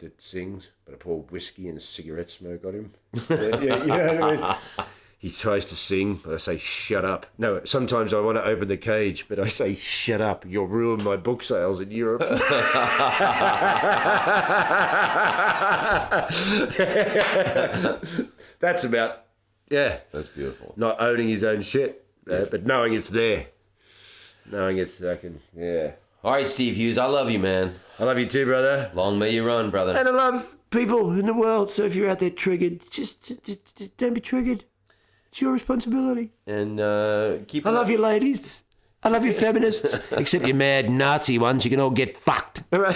that sings, but I pour whiskey and cigarette smoke on him. Yeah, you know what I mean? He tries to sing, but I say, shut up. No, sometimes I want to open the cage, but I say, shut up. You'll ruin my book sales in Europe. That's about, That's beautiful. not owning his own shit, but knowing it's there. Knowing it's fucking, yeah. All right, Steve Hughes, I love you, man. I love you too, brother. Long may you run, brother. And I love people in the world, so if you're out there triggered, just don't be triggered. It's your responsibility. And keep. I love you, ladies. I love you, feminists. Except you mad Nazi ones, you can all get fucked. All right.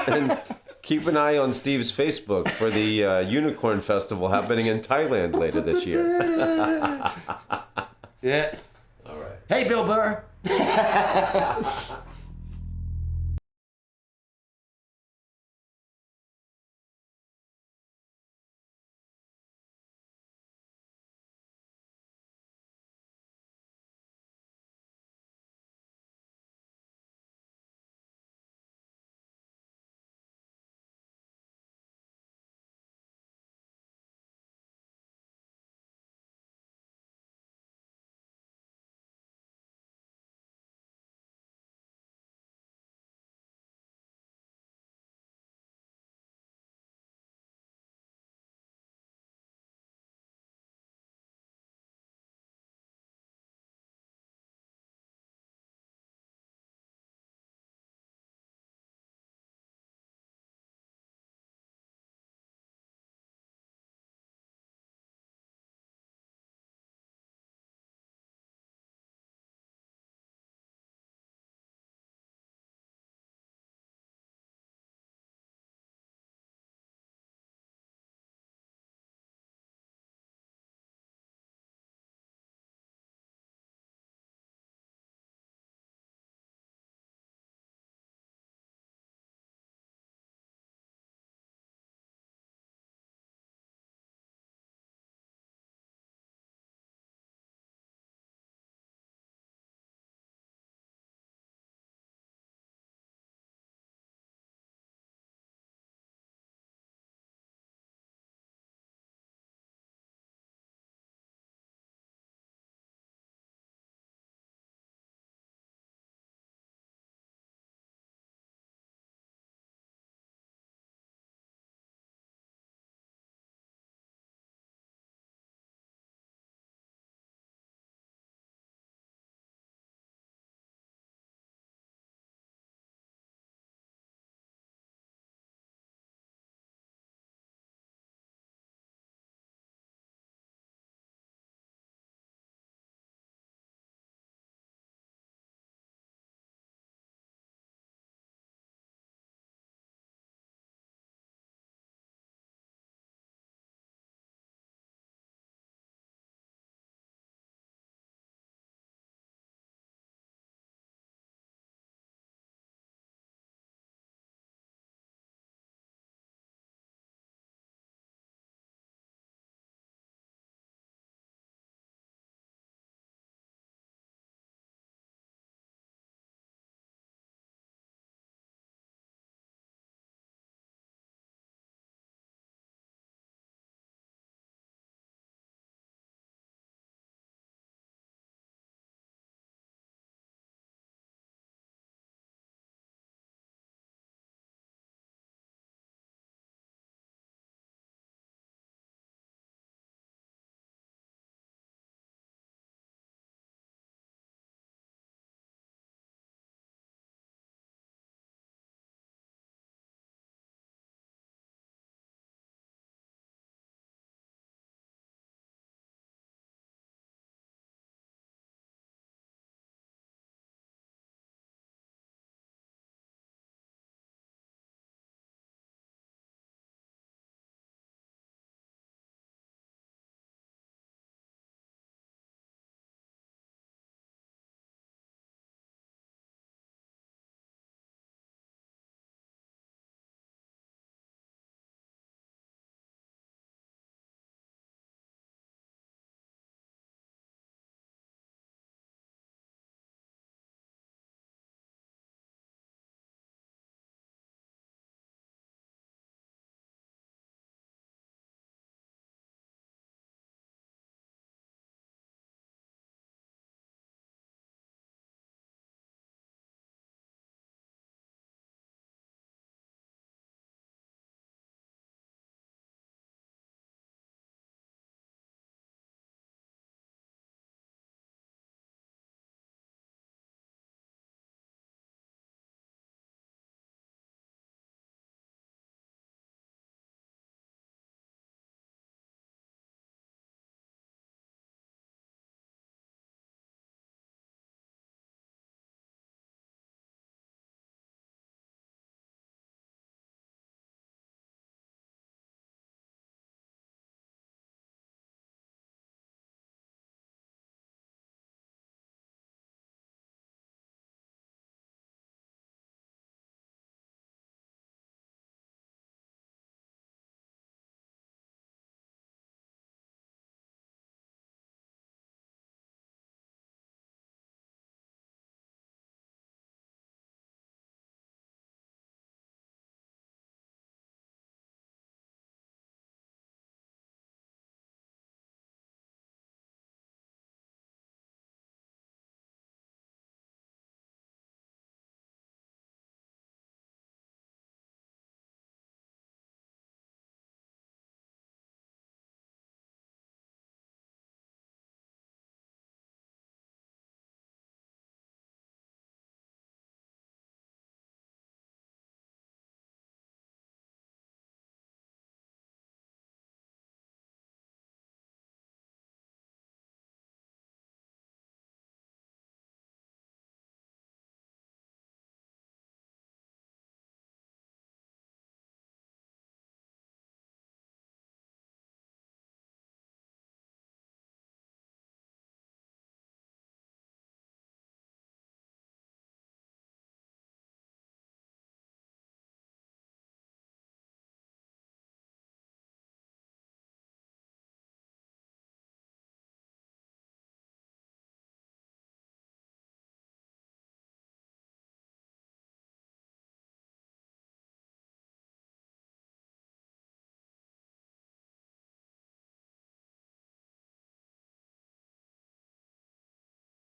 And keep an eye on Steve's Facebook for the Unicorn Festival happening in Thailand later this year. Yeah. All right. Hey, Bill Burr.